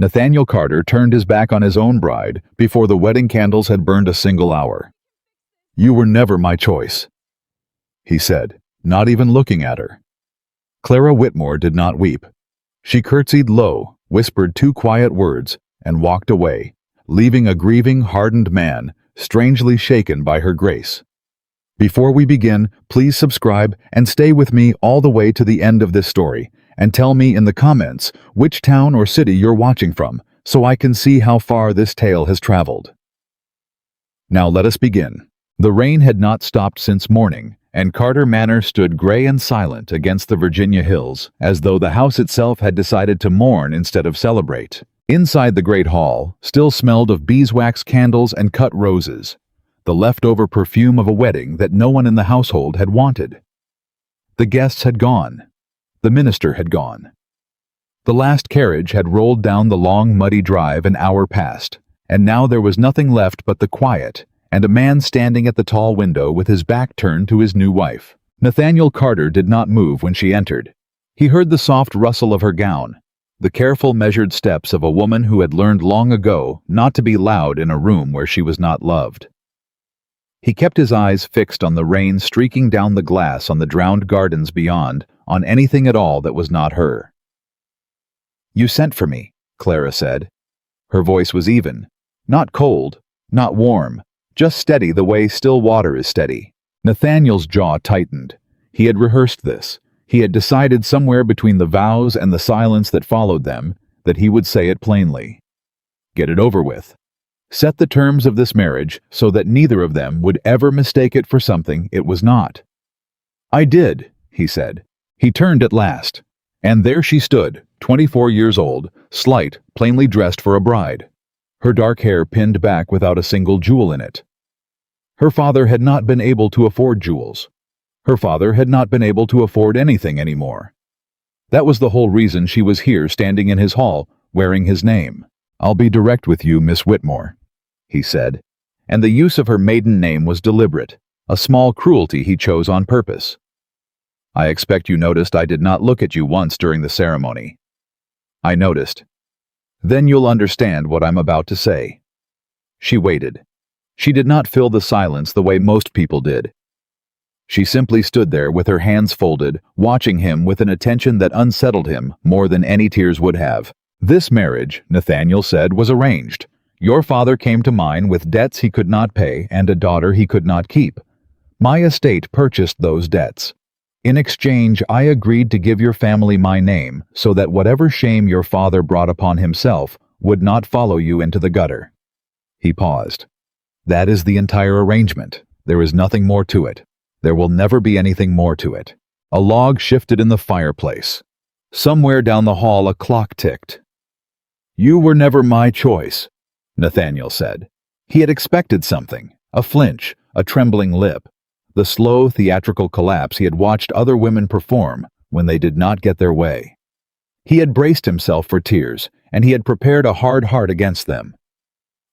Nathaniel Carter turned his back on his own bride before the wedding candles had burned a single hour. "You were never my choice," he said, not even looking at her. Clara Whitmore did not weep. She curtsied low, whispered two quiet words, and walked away, leaving a grieving, hardened man, strangely shaken by her grace. Before we begin, please subscribe and stay with me all the way to the end of this story, and tell me in the comments which town or city you're watching from, so I can see how far this tale has traveled. Now let us begin. The rain had not stopped since morning, and Carter Manor stood gray and silent against the Virginia hills, as though the house itself had decided to mourn instead of celebrate. Inside the great hall still smelled of beeswax candles and cut roses, the leftover perfume of a wedding that no one in the household had wanted. The guests had gone. The minister had gone. The last carriage had rolled down the long, muddy drive an hour past, and now there was nothing left but the quiet, and a man standing at the tall window with his back turned to his new wife. Nathaniel Carter did not move when she entered. He heard the soft rustle of her gown, the careful, measured steps of a woman who had learned long ago not to be loud in a room where she was not loved. He kept his eyes fixed on the rain streaking down the glass on the drowned gardens beyond, on anything at all that was not her. "You sent for me," Clara said. Her voice was even, not cold, not warm, just steady the way still water is steady. Nathaniel's jaw tightened. He had rehearsed this. He had decided somewhere between the vows and the silence that followed them that he would say it plainly. Get it over with. Set the terms of this marriage so that neither of them would ever mistake it for something it was not. "I did," he said. He turned at last, and there she stood, 24 years old, slight, plainly dressed for a bride, her dark hair pinned back without a single jewel in it. Her father had not been able to afford jewels. Her father had not been able to afford anything anymore. That was the whole reason she was here standing in his hall, wearing his name. "I'll be direct with you, Miss Whitmore," he said, and the use of her maiden name was deliberate, a small cruelty he chose on purpose. "I expect you noticed I did not look at you once during the ceremony." "I noticed." "Then you'll understand what I'm about to say." She waited. She did not fill the silence the way most people did. She simply stood there with her hands folded, watching him with an attention that unsettled him more than any tears would have. "This marriage," Nathaniel said, "was arranged. Your father came to mine with debts he could not pay and a daughter he could not keep. My estate purchased those debts. In exchange, I agreed to give your family my name so that whatever shame your father brought upon himself would not follow you into the gutter." He paused. "That is the entire arrangement. There is nothing more to it. There will never be anything more to it." A log shifted in the fireplace. Somewhere down the hall a clock ticked. "You were never my choice," Nathaniel said. He had expected something, a flinch, a trembling lip, the slow theatrical collapse he had watched other women perform when they did not get their way. He had braced himself for tears, and he had prepared a hard heart against them.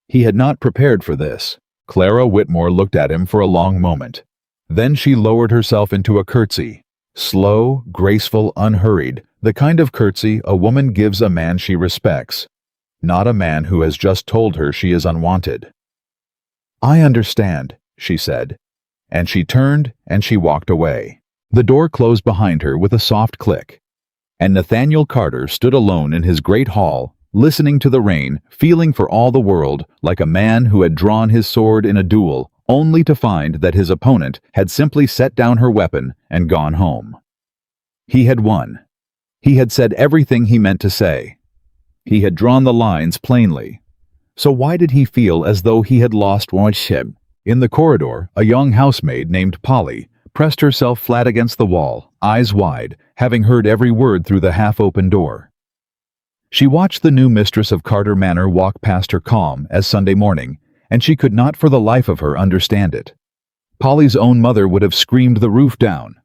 He had not prepared for this. Clara Whitmore looked at him for a long moment. Then she lowered herself into a curtsy, slow, graceful, unhurried, the kind of curtsy a woman gives a man she respects, not a man who has just told her she is unwanted. "I understand," she said, and she turned and she walked away. The door closed behind her with a soft click, and Nathaniel Carter stood alone in his great hall, listening to the rain, feeling for all the world like a man who had drawn his sword in a duel, only to find that his opponent had simply set down her weapon and gone home. He had won. He had said everything he meant to say. He had drawn the lines plainly. So why did he feel as though he had lost ownership? In the corridor, a young housemaid named Polly pressed herself flat against the wall, eyes wide, having heard every word through the half-open door. She watched the new mistress of Carter Manor walk past her calm as Sunday morning, and she could not for the life of her understand it. Polly's own mother would have screamed the roof down.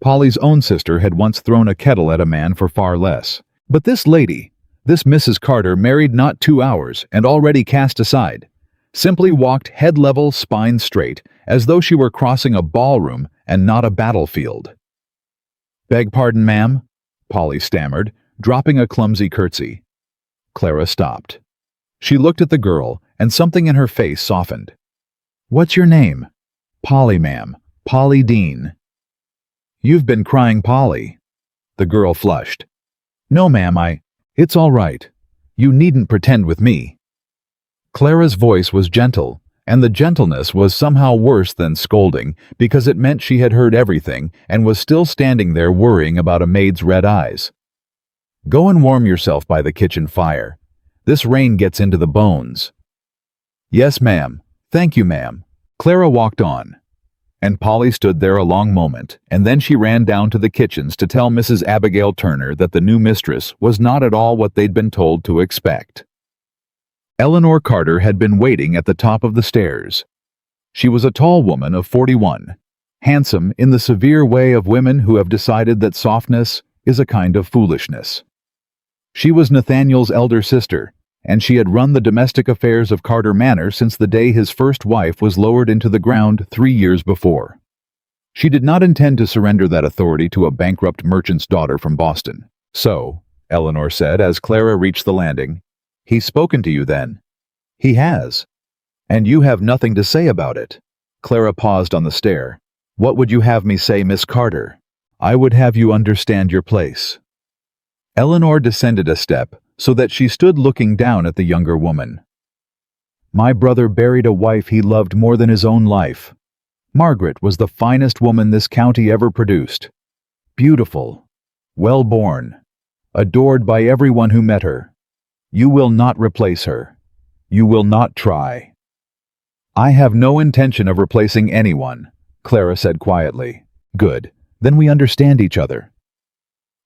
Polly's own sister had once thrown a kettle at a man for far less. But this lady, this Mrs. Carter, married not 2 hours and already cast aside, simply walked head level, spine straight, as though she were crossing a ballroom and not a battlefield. "Beg pardon, ma'am," Polly stammered, dropping a clumsy curtsy. Clara stopped. She looked at the girl, and something in her face softened. "What's your name?" "Polly, ma'am. Polly Dean." "You've been crying, Polly." The girl flushed. "No, ma'am, It's all right. You needn't pretend with me." Clara's voice was gentle, and the gentleness was somehow worse than scolding because it meant she had heard everything and was still standing there worrying about a maid's red eyes. "Go and warm yourself by the kitchen fire. This rain gets into the bones." "Yes, ma'am. Thank you, ma'am." Clara walked on, and Polly stood there a long moment, and then she ran down to the kitchens to tell Mrs. Abigail Turner that the new mistress was not at all what they'd been told to expect. Eleanor Carter had been waiting at the top of the stairs. She was a tall woman of 41, handsome in the severe way of women who have decided that softness is a kind of foolishness. She was Nathaniel's elder sister, and she had run the domestic affairs of Carter Manor since the day his first wife was lowered into the ground 3 years before. She did not intend to surrender that authority to a bankrupt merchant's daughter from Boston. "So," Eleanor said as Clara reached the landing, "he's spoken to you then?" "He has." "And you have nothing to say about it?" Clara paused on the stair. "What would you have me say, Miss Carter?" "I would have you understand your place." Eleanor descended a step so that she stood looking down at the younger woman. "My brother buried a wife he loved more than his own life. Margaret was the finest woman this county ever produced. Beautiful, well-born, adored by everyone who met her. You will not replace her. You will not try." "I have no intention of replacing anyone," Clara said quietly. "Good. Then we understand each other."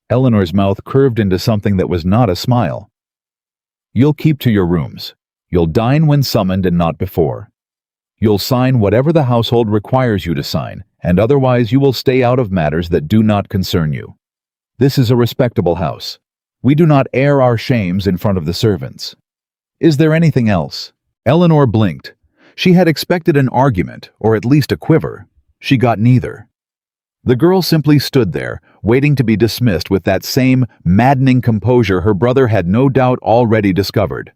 Eleanor's mouth curved into something that was not a smile. "You'll keep to your rooms. You'll dine when summoned and not before. You'll sign whatever the household requires you to sign, and otherwise you will stay out of matters that do not concern you. This is a respectable house. We do not air our shames in front of the servants. Is there anything else?" Eleanor blinked. She had expected an argument, or at least a quiver. She got neither. The girl simply stood there, waiting to be dismissed with that same maddening composure her brother had no doubt already discovered.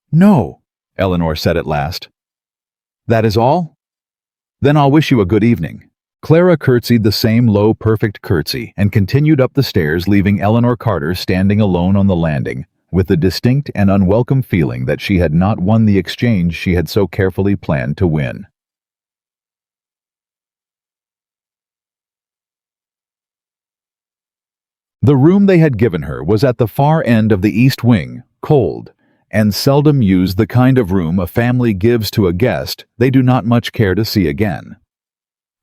"No," Eleanor said at last. "That is all? Then I'll wish you a good evening." Clara curtsied the same low, perfect curtsy and continued up the stairs, leaving Eleanor Carter standing alone on the landing, with the distinct and unwelcome feeling that she had not won the exchange she had so carefully planned to win. The room they had given her was at the far end of the east wing, cold, and seldom used, the kind of room a family gives to a guest they do not much care to see again.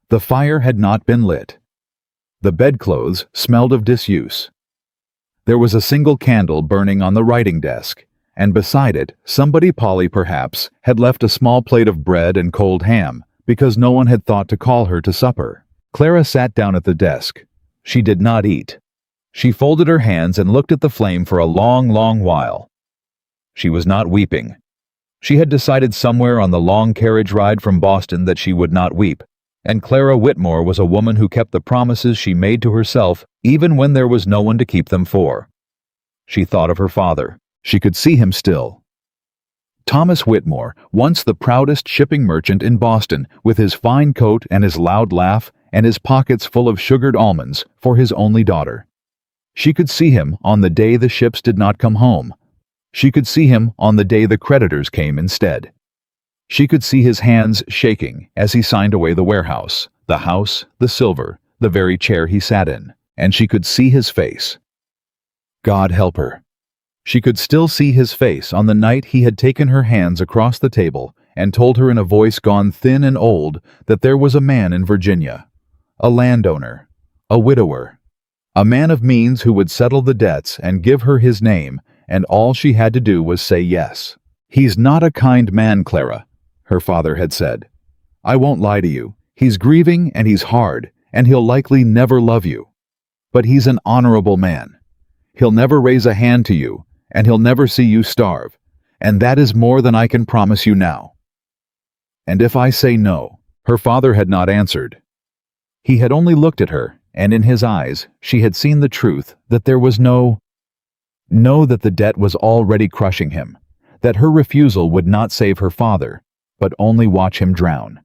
The fire had not been lit. The bedclothes smelled of disuse. There was a single candle burning on the writing desk, and beside it, somebody, Polly perhaps, had left a small plate of bread and cold ham, because no one had thought to call her to supper. Clara sat down at the desk. She did not eat. She folded her hands and looked at the flame for a long, long while. She was not weeping. She had decided somewhere on the long carriage ride from Boston that she would not weep, and Clara Whitmore was a woman who kept the promises she made to herself even when there was no one to keep them for. She thought of her father. She could see him still. Thomas Whitmore, once the proudest shipping merchant in Boston, with his fine coat and his loud laugh and his pockets full of sugared almonds for his only daughter. She could see him on the day the ships did not come home. She could see him on the day the creditors came instead. She could see his hands shaking as he signed away the warehouse, the house, the silver, the very chair he sat in, and she could see his face. God help her. She could still see his face on the night he had taken her hands across the table and told her in a voice gone thin and old that there was a man in Virginia, a landowner, a widower, a man of means who would settle the debts and give her his name, and all she had to do was say yes. "He's not a kind man, Clara," her father had said. "I won't lie to you. He's grieving and he's hard, and he'll likely never love you. But he's an honorable man. He'll never raise a hand to you, and he'll never see you starve, and that is more than I can promise you now." And if I say no, her father had not answered. He had only looked at her, and in his eyes she had seen the truth that there was no Know that the debt was already crushing him, that her refusal would not save her father, but only watch him drown.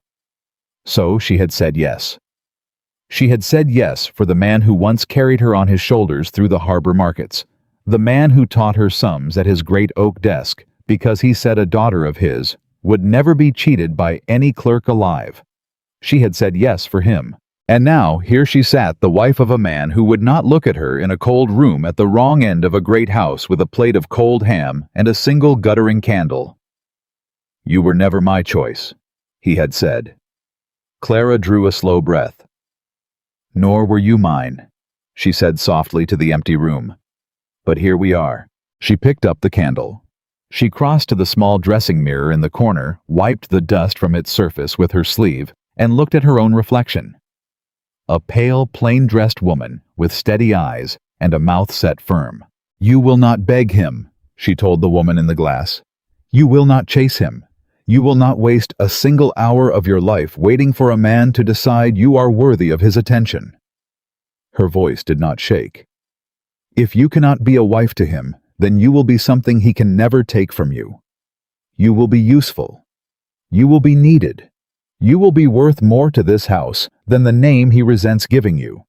So she had said yes. She had said yes for the man who once carried her on his shoulders through the harbor markets, the man who taught her sums at his great oak desk because he said a daughter of his would never be cheated by any clerk alive. She had said yes for him. And now here she sat, the wife of a man who would not look at her in a cold room at the wrong end of a great house with a plate of cold ham and a single guttering candle. "You were never my choice," he had said. Clara drew a slow breath. "Nor were you mine," she said softly to the empty room. "But here we are." She picked up the candle. She crossed to the small dressing mirror in the corner, wiped the dust from its surface with her sleeve, and looked at her own reflection. A pale, plain-dressed woman with steady eyes and a mouth set firm. "You will not beg him," she told the woman in the glass. "You will not chase him. You will not waste a single hour of your life waiting for a man to decide you are worthy of his attention." Her voice did not shake. "If you cannot be a wife to him, then you will be something he can never take from you. You will be useful. You will be needed. You will be worth more to this house than the name he resents giving you.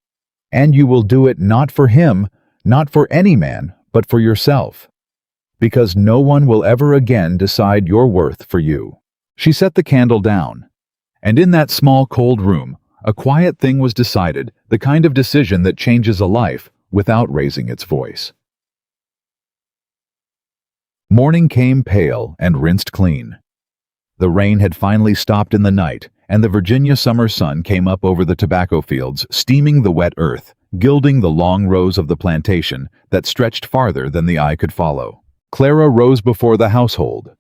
And you will do it not for him, not for any man, but for yourself. Because no one will ever again decide your worth for you." She set the candle down. And in that small cold room, a quiet thing was decided, the kind of decision that changes a life without raising its voice. Morning came pale and rinsed clean. The rain had finally stopped in the night, and the Virginia summer sun came up over the tobacco fields, steaming the wet earth, gilding the long rows of the plantation that stretched farther than the eye could follow. Clara rose before the household.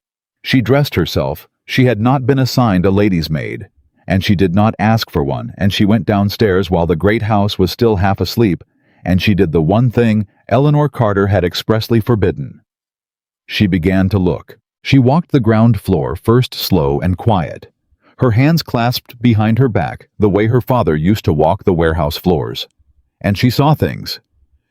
She dressed herself. She had not been assigned a lady's maid, and she did not ask for one, and she went downstairs while the great house was still half asleep, and she did the one thing Eleanor Carter had expressly forbidden. She began to look. She walked the ground floor, first slow and quiet, her hands clasped behind her back the way her father used to walk the warehouse floors. And she saw things.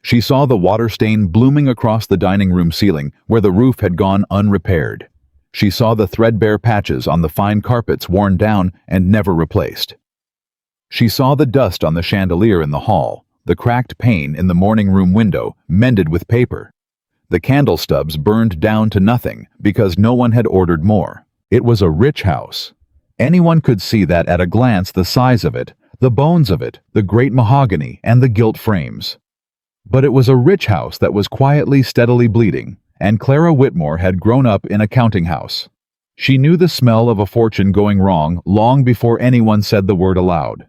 She saw the water stain blooming across the dining room ceiling where the roof had gone unrepaired. She saw the threadbare patches on the fine carpets worn down and never replaced. She saw the dust on the chandelier in the hall, the cracked pane in the morning room window mended with paper. The candle stubs burned down to nothing because no one had ordered more. It was a rich house. Anyone could see that at a glance, the size of it, the bones of it, the great mahogany, and the gilt frames. But it was a rich house that was quietly, steadily bleeding, and Clara Whitmore had grown up in a counting house. She knew the smell of a fortune going wrong long before anyone said the word aloud.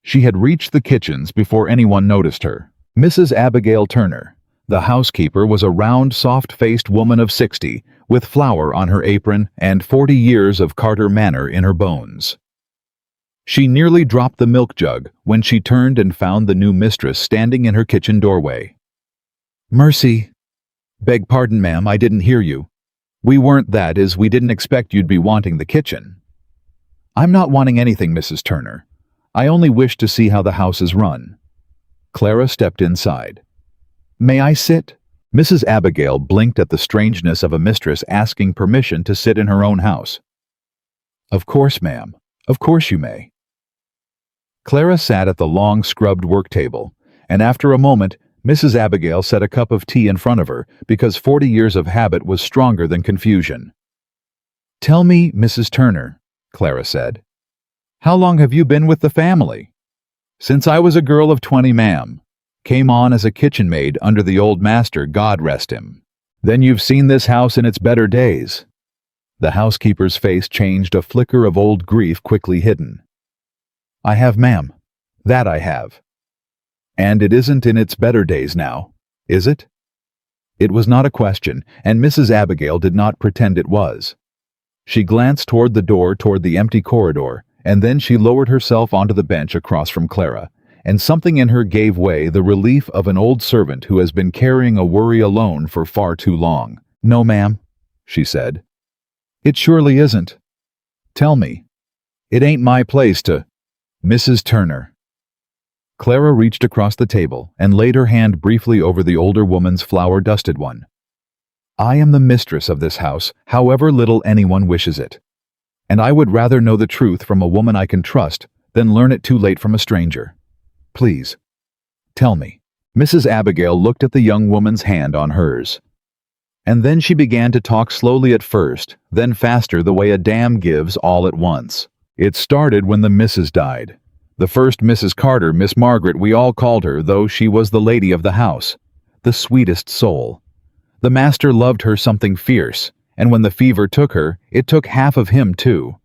She had reached the kitchens before anyone noticed her. Mrs. Abigail Turner, the housekeeper, was a round, soft-faced woman of 60, with flour on her apron and 40 years of Carter manner in her bones. She nearly dropped the milk jug when she turned and found the new mistress standing in her kitchen doorway. "Mercy. Beg pardon, ma'am, I didn't hear you. We weren't, that is, we didn't expect you'd be wanting the kitchen." "I'm not wanting anything, Mrs. Turner. I only wish to see how the house is run." Clara stepped inside. "May I sit?" Mrs. Abigail blinked at the strangeness of a mistress asking permission to sit in her own house. "Of course, ma'am. Of course you may." Clara sat at the long scrubbed work table, and after a moment, Mrs. Abigail set a cup of tea in front of her because 40 years of habit was stronger than confusion. "Tell me, Mrs. Turner," Clara said, "how long have you been with the family?" "Since I was a girl of 20, ma'am. Came on as a kitchen maid under the old master, God rest him." "Then you've seen this house in its better days." The housekeeper's face changed, a flicker of old grief quickly hidden. "I have, ma'am. That I have." "And it isn't in its better days now, is it?" It was not a question, and Mrs. Abigail did not pretend it was. She glanced toward the door, toward the empty corridor, and then she lowered herself onto the bench across from Clara, and something in her gave way, the relief of an old servant who has been carrying a worry alone for far too long. "No, ma'am," she said. "It surely isn't. Tell me. It ain't my place to—" "Mrs. Turner." Clara reached across the table and laid her hand briefly over the older woman's flour-dusted one. I am the mistress of this house, however little anyone wishes it. And I would rather know the truth from a woman I can trust than learn it too late from a stranger. Please, tell me. Mrs. Abigail looked at the young woman's hand on hers. And then she began to talk slowly at first, then faster the way a dam gives all at once. It started when the Mrs. died. The first Mrs. Carter, Miss Margaret, we all called her, though she was the lady of the house. The sweetest soul. The master loved her something fierce, and when the fever took her, it took half of him too.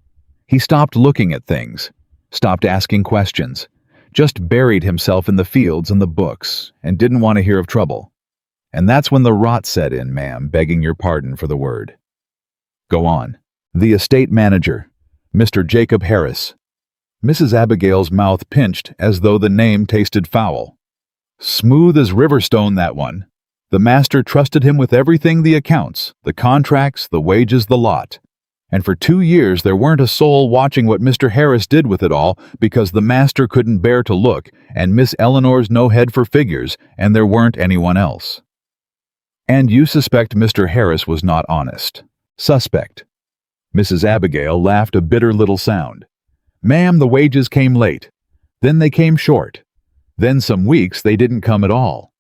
He stopped looking at things, stopped asking questions, just buried himself in the fields and the books, and didn't want to hear of trouble. And that's when the rot set in, ma'am, begging your pardon for the word. Go on. The estate manager, Mr. Jacob Harris. Mrs. Abigail's mouth pinched as though the name tasted foul. Smooth as Riverstone, that one. The master trusted him with everything, the accounts, the contracts, the wages, the lot. And for 2 years there weren't a soul watching what Mr. Harris did with it all because the master couldn't bear to look, and Miss Eleanor's no head for figures, and there weren't anyone else. And you suspect Mr. Harris was not honest. Suspect. Mrs. Abigail laughed a bitter little sound. Ma'am, the wages came late. Then they came short. Then some weeks they didn't come at all.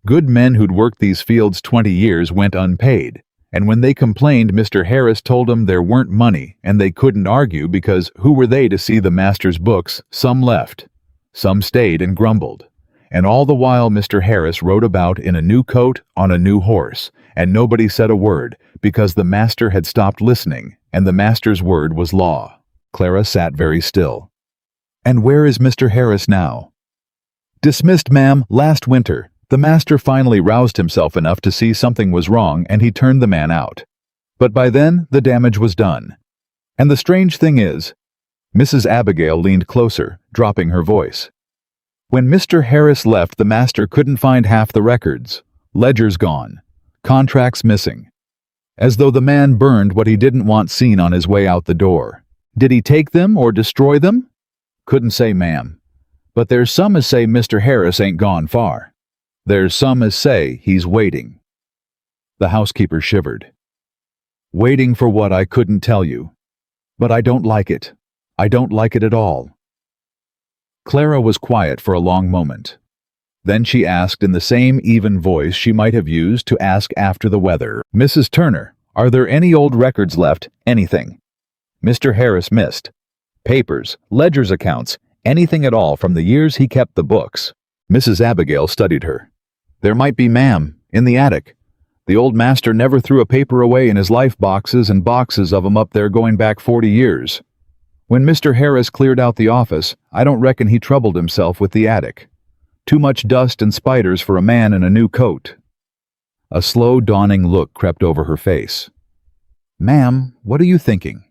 Good men who'd worked these fields 20 years went unpaid, and when they complained, Mr. Harris told them there weren't money, and they couldn't argue because who were they to see the master's books? Some left. Some stayed and grumbled. And all the while Mr. Harris rode about in a new coat on a new horse, and nobody said a word, because the master had stopped listening, and the master's word was law. Clara sat very still. And where is Mr. Harris now? Dismissed, ma'am, last winter. The master finally roused himself enough to see something was wrong, and he turned the man out. But by then, the damage was done. And the strange thing is, Mrs. Abigail leaned closer, dropping her voice. When Mr. Harris left, the master couldn't find half the records. Ledgers gone. Contracts missing. As though the man burned what he didn't want seen on his way out the door. Did he take them or destroy them? Couldn't say, ma'am. But there's some as say Mr. Harris ain't gone far. There's some as say he's waiting. The housekeeper shivered. Waiting for what I couldn't tell you. But I don't like it. I don't like it at all. Clara was quiet for a long moment. Then she asked in the same even voice she might have used to ask after the weather, Mrs. Turner, are there any old records left? Anything? Mr. Harris missed. Papers, ledgers, accounts, anything at all from the years he kept the books. Mrs. Abigail studied her. There might be, ma'am, in the attic. The old master never threw a paper away in his life boxes and boxes of 'em up there going back 40 years. When Mr. Harris cleared out the office, I don't reckon he troubled himself with the attic. Too much dust and spiders for a man in a new coat. A slow dawning look crept over her face. Ma'am, what are you thinking?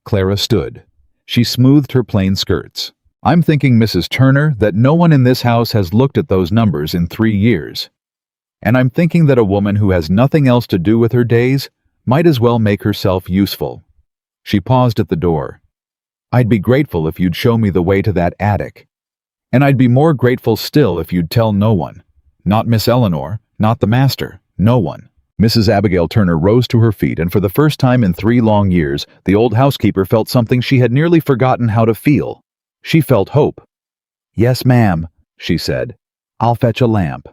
Clara stood. She smoothed her plain skirts. I'm thinking, Mrs. Turner, that no one in this house has looked at those numbers in 3 years. And I'm thinking that a woman who has nothing else to do with her days might as well make herself useful. She paused at the door. I'd be grateful if you'd show me the way to that attic. And I'd be more grateful still if you'd tell no one. Not Miss Eleanor, not the master, no one. Mrs. Abigail Turner rose to her feet, and for the first time in 3 long years, the old housekeeper felt something she had nearly forgotten how to feel. She felt hope. Yes, ma'am, she said. I'll fetch a lamp.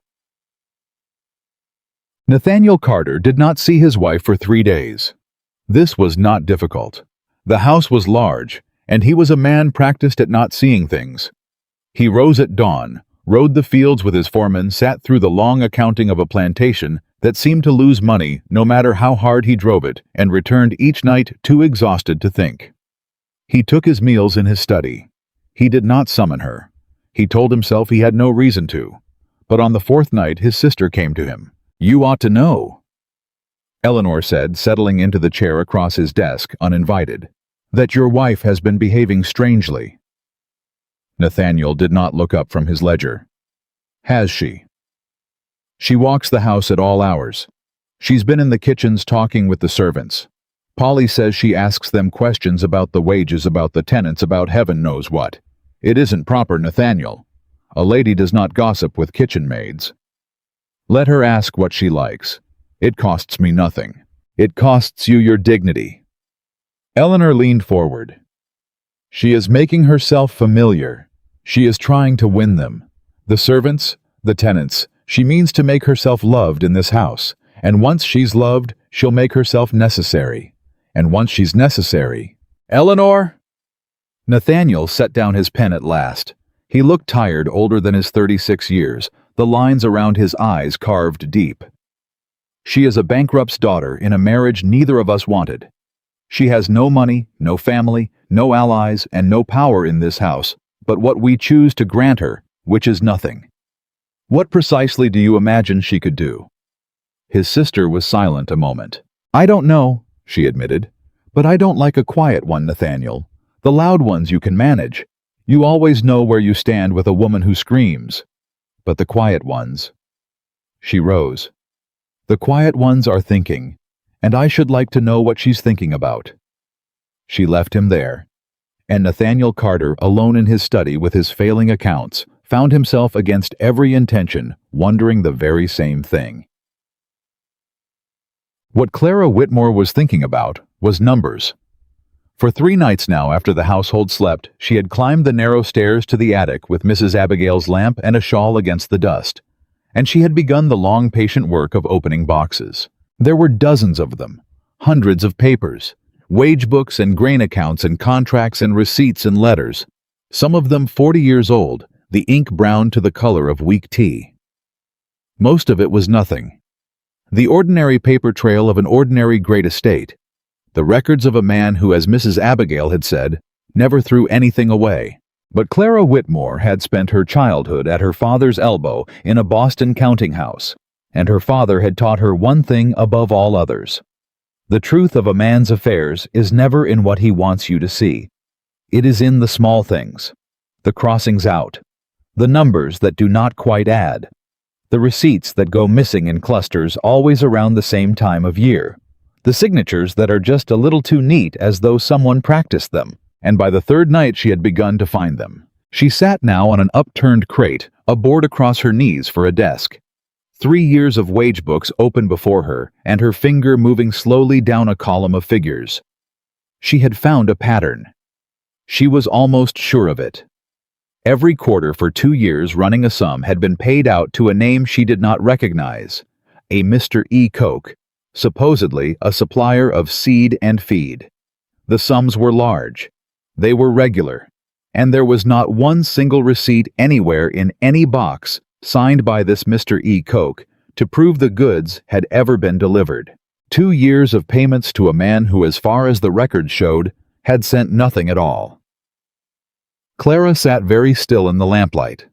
Nathaniel Carter did not see his wife for 3 days. This was not difficult. The house was large, and he was a man practiced at not seeing things. He rose at dawn, rode the fields with his foreman, sat through the long accounting of a plantation that seemed to lose money no matter how hard he drove it, and returned each night too exhausted to think. He took his meals in his study. He did not summon her. He told himself he had no reason to. But on the 4th night his sister came to him. You ought to know, Eleanor said, settling into the chair across his desk, uninvited, that your wife has been behaving strangely. Nathaniel did not look up from his ledger. Has she? She walks the house at all hours. She's been in the kitchens talking with the servants. Polly says she asks them questions about the wages, about the tenants, about heaven knows what. It isn't proper, Nathaniel. A lady does not gossip with kitchen maids. Let her ask what she likes. It costs me nothing. It costs you your dignity." Eleanor leaned forward. She is making herself familiar. She is trying to win them. The servants, the tenants. She means to make herself loved in this house. And once she's loved, she'll make herself necessary. And once she's necessary... Eleanor! Nathaniel set down his pen at last. He looked tired, older than his 36 years, the lines around his eyes carved deep. She is a bankrupt's daughter in a marriage neither of us wanted. She has no money, no family, no allies, and no power in this house, but what we choose to grant her, which is nothing. What precisely do you imagine she could do? His sister was silent a moment. "I don't know," she admitted, "but I don't like a quiet one, Nathaniel. The loud ones you can manage. You always know where you stand with a woman who screams. But the quiet ones..." She rose. "The quiet ones are thinking, and I should like to know what she's thinking about." She left him there, and Nathaniel Carter, alone in his study with his failing accounts, found himself against every intention, wondering the very same thing. What Clara Whitmore was thinking about was numbers. For 3 nights now after the household slept, she had climbed the narrow stairs to the attic with Mrs. Abigail's lamp and a shawl against the dust, and she had begun the long, patient work of opening boxes. There were dozens of them, hundreds of papers, wage books and grain accounts and contracts and receipts and letters, some of them 40 years old, the ink brown to the color of weak tea. Most of it was nothing. The ordinary paper trail of an ordinary great estate. The records of a man who, as Mrs. Abigail had said, never threw anything away. But Clara Whitmore had spent her childhood at her father's elbow in a Boston counting house, and her father had taught her one thing above all others. The truth of a man's affairs is never in what he wants you to see. It is in the small things, the crossings out, the numbers that do not quite add, the receipts that go missing in clusters always around the same time of year, the signatures that are just a little too neat as though someone practiced them, and by the 3rd night she had begun to find them. She sat now on an upturned crate, a board across her knees for a desk. 3 years of wage books open before her, and her finger moving slowly down a column of figures. She had found a pattern. She was almost sure of it. Every quarter for 2 years running a sum had been paid out to a name she did not recognize, a Mr. E. Koch, supposedly a supplier of seed and feed. The sums were large. They were regular, and there was not one single receipt anywhere in any box signed by this Mr. E. Koch to prove the goods had ever been delivered. 2 years of payments to a man who, as far as the records showed, had sent nothing at all. Clara sat very still in the lamplight.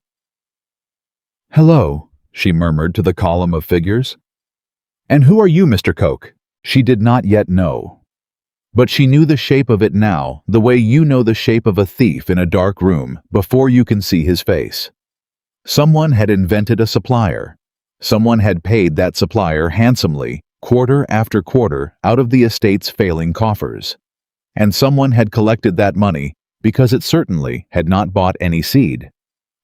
"Hello," she murmured to the column of figures. "And who are you, Mr. Koch?" She did not yet know. But she knew the shape of it now, the way you know the shape of a thief in a dark room before you can see his face. Someone had invented a supplier. Someone had paid that supplier handsomely, quarter after quarter, out of the estate's failing coffers. And someone had collected that money because it certainly had not bought any seed.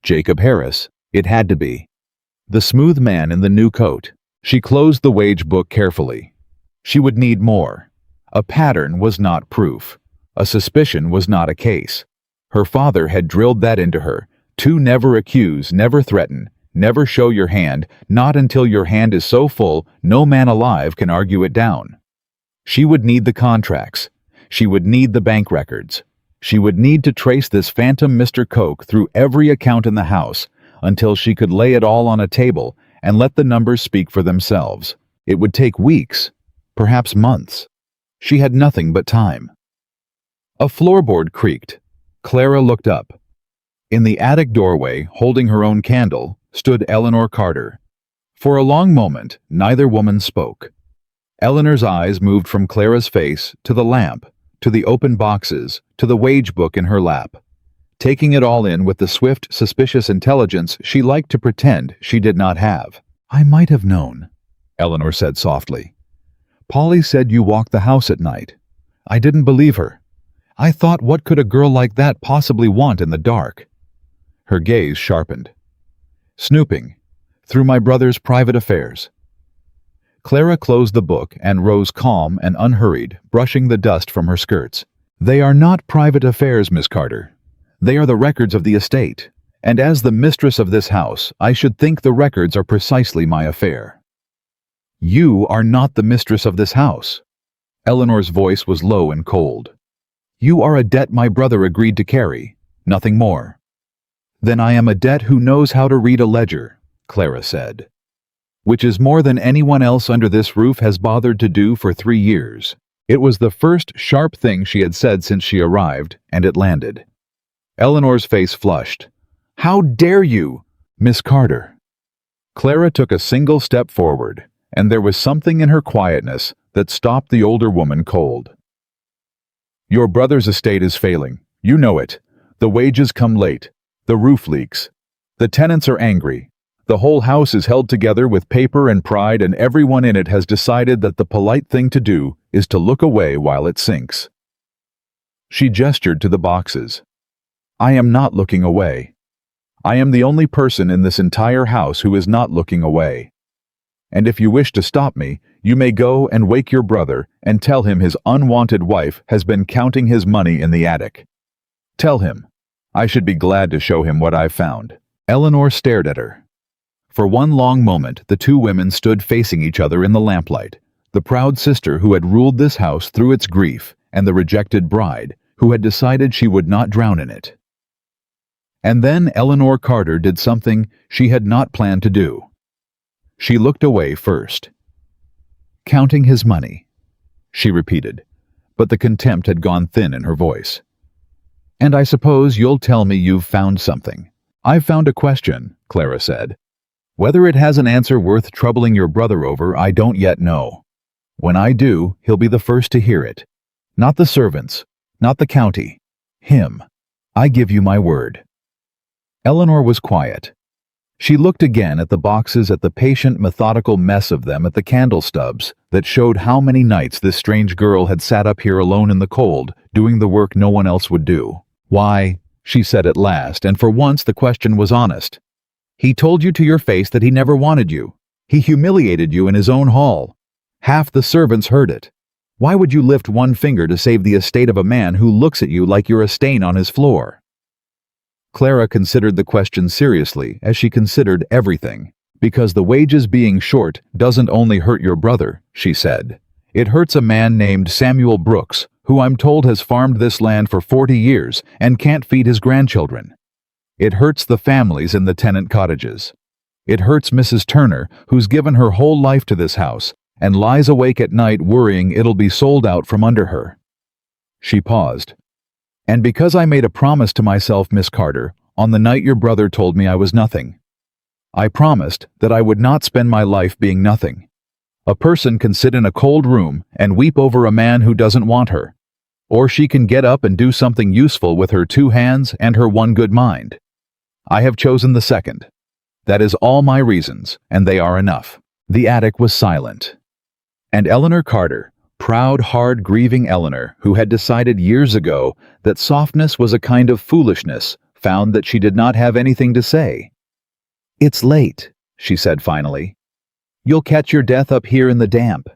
Jacob Harris, it had to be. The smooth man in the new coat. She closed the wage book carefully. She would need more. A pattern was not proof. A suspicion was not a case. Her father had drilled that into her. To never accuse, never threaten, never show your hand, not until your hand is so full no man alive can argue it down. She would need the contracts. She would need the bank records. She would need to trace this phantom Mr. Koch through every account in the house until she could lay it all on a table and let the numbers speak for themselves. It would take weeks, perhaps months. She had nothing but time. A floorboard creaked. Clara looked up. In the attic doorway, holding her own candle, stood Eleanor Carter. For a long moment, neither woman spoke. Eleanor's eyes moved from Clara's face to the lamp, to the open boxes, to the wage book in her lap, taking it all in with the swift, suspicious intelligence she liked to pretend she did not have. "I might have known," Eleanor said softly. "Polly said you walked the house at night. I didn't believe her. I thought, what could a girl like that possibly want in the dark? Her gaze sharpened. Snooping. Through my brother's private affairs. Clara closed the book and rose calm and unhurried, brushing the dust from her skirts. They are not private affairs, Miss Carter. They are the records of the estate, and as the mistress of this house, I should think the records are precisely my affair. You are not the mistress of this house. Eleanor's voice was low and cold. You are a debt my brother agreed to carry, nothing more. Then I am a debt who knows how to read a ledger, Clara said. Which is more than anyone else under this roof has bothered to do for 3 years. It was the first sharp thing she had said since she arrived, and it landed. Eleanor's face flushed. How dare you, Miss Carter? Clara took a single step forward, and there was something in her quietness that stopped the older woman cold. Your brother's estate is failing. You know it. The wages come late. The roof leaks. The tenants are angry. The whole house is held together with paper and pride, and everyone in it has decided that the polite thing to do is to look away while it sinks. She gestured to the boxes. I am not looking away. I am the only person in this entire house who is not looking away. And if you wish to stop me, you may go and wake your brother and tell him his unwanted wife has been counting his money in the attic. Tell him. I should be glad to show him what I've found. Eleanor stared at her. For one long moment, the two women stood facing each other in the lamplight, the proud sister who had ruled this house through its grief, and the rejected bride who had decided she would not drown in it. And then Eleanor Carter did something she had not planned to do. She looked away first. Counting his money, she repeated, but the contempt had gone thin in her voice. And I suppose you'll tell me you've found something. I've found a question, Clara said. Whether it has an answer worth troubling your brother over, I don't yet know. When I do, he'll be the first to hear it. Not the servants, not the county. Him. I give you my word. Eleanor was quiet. She looked again at the boxes, at the patient, methodical mess of them, at the candle stubs that showed how many nights this strange girl had sat up here alone in the cold, doing the work no one else would do. Why, she said at last, and for once the question was honest. He told you to your face that he never wanted you. He humiliated you in his own hall. Half the servants heard it. Why would you lift one finger to save the estate of a man who looks at you like you're a stain on his floor? Clara considered the question seriously, as she considered everything. Because the wages being short doesn't only hurt your brother, she said. It hurts a man named Samuel Brooks, who I'm told has farmed this land for 40 years and can't feed his grandchildren. It hurts the families in the tenant cottages. It hurts Mrs. Turner, who's given her whole life to this house and lies awake at night worrying it'll be sold out from under her. She paused. And because I made a promise to myself, Miss Carter, on the night your brother told me I was nothing. I promised that I would not spend my life being nothing. A person can sit in a cold room and weep over a man who doesn't want her. Or she can get up and do something useful with her 2 hands and her 1 good mind. I have chosen the second. That is all my reasons, and they are enough. The attic was silent. And Eleanor Carter, proud, hard, grieving Eleanor, who had decided years ago that softness was a kind of foolishness, found that she did not have anything to say. It's late, she said finally. You'll catch your death up here in the damp.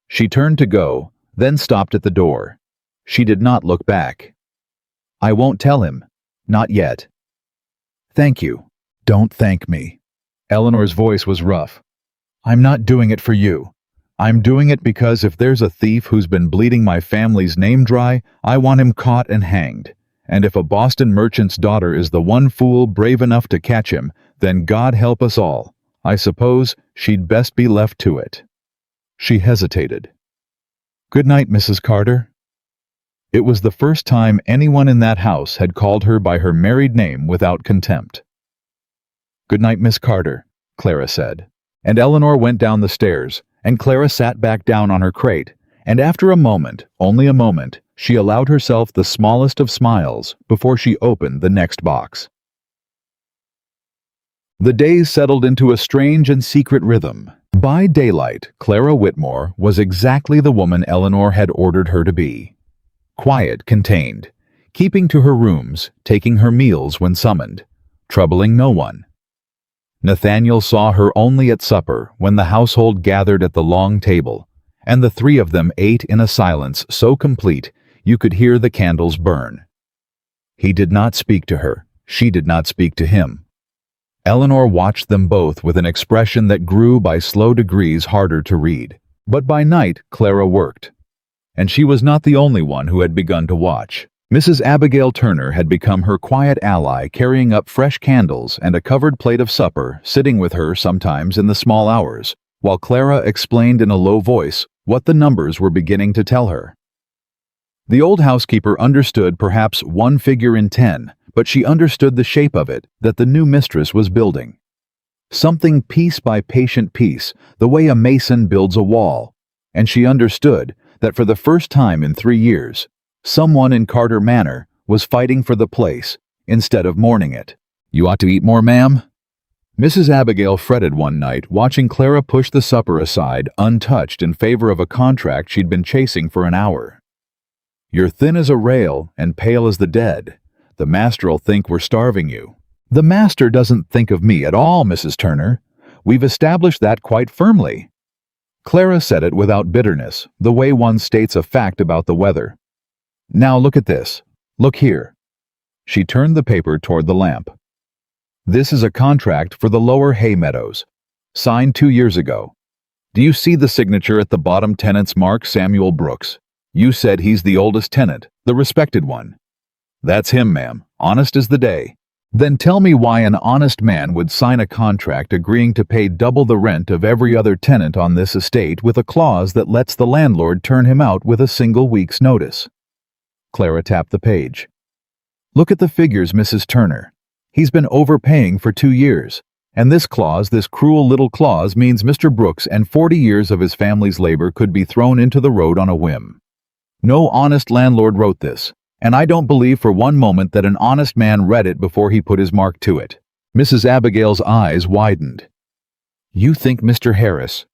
She turned to go, then stopped at the door. She did not look back. I won't tell him. Not yet. Thank you. Don't thank me. Eleanor's voice was rough. I'm not doing it for you. I'm doing it because if there's a thief who's been bleeding my family's name dry, I want him caught and hanged. And if a Boston merchant's daughter is the one fool brave enough to catch him, then God help us all. I suppose she'd best be left to it. She hesitated. Good night, Mrs. Carter. It was the first time anyone in that house had called her by her married name without contempt. Good night, Miss Carter, Clara said. And Eleanor went down the stairs, and Clara sat back down on her crate, and after a moment, only a moment, she allowed herself the smallest of smiles before she opened the next box. The days settled into a strange and secret rhythm. By daylight, Clara Whitmore was exactly the woman Eleanor had ordered her to be. Quiet, contained, keeping to her rooms, taking her meals when summoned, troubling no one. Nathaniel saw her only at supper when the household gathered at the long table, and the three of them ate in a silence so complete you could hear the candles burn. He did not speak to her. She did not speak to him. Eleanor watched them both with an expression that grew by slow degrees harder to read. But by night, Clara worked. And she was not the only one who had begun to watch. Mrs. Abigail Turner had become her quiet ally, carrying up fresh candles and a covered plate of supper, sitting with her sometimes in the small hours, while Clara explained in a low voice what the numbers were beginning to tell her. The old housekeeper understood perhaps one figure in 10, but she understood the shape of it that the new mistress was building. Something piece by patient piece, the way a mason builds a wall, and she understood that for the first time in 3 years, someone in Carter Manor was fighting for the place instead of mourning it. "You ought to eat more, ma'am." Mrs. Abigail fretted one night, watching Clara push the supper aside untouched in favor of a contract she'd been chasing for an hour. "You're thin as a rail and pale as the dead. The master'll think we're starving you." "The master doesn't think of me at all, Mrs. Turner. We've established that quite firmly." Clara said it without bitterness, the way one states a fact about the weather. "Now look at this. Look here." She turned the paper toward the lamp. "This is a contract for the Lower Hay Meadows, signed 2 years ago. Do you see the signature at the bottom? Tenant's mark, Samuel Brooks. You said he's the oldest tenant, the respected one. That's him, ma'am, honest as the day. Then tell me why an honest man would sign a contract agreeing to pay double the rent of every other tenant on this estate with a clause that lets the landlord turn him out with a single week's notice." Clara tapped the page. "Look at the figures, Mrs. Turner. He's been overpaying for 2 years, and this clause, this cruel little clause, means Mr. Brooks and 40 years of his family's labor could be thrown into the road on a whim. No honest landlord wrote this, and I don't believe for one moment that an honest man read it before he put his mark to it." Mrs. Abigail's eyes widened. "You think Mr. Harris—"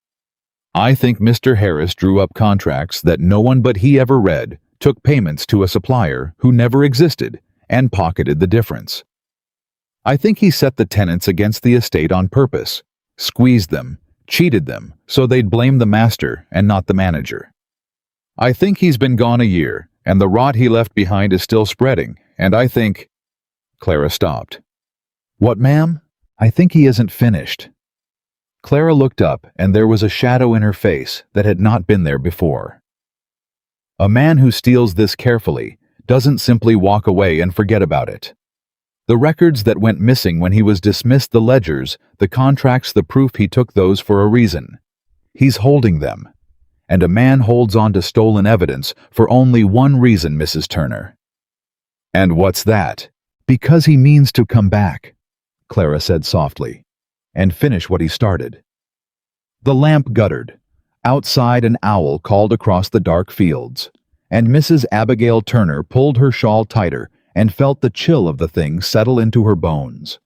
"I think Mr. Harris drew up contracts that no one but he ever read, took payments to a supplier who never existed, and pocketed the difference. I think he set the tenants against the estate on purpose, squeezed them, cheated them, so they'd blame the master and not the manager. I think he's been gone a year, and the rot he left behind is still spreading, and I think—" Clara stopped. "What, ma'am?" "I think he isn't finished." Clara looked up, and there was a shadow in her face that had not been there before. A man who steals this carefully doesn't simply walk away and forget about it. The records that went missing when he was dismissed, the ledgers, the contracts, the proof, he took those for a reason. He's holding them. And a man holds on to stolen evidence for only one reason, Mrs. Turner." "And what's that?" "Because he means to come back," Clara said softly, "and finish what he started." The lamp guttered. Outside, an owl called across the dark fields, and Mrs. Abigail Turner pulled her shawl tighter and felt the chill of the thing settle into her bones.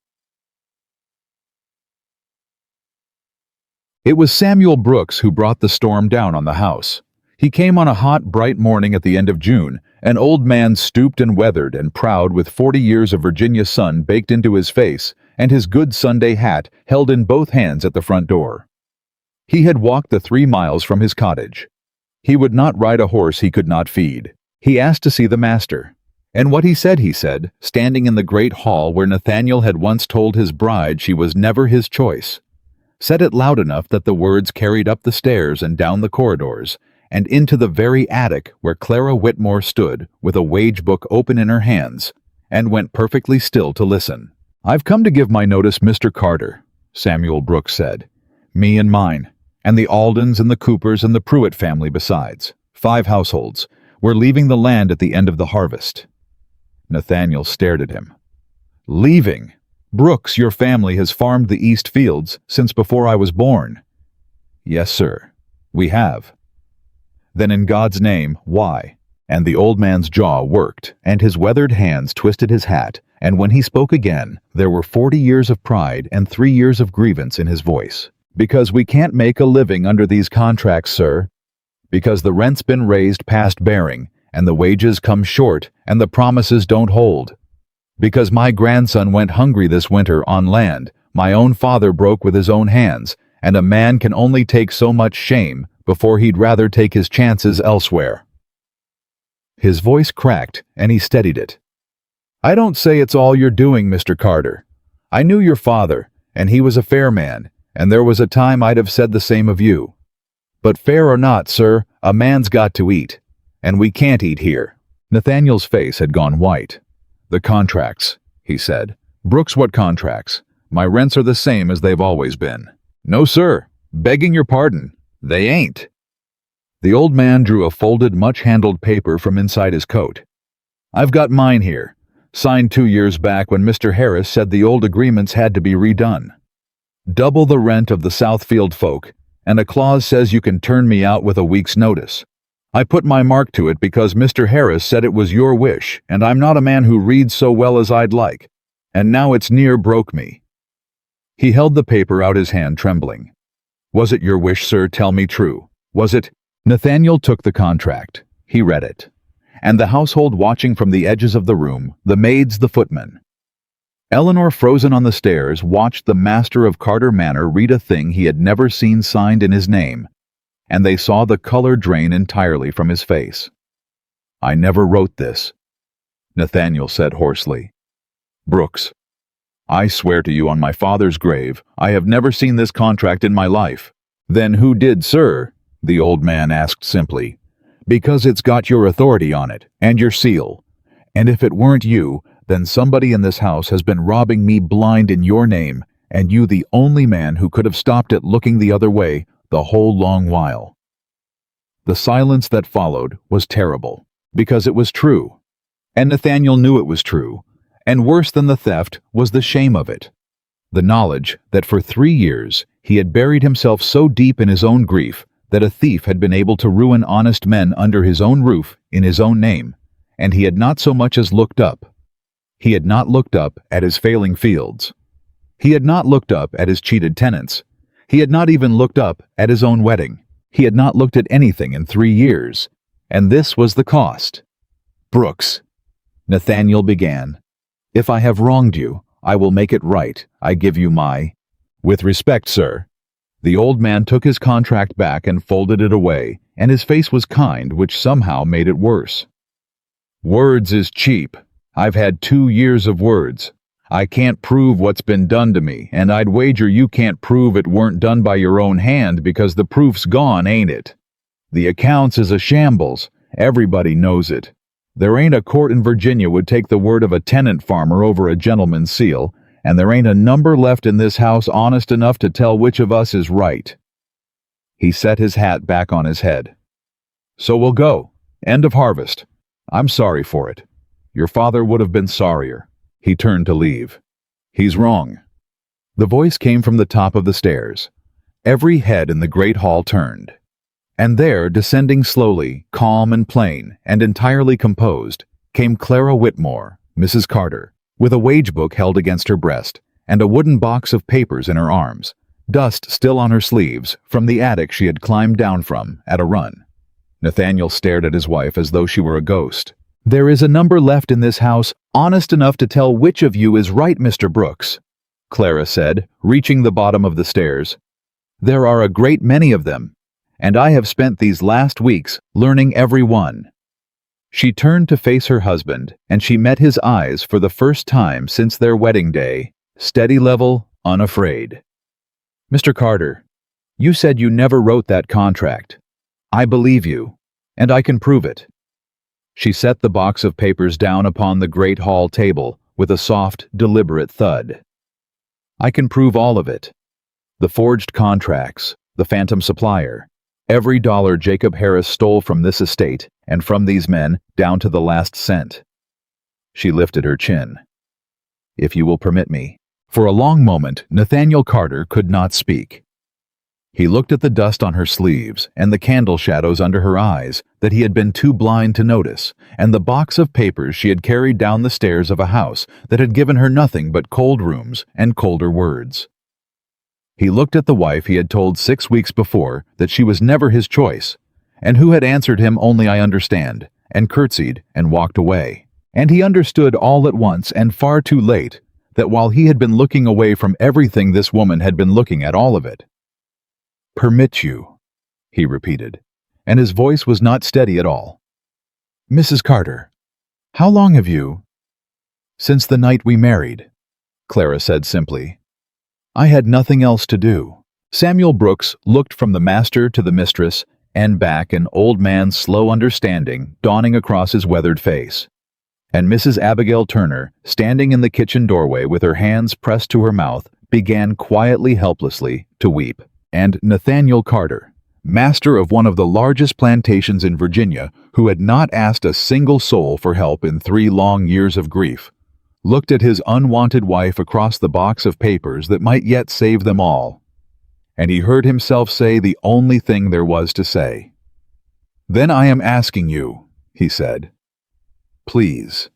It was Samuel Brooks who brought the storm down on the house. He came on a hot, bright morning at the end of June, an old man stooped and weathered and proud with 40 years of Virginia sun baked into his face and his good Sunday hat held in both hands at the front door. He had walked the 3 miles from his cottage. He would not ride a horse he could not feed. He asked to see the master. And what he said, standing in the great hall where Nathaniel had once told his bride she was never his choice, said it loud enough that the words carried up the stairs and down the corridors and into the very attic where Clara Whitmore stood with a wage book open in her hands and went perfectly still to listen. "I've come to give my notice, Mr. Carter," Samuel Brooks said. "Me and mine, and the Aldens and the Coopers and the Pruitt family besides, 5 households. We're leaving the land at the end of the harvest." Nathaniel stared at him. "Leaving? Brooks, your family has farmed the East Fields since before I was born." "Yes, sir, we have." "Then in God's name, why?" And the old man's jaw worked, and his weathered hands twisted his hat, and when he spoke again, there were 40 years of pride and 3 years of grievance in his voice. "Because we can't make a living under these contracts, sir. Because the rent's been raised past bearing, and the wages come short, and the promises don't hold. Because my grandson went hungry this winter on land my own father broke with his own hands, and a man can only take so much shame before he'd rather take his chances elsewhere." His voice cracked, and he steadied it. "I don't say it's all you're doing, Mr. Carter. I knew your father, and he was a fair man, and there was a time I'd have said the same of you. But fair or not, sir, a man's got to eat, and we can't eat here." Nathaniel's face had gone white. "The contracts," he said. "Brooks, what contracts? My rents are the same as they've always been." "No, sir. Begging your pardon. They ain't." The old man drew a folded, much-handled paper from inside his coat. "I've got mine here, signed 2 years back when Mr. Harris said the old agreements had to be redone. Double the rent of the Southfield folk, and a clause says you can turn me out with a week's notice. I put my mark to it because Mr. Harris said it was your wish, and I'm not a man who reads so well as I'd like, and now it's near broke me." He held the paper out, his hand trembling. "Was it your wish, sir? Tell me true. Was it?" Nathaniel took the contract. He read it. And the household watching from the edges of the room, the maids, the footmen. Eleanor, frozen on the stairs, watched the master of Carter Manor read a thing he had never seen signed in his name, and they saw the color drain entirely from his face. "I never wrote this," Nathaniel said hoarsely. "Brooks, I swear to you on my father's grave, I have never seen this contract in my life." "Then who did, sir?" the old man asked simply. "Because it's got your authority on it, and your seal. And if it weren't you, then somebody in this house has been robbing me blind in your name, and you the only man who could have stopped it looking the other way the whole long while." The silence that followed was terrible, because it was true. And Nathaniel knew it was true. And worse than the theft was the shame of it. The knowledge that for 3 years he had buried himself so deep in his own grief that a thief had been able to ruin honest men under his own roof in his own name, and he had not so much as looked up. He had not looked up at his failing fields. He had not looked up at his cheated tenants. He had not even looked up at his own wedding. He had not looked at anything in 3 years, and this was the cost. "Brooks," Nathaniel began, "if I have wronged you, I will make it right. I give you my—" "With respect, sir." The old man took his contract back and folded it away, and his face was kind, which somehow made it worse. "Words is cheap. I've had 2 years of words. I can't prove what's been done to me, and I'd wager you can't prove it weren't done by your own hand because the proof's gone, ain't it? The accounts is a shambles. Everybody knows it. There ain't a court in Virginia would take the word of a tenant farmer over a gentleman's seal, and there ain't a number left in this house honest enough to tell which of us is right." He set his hat back on his head. "So we'll go. End of harvest. I'm sorry for it. Your father would have been sorrier." He turned to leave. "He's wrong." The voice came from the top of the stairs. Every head in the great hall turned. And there, descending slowly, calm and plain, and entirely composed, came Clara Whitmore, Mrs. Carter, with a wage book held against her breast, and a wooden box of papers in her arms, dust still on her sleeves from the attic she had climbed down from at a run. Nathaniel stared at his wife as though she were a ghost. "There is a number left in this house honest enough to tell which of you is right, Mr. Brooks," Clara said, reaching the bottom of the stairs. "There are a great many of them, and I have spent these last weeks learning every one." She turned to face her husband, and she met his eyes for the first time since their wedding day, steady, level, unafraid. "Mr. Carter, you said you never wrote that contract. I believe you, and I can prove it." She set the box of papers down upon the great hall table with a soft, deliberate thud. "I can prove all of it. The forged contracts, the phantom supplier, every dollar Jacob Harris stole from this estate and from these men down to the last cent." She lifted her chin. "If you will permit me." For a long moment, Nathaniel Carter could not speak. He looked at the dust on her sleeves and the candle shadows under her eyes that he had been too blind to notice, and the box of papers she had carried down the stairs of a house that had given her nothing but cold rooms and colder words. He looked at the wife he had told 6 weeks before that she was never his choice, and who had answered him only "I understand," and curtsied and walked away. And he understood all at once and far too late that while he had been looking away from everything, this woman had been looking at all of it. "Permit you," he repeated, and his voice was not steady at all. "Mrs. Carter, how long have you—" "Since the night we married," Clara said simply. "I had nothing else to do." Samuel Brooks looked from the master to the mistress and back, an old man's slow understanding dawning across his weathered face. And Mrs. Abigail Turner, standing in the kitchen doorway with her hands pressed to her mouth, began quietly, helplessly, to weep. And Nathaniel Carter, master of one of the largest plantations in Virginia, who had not asked a single soul for help in 3 long years of grief, looked at his unwanted wife across the box of papers that might yet save them all. And he heard himself say the only thing there was to say. "Then I am asking you," he said. "Please."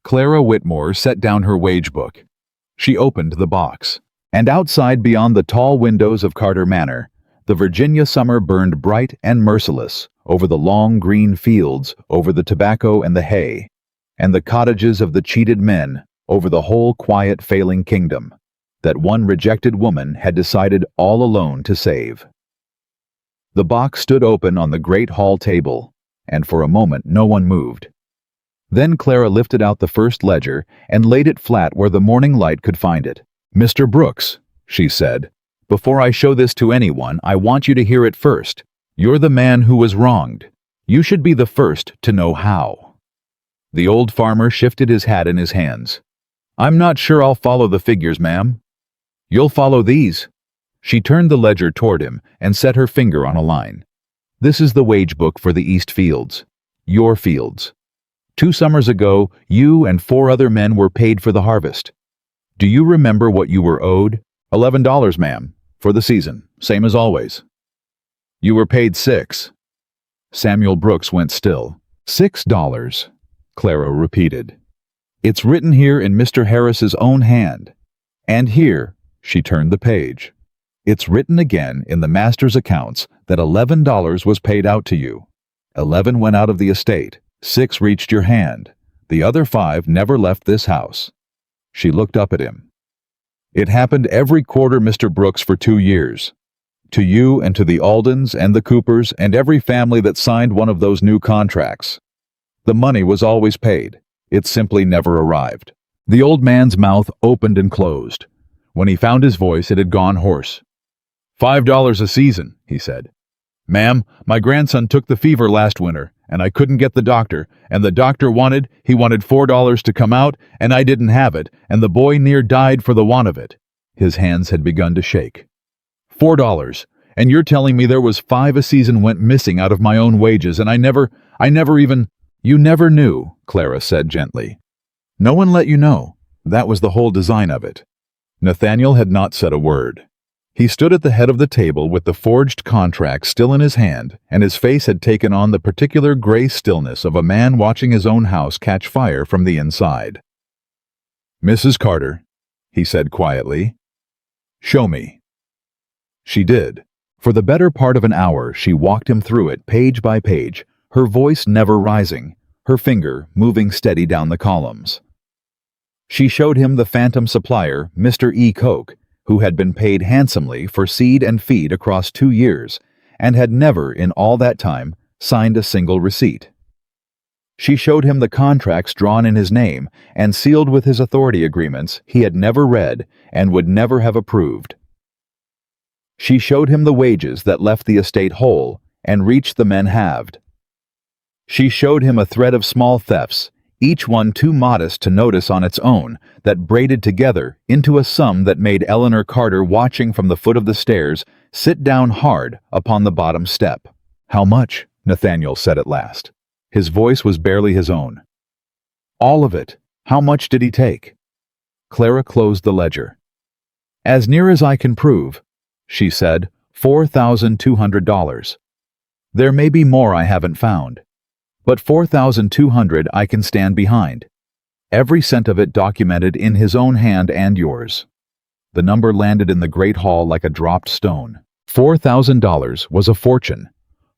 Clara Whitmore set down her wage book. She opened the box, and outside, beyond the tall windows of Carter Manor, the Virginia summer burned bright and merciless over the long green fields, over the tobacco and the hay, and the cottages of the cheated men, over the whole quiet, failing kingdom that one rejected woman had decided all alone to save. The box stood open on the great hall table, and for a moment no one moved. Then Clara lifted out the first ledger and laid it flat where the morning light could find it. "Mr. Brooks," she said, "before I show this to anyone, I want you to hear it first. You're the man who was wronged. You should be the first to know how." The old farmer shifted his hat in his hands. "I'm not sure I'll follow the figures, ma'am." "You'll follow these." She turned the ledger toward him and set her finger on a line. "This is the wage book for the East Fields. Your fields. 2 summers ago, you and 4 other men were paid for the harvest. Do you remember what you were owed?" $11, ma'am, for the season, same as always." "You were paid 6. Samuel Brooks went still. $6, Clara repeated. "It's written here in Mr. Harris's own hand. And here," she turned the page, "it's written again in the master's accounts that $11 was paid out to you. 11 went out of the estate. 6 reached your hand. The other 5 never left this house." She looked up at him. "It happened every quarter, Mr. Brooks, for 2 years. To you and to the Aldens and the Coopers and every family that signed one of those new contracts. The money was always paid. It simply never arrived." The old man's mouth opened and closed. When he found his voice, it had gone hoarse. $5 a season," he said. "Ma'am, my grandson took the fever last winter, and I couldn't get the doctor, and the doctor wanted $4 to come out, and I didn't have it, and the boy near died for the want of it." His hands had begun to shake. $4, and you're telling me there was 5 a season went missing out of my own wages, and I never even— "You never knew," Clara said gently. "No one let you know. That was the whole design of it." Nathaniel had not said a word. He stood at the head of the table with the forged contract still in his hand, and his face had taken on the particular gray stillness of a man watching his own house catch fire from the inside. "Mrs. Carter," he said quietly, "show me." She did. For the better part of an hour she walked him through it page by page, her voice never rising, her finger moving steady down the columns. She showed him the phantom supplier, Mr. E. Koch, who had been paid handsomely for seed and feed across 2 years, and had never, in all that time, signed a single receipt. She showed him the contracts drawn in his name and sealed with his authority agreements he had never read and would never have approved. She showed him the wages that left the estate whole and reached the men halved. She showed him a thread of small thefts, each one too modest to notice on its own, that braided together into a sum that made Eleanor Carter, watching from the foot of the stairs, sit down hard upon the bottom step. "How much?" Nathaniel said at last. His voice was barely his own. "All of it. How much did he take?" Clara closed the ledger. "As near as I can prove," she said, $4,200. "There may be more I haven't found. But 4,200 I can stand behind. Every cent of it documented in his own hand and yours." The number landed in the great hall like a dropped stone. $4,000 was a fortune.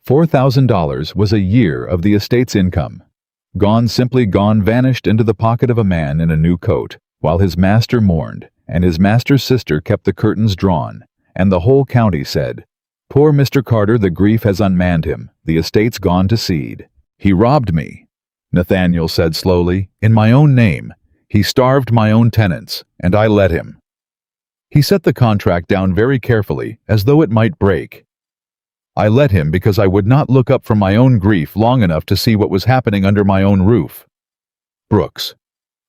$4,000 was a year of the estate's income. Gone, simply gone, vanished into the pocket of a man in a new coat, while his master mourned, and his master's sister kept the curtains drawn, and the whole county said, "Poor Mr. Carter, the grief has unmanned him, the estate's gone to seed. He robbed me," Nathaniel said slowly, "in my own name. He starved my own tenants, and I let him." He set the contract down very carefully, as though it might break. "I let him because I would not look up from my own grief long enough to see what was happening under my own roof. Brooks,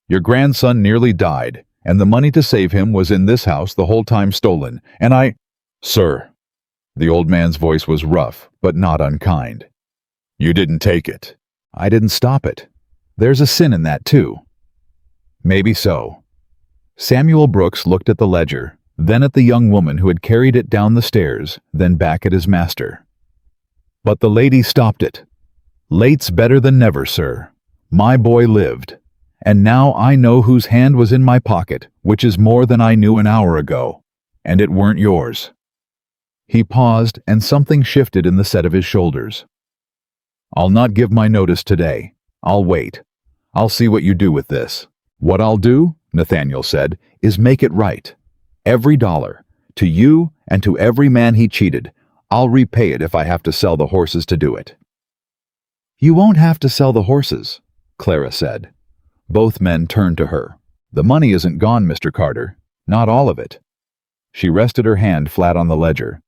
your grandson nearly died, and the money to save him was in this house the whole time stolen, and I—" "Sir," the old man's voice was rough, but not unkind. "You didn't take it." "I didn't stop it. There's a sin in that, too." "Maybe so." Samuel Brooks looked at the ledger, then at the young woman who had carried it down the stairs, then back at his master. "But the lady stopped it. Late's better than never, sir. My boy lived. And now I know whose hand was in my pocket, which is more than I knew an hour ago. And it weren't yours." He paused, and something shifted in the set of his shoulders. "I'll not give my notice today. I'll wait. I'll see what you do with this." "What I'll do," Nathaniel said, "is make it right. Every dollar. To you and to every man he cheated. I'll repay it if I have to sell the horses to do it." "You won't have to sell the horses," Clara said. Both men turned to her. "The money isn't gone, Mr. Carter. Not all of it." She rested her hand flat on the ledger.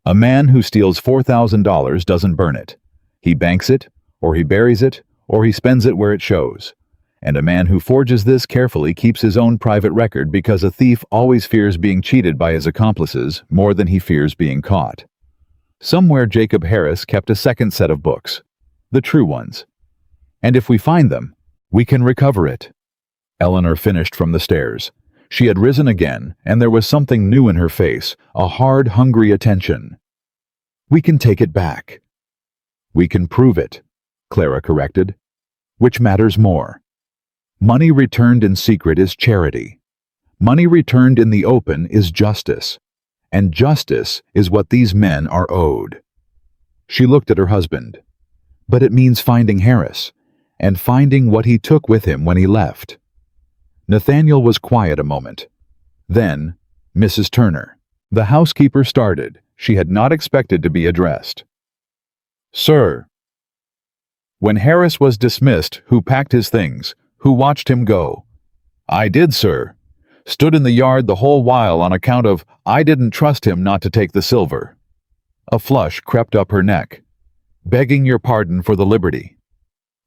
"A man who steals $4,000 doesn't burn it. He banks it, or he buries it, or he spends it where it shows. And a man who forges this carefully keeps his own private record because a thief always fears being cheated by his accomplices more than he fears being caught. Somewhere Jacob Harris kept a second set of books, the true ones. And if we find them, we can recover it." Eleanor finished from the stairs. She had risen again, and there was something new in her face, a hard, hungry attention. "We can take it back." "We can prove it," Clara corrected. "Which matters more. Money returned in secret is charity. Money returned in the open is justice. And justice is what these men are owed." She looked at her husband. "But it means finding Harris, and finding what he took with him when he left." Nathaniel was quiet a moment. Then, Mrs. Turner. The housekeeper started. She had not expected to be addressed. "Sir." "When Harris was dismissed, who packed his things? Who watched him go?" "I did, sir. Stood in the yard the whole while on account of I didn't trust him not to take the silver." A flush crept up her neck. "Begging your pardon for the liberty."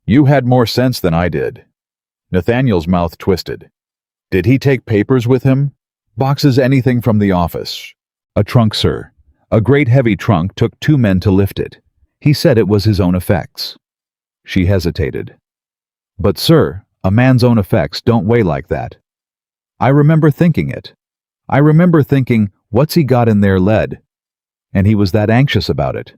"You had more sense than I did." Nathaniel's mouth twisted. "Did he take papers with him? Boxes, anything from the office?" "A trunk, sir. A great heavy trunk took 2 men to lift it. He said it was his own effects." She hesitated. "But, sir, a man's own effects don't weigh like that." "I remember thinking it. I remember thinking, what's he got in there lead?" And he was that anxious about it.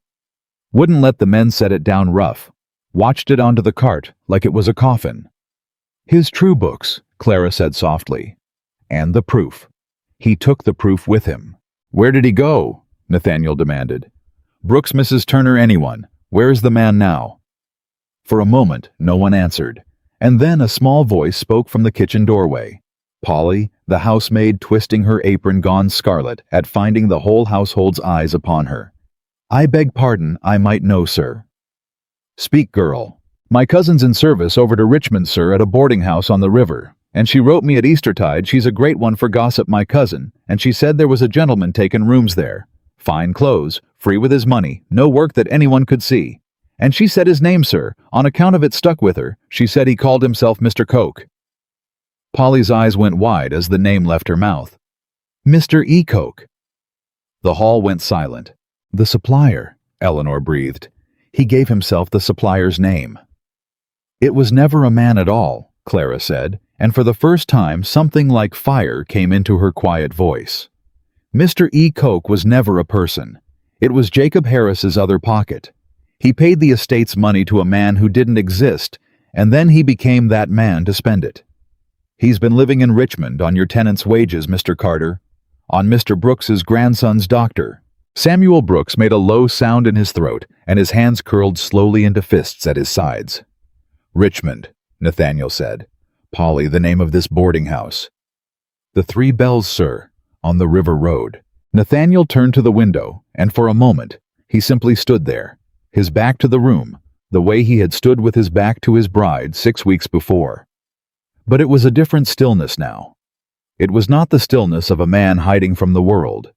Wouldn't let the men set it down rough. Watched it onto the cart like it was a coffin. "His true books," Clara said softly. "And the proof. He took the proof with him." "Where did he go?" Nathaniel demanded. "Brooks, Mrs. Turner, anyone. Where's the man now?" For a moment, no one answered, and then a small voice spoke from the kitchen doorway. Polly, the housemaid, twisting her apron, gone scarlet at finding the whole household's eyes upon her. "I beg pardon, I might know, sir." "Speak, girl." "My cousin's in service over to Richmond, sir, at a boarding house on the river, and she wrote me at Eastertide she's a great one for gossip, my cousin, and she said there was a gentleman taking rooms there. Fine clothes, free with his money, no work that anyone could see. And she said his name, sir, on account of it stuck with her. She said he called himself Mr. Coke." Polly's eyes went wide as the name left her mouth. "Mr. E. Coke." The hall went silent. "The supplier," Eleanor breathed. "He gave himself the supplier's name." "It was never a man at all," Clara said, and for the first time something like fire came into her quiet voice. "Mr. E. Coke was never a person. It was Jacob Harris's other pocket. He paid the estate's money to a man who didn't exist, and then he became that man to spend it. He's been living in Richmond on your tenant's wages, Mr. Carter, on Mr. Brooks's grandson's doctor." Samuel Brooks made a low sound in his throat, and his hands curled slowly into fists at his sides. Richmond, Nathaniel said. Polly, the name of this boarding house. The 3 Bells, sir, on the river road. Nathaniel turned to the window, and for a moment, he simply stood there, his back to the room, the way he had stood with his back to his bride 6 weeks before. But it was a different stillness now. It was not the stillness of a man hiding from the world.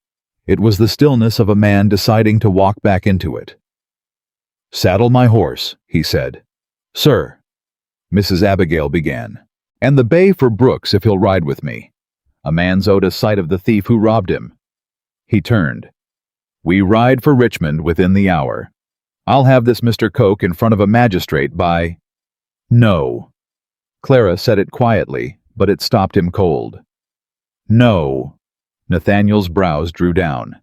It was the stillness of a man deciding to walk back into it. "Saddle my horse," he said. "Sir," Mrs. Abigail began, "and the bay for Brooks if he'll ride with me. A man's owed a sight of the thief who robbed him." He turned. "We ride for Richmond within the hour. I'll have this Mr. Coke in front of a magistrate by—" "No." Clara said it quietly, but it stopped him cold. "No." Nathaniel's brows drew down.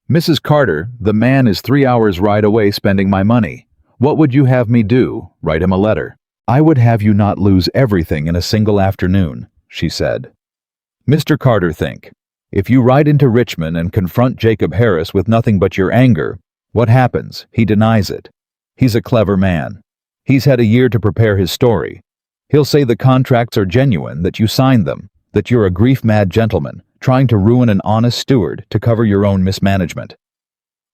"Mrs. Carter, the man is 3 hours' ride away spending my money. What would you have me do? Write him a letter?" "I would have you not lose everything in a single afternoon," she said. "Mr. Carter, think. If you ride into Richmond and confront Jacob Harris with nothing but your anger, what happens? He denies it. He's a clever man. He's had a year to prepare his story. He'll say the contracts are genuine, that you signed them, that you're a grief-mad gentleman, trying to ruin an honest steward to cover your own mismanagement.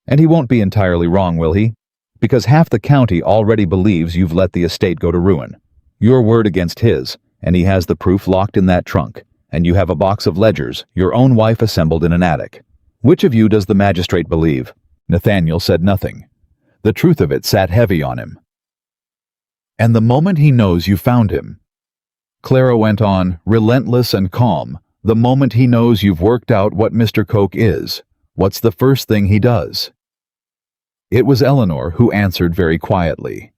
And he won't be entirely wrong, will he? Because half the county already believes you've let the estate go to ruin. Your word against his, and he has the proof locked in that trunk, and you have a box of ledgers your own wife assembled in an attic. Which of you does the magistrate believe?" Nathaniel said nothing. The truth of it sat heavy on him. "And the moment he knows you found him," Clara went on, relentless and calm, "the moment he knows you've worked out what Mr. Coke is, what's the first thing he does?" It was Eleanor who answered very quietly.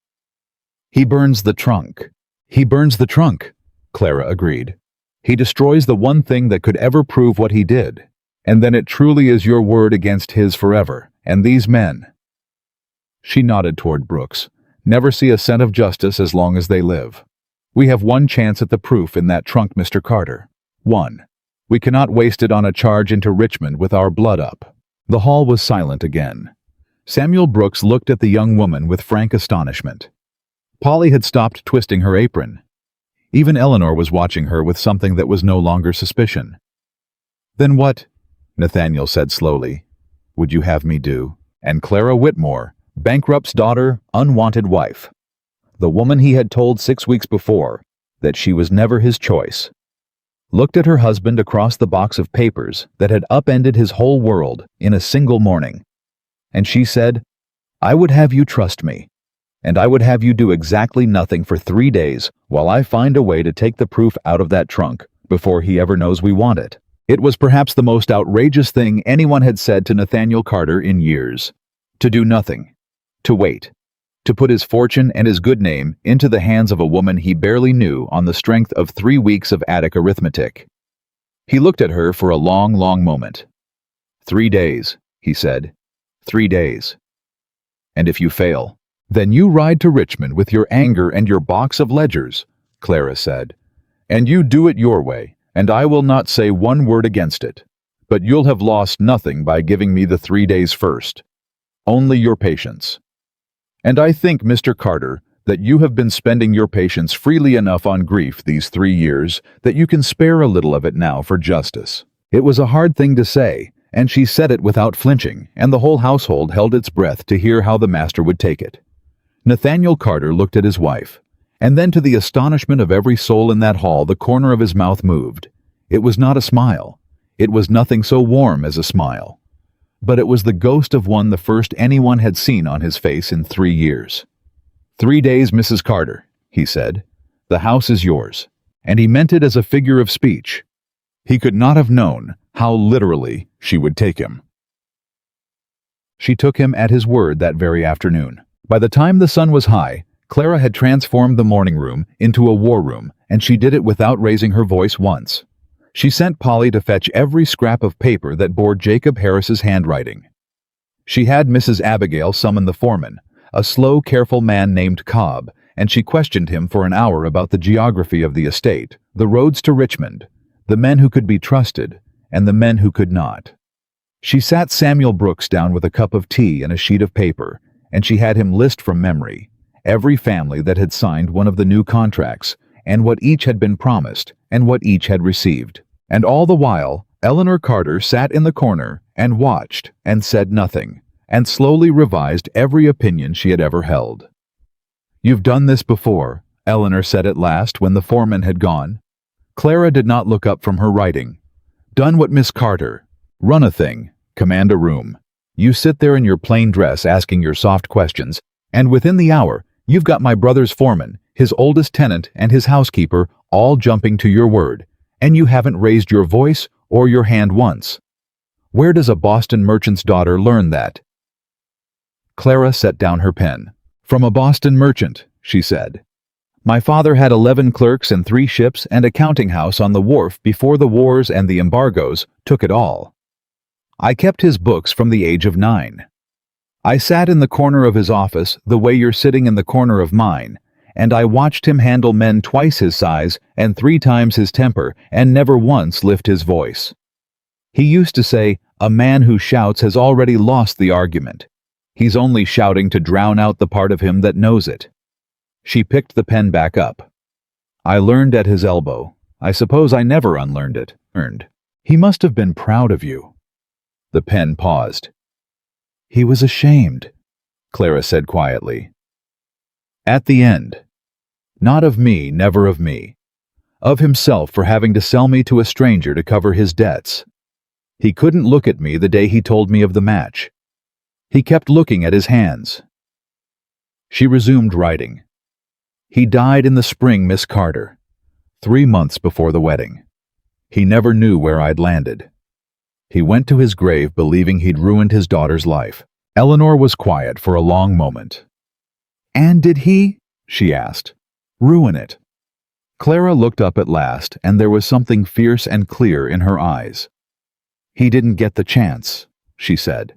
"He burns the trunk." "He burns the trunk," Clara agreed. "He destroys the one thing that could ever prove what he did, and then it truly is your word against his forever, and these men." She nodded toward Brooks. "Never see a cent of justice as long as they live. We have one chance at the proof in that trunk, Mr. Carter. One. We cannot waste it on a charge into Richmond with our blood up." The hall was silent again. Samuel Brooks looked at the young woman with frank astonishment. Polly had stopped twisting her apron. Even Eleanor was watching her with something that was no longer suspicion. "Then what," Nathaniel said slowly, "would you have me do?" And Clara Whitmore, bankrupt's daughter, unwanted wife. The woman he had told 6 weeks before that she was never his choice, looked at her husband across the box of papers that had upended his whole world in a single morning. And she said, "I would have you trust me. And I would have you do exactly nothing for 3 days while I find a way to take the proof out of that trunk before he ever knows we want it." It was perhaps the most outrageous thing anyone had said to Nathaniel Carter in years. To do nothing. To wait. To put his fortune and his good name into the hands of a woman he barely knew on the strength of 3 weeks of attic arithmetic. He looked at her for a long, long moment. 3 days, he said. 3 days. "And if you fail?" "Then you ride to Richmond with your anger and your box of ledgers," Clara said. "And you do it your way, and I will not say one word against it. But you'll have lost nothing by giving me the 3 days first. Only your patience. And I think, Mr. Carter, that you have been spending your patience freely enough on grief these 3 years that you can spare a little of it now for justice." It was a hard thing to say, and she said it without flinching, and the whole household held its breath to hear how the master would take it. Nathaniel Carter looked at his wife, and then to the astonishment of every soul in that hall the corner of his mouth moved. It was not a smile. It was nothing so warm as a smile. But it was the ghost of one the first anyone had seen on his face in 3 years. 3 days, Mrs. Carter," he said. "The house is yours." And he meant it as a figure of speech. He could not have known how literally she would take him. She took him at his word that very afternoon. By the time the sun was high, Clara had transformed the morning room into a war room, and she did it without raising her voice once. She sent Polly to fetch every scrap of paper that bore Jacob Harris's handwriting. She had Mrs. Abigail summon the foreman, a slow, careful man named Cobb, and she questioned him for an hour about the geography of the estate, the roads to Richmond, the men who could be trusted, and the men who could not. She sat Samuel Brooks down with a cup of tea and a sheet of paper, and she had him list from memory every family that had signed one of the new contracts, and what each had been promised, and what each had received. And all the while, Eleanor Carter sat in the corner and watched and said nothing, and slowly revised every opinion she had ever held. "You've done this before," Eleanor said at last when the foreman had gone. Clara did not look up from her writing. "Done what Miss Carter. Run a thing. Command a room. You sit there in your plain dress asking your soft questions, and within the hour, you've got my brother's foreman, his oldest tenant, and his housekeeper all jumping to your word, and you haven't raised your voice or your hand once. Where does a Boston merchant's daughter learn that?" Clara set down her pen. "From a Boston merchant," she said. "My father had 11 clerks and 3 ships and a counting house on the wharf before the wars and the embargoes took it all. I kept his books from the age of 9. I sat in the corner of his office the way you're sitting in the corner of mine, and I watched him handle men twice his size and 3 times his temper and never once lift his voice. He used to say, 'A man who shouts has already lost the argument. He's only shouting to drown out the part of him that knows it.'" She picked the pen back up. "I learned at his elbow. I suppose I never unlearned it. He must have been proud of you." The pen paused. "He was ashamed," Clara said quietly. "At the end. Not of me, never of me. Of himself for having to sell me to a stranger to cover his debts. He couldn't look at me the day he told me of the match. He kept looking at his hands." She resumed writing. "He died in the spring, Miss Carter, 3 months before the wedding. He never knew where I'd landed. He went to his grave believing he'd ruined his daughter's life." Eleanor was quiet for a long moment. "And did he," she asked, "ruin it?" Clara looked up at last, and there was something fierce and clear in her eyes. "He didn't get the chance," she said.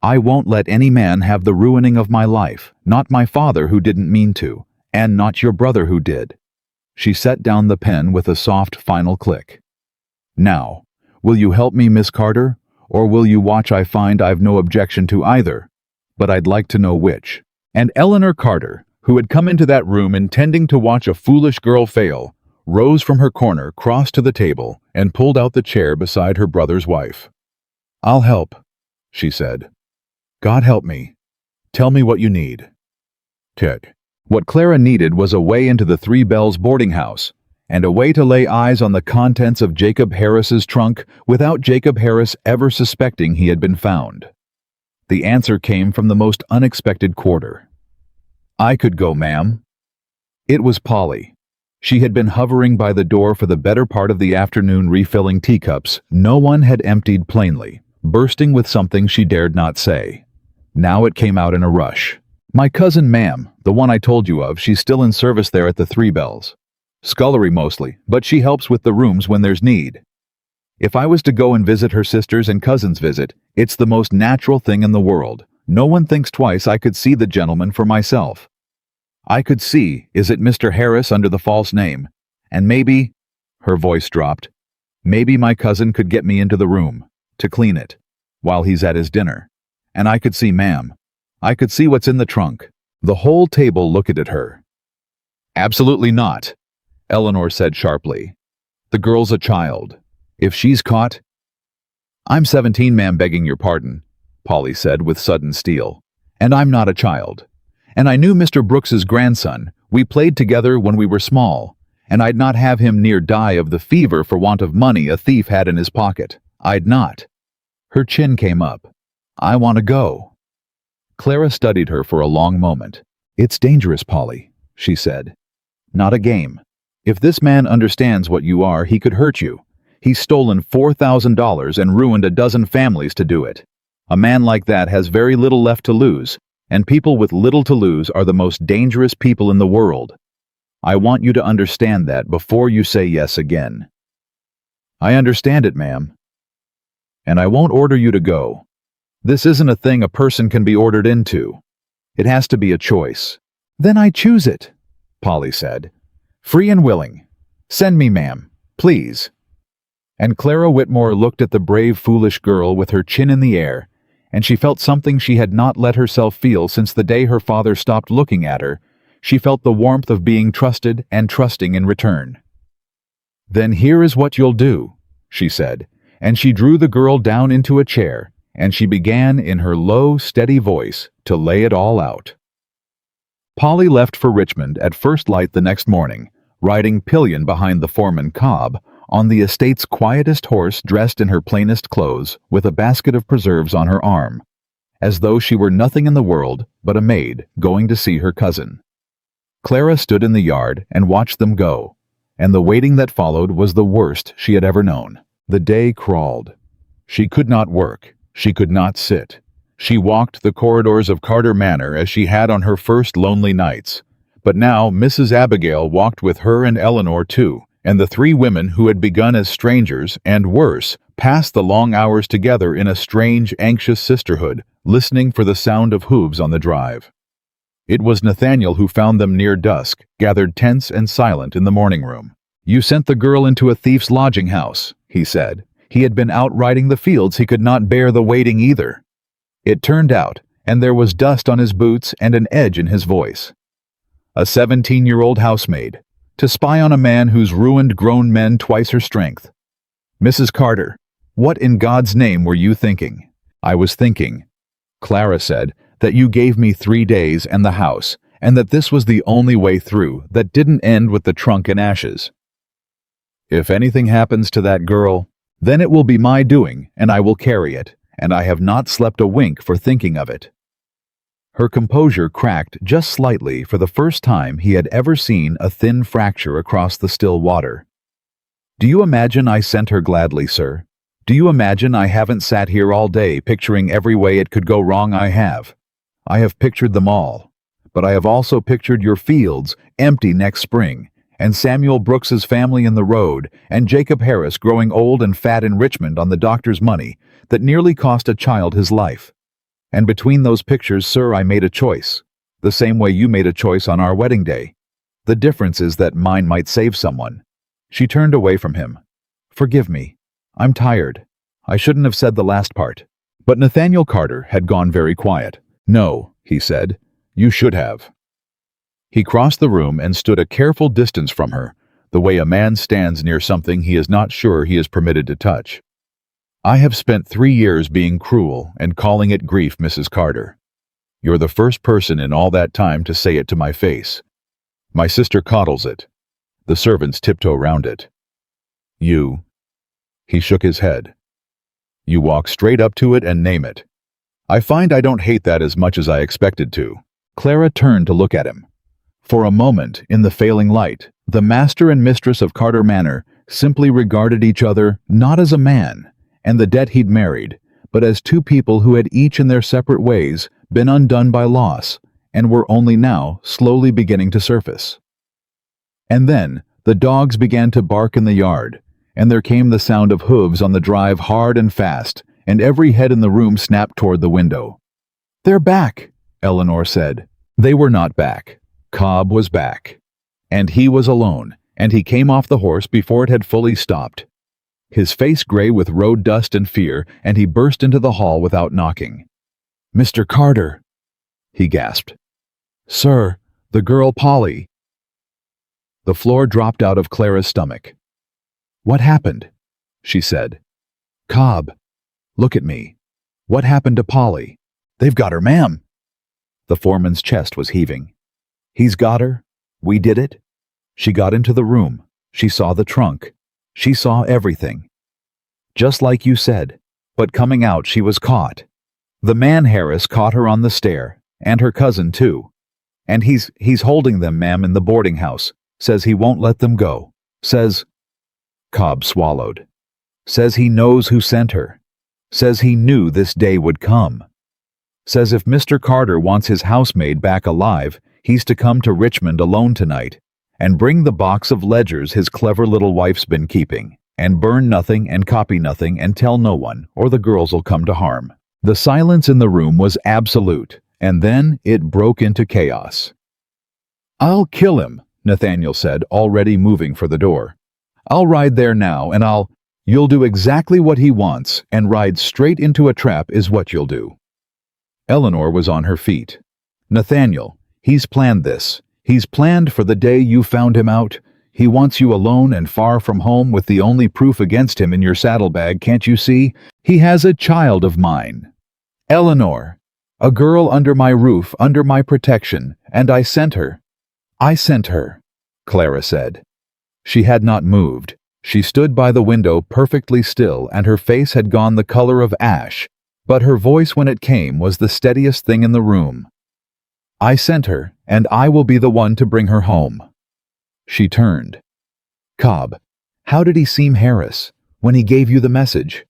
"I won't let any man have the ruining of my life, not my father who didn't mean to, and not your brother who did." She set down the pen with a soft final click. "Now, will you help me, Miss Carter, or will you watch? I find I've no objection to either, but I'd like to know which." And Eleanor Carter, who had come into that room intending to watch a foolish girl fail, rose from her corner, crossed to the table, and pulled out the chair beside her brother's wife. "I'll help," she said. "God help me. Tell me what you need." Ted. What Clara needed was a way into the 3 Bells boarding house, and a way to lay eyes on the contents of Jacob Harris's trunk without Jacob Harris ever suspecting he had been found. The answer came from the most unexpected quarter. "I could go, ma'am." It was Polly. She had been hovering by the door for the better part of the afternoon refilling teacups no one had emptied plainly, bursting with something she dared not say. Now it came out in a rush. "My cousin, ma'am, the one I told you of, she's still in service there at the 3 Bells. Scullery mostly, but she helps with the rooms when there's need. If I was to go and visit her sisters and cousins visit, it's the most natural thing in the world. No one thinks twice. I could see the gentleman for myself. I could see, is it Mr. Harris under the false name? And maybe," her voice dropped, "maybe my cousin could get me into the room, to clean it, while he's at his dinner. And I could see, ma'am. I could see what's in the trunk." The whole table looked at her. "Absolutely not," Eleanor said sharply. "The girl's a child. If she's caught—" "I'm 17, ma'am, begging your pardon," Polly said with sudden steel. "And I'm not a child. And I knew Mr. Brooks's grandson. We played together when we were small, and I'd not have him near die of the fever for want of money a thief had in his pocket. I'd not." Her chin came up. "I want to go." Clara studied her for a long moment. "It's dangerous, Polly," she said. "Not a game. If this man understands what you are, he could hurt you. He's stolen $4,000 and ruined a dozen families to do it. A man like that has very little left to lose, and people with little to lose are the most dangerous people in the world. I want you to understand that before you say yes again." "I understand it, ma'am. And I won't order you to go. This isn't a thing a person can be ordered into. It has to be a choice." "Then I choose it," Polly said. "Free and willing. Send me, ma'am, please." And Clara Whitmore looked at the brave, foolish girl with her chin in the air, and she felt something she had not let herself feel since the day her father stopped looking at her, She felt the warmth of being trusted and trusting in return. "Then here is what you'll do," she said, and she drew the girl down into a chair, and she began in her low, steady voice to lay it all out. Polly left for Richmond at first light the next morning, riding pillion behind the foreman Cobb, on the estate's quietest horse, dressed in her plainest clothes, with a basket of preserves on her arm, as though she were nothing in the world but a maid going to see her cousin. Clara stood in the yard and watched them go, and the waiting that followed was the worst she had ever known. The day crawled. She could not work. She could not sit. She walked the corridors of Carter Manor as she had on her first lonely nights. But now Mrs. Abigail walked with her and Eleanor too, and the three women who had begun as strangers, and worse, passed the long hours together in a strange, anxious sisterhood, listening for the sound of hooves on the drive. It was Nathaniel who found them near dusk, gathered tense and silent in the morning room. "You sent the girl into a thief's lodging house," he said. He had been out riding the fields. He could not bear the waiting either. It turned out, and there was dust on his boots and an edge in his voice. A 17-year-old housemaid, to spy on a man who's ruined grown men twice her strength. "Mrs. Carter, what in God's name were you thinking?" "I was thinking," Clara said, "that you gave me 3 days and the house, and that this was the only way through, that didn't end with the trunk and ashes. If anything happens to that girl, then it will be my doing, and I will carry it, and I have not slept a wink for thinking of it." Her composure cracked just slightly for the first time he had ever seen a thin fracture across the still water. "Do you imagine I sent her gladly, sir? Do you imagine I haven't sat here all day picturing every way it could go wrong? I have. I have pictured them all. But I have also pictured your fields empty next spring, and Samuel Brooks's family in the road, and Jacob Harris growing old and fat in Richmond on the doctor's money that nearly cost a child his life. And between those pictures, sir, I made a choice, the same way you made a choice on our wedding day. The difference is that mine might save someone." She turned away from him. "Forgive me. I'm tired. I shouldn't have said the last part." But Nathaniel Carter had gone very quiet. "No," he said, "you should have." He crossed the room and stood a careful distance from her, the way a man stands near something he is not sure he is permitted to touch. "I have spent 3 years being cruel and calling it grief, Mrs. Carter. You're the first person in all that time to say it to my face. My sister coddles it. The servants tiptoe round it. You—" He shook his head. "You walk straight up to it and name it. I find I don't hate that as much as I expected to." Clara turned to look at him. For a moment, in the failing light, the master and mistress of Carter Manor simply regarded each other not as a man and the debt he'd married, but as two people who had each in their separate ways been undone by loss and were only now slowly beginning to surface. And then the dogs began to bark in the yard, and there came the sound of hooves on the drive hard and fast, and every head in the room snapped toward the window. "They're back," Eleanor said. They were not back. Cobb was back. And he was alone, and he came off the horse before it had fully stopped. His face gray with road dust and fear, and he burst into the hall without knocking. "Mr. Carter," he gasped. "Sir, the girl Polly." The floor dropped out of Clara's stomach. "What happened?" she said. "Cobb, look at me. What happened to Polly?" "They've got her, ma'am." The foreman's chest was heaving. "He's got her. We did it. She got into the room. She saw the trunk. She saw everything. Just like you said. But coming out, she was caught. The man Harris caught her on the stair, and her cousin too. And he's holding them, ma'am, in the boarding house. Says he won't let them go. Says—" Cobb swallowed. "Says he knows who sent her. Says he knew this day would come. Says if Mr. Carter wants his housemaid back alive, he's to come to Richmond alone tonight, and bring the box of ledgers his clever little wife's been keeping, and burn nothing and copy nothing and tell no one, or the girls'll come to harm." The silence in the room was absolute, and then it broke into chaos. "I'll kill him," Nathaniel said, already moving for the door. "I'll ride there now, and You'll do exactly what he wants, and ride straight into a trap is what you'll do." Eleanor was on her feet. "Nathaniel, he's planned this. He's planned for the day you found him out. He wants you alone and far from home with the only proof against him in your saddlebag, can't you see? He has a child of mine. Eleanor. A girl under my roof, under my protection, and I sent her. I sent her, Clara said. She had not moved. She stood by the window perfectly still, and her face had gone the color of ash, but her voice when it came was the steadiest thing in the room. I sent her, and I will be the one to bring her home. She turned. Cobb, how did he seem, Harris, when he gave you the message?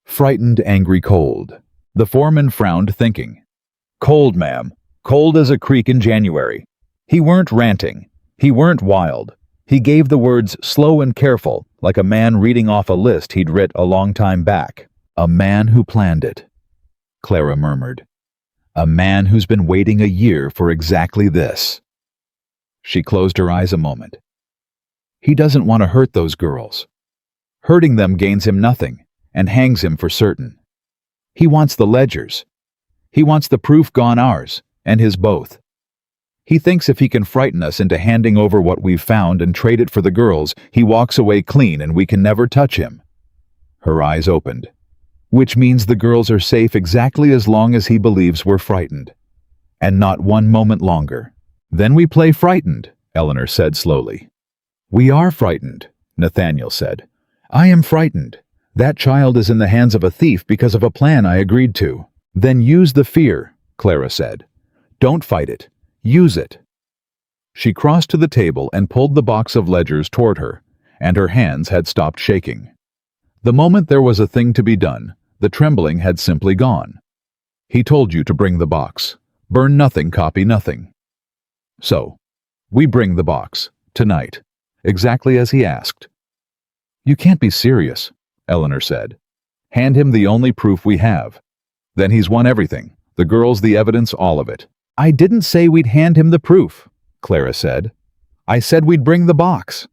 Frightened, angry, cold. The foreman frowned, thinking. Cold, ma'am. Cold as a creek in January. He weren't ranting. He weren't wild. He gave the words slow and careful, like a man reading off a list he'd writ a long time back. A man who planned it, Clara murmured. A man who's been waiting a year for exactly this. She closed her eyes a moment. He doesn't want to hurt those girls. Hurting them gains him nothing, and hangs him for certain. He wants the ledgers. He wants the proof gone ours, and his both. He thinks if he can frighten us into handing over what we've found and trade it for the girls, he walks away clean and we can never touch him. Her eyes opened. Which means the girls are safe exactly as long as he believes we're frightened. And not one moment longer. Then we play frightened, Eleanor said slowly. We are frightened, Nathaniel said. I am frightened. That child is in the hands of a thief because of a plan I agreed to. Then use the fear, Clara said. Don't fight it. Use it. She crossed to the table and pulled the box of ledgers toward her, and her hands had stopped shaking. The moment there was a thing to be done, the trembling had simply gone. He told you to bring the box. Burn nothing, copy nothing. So, we bring the box, tonight, exactly as he asked. You can't be serious, Eleanor said. Hand him the only proof we have. Then he's won everything, the girls, the evidence, all of it. I didn't say we'd hand him the proof, Clara said. I said we'd bring the box.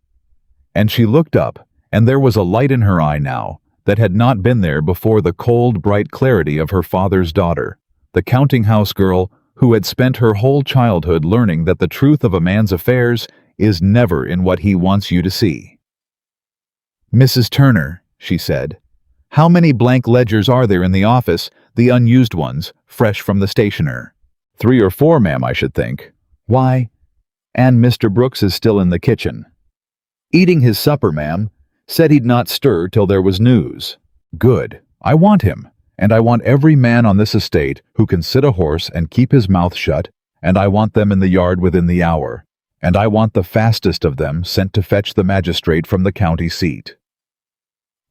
And she looked up, and there was a light in her eye now that had not been there before, the cold, bright clarity of her father's daughter, the counting house girl who had spent her whole childhood learning that the truth of a man's affairs is never in what he wants you to see. Mrs. Turner, she said, how many blank ledgers are there in the office, the unused ones, fresh from the stationer? 3 or 4, ma'am, I should think. Why? And Mr. Brooks is still in the kitchen. Eating his supper, ma'am. Said he'd not stir till there was news. Good. I want him, and I want every man on this estate who can sit a horse and keep his mouth shut, and I want them in the yard within the hour, and I want the fastest of them sent to fetch the magistrate from the county seat.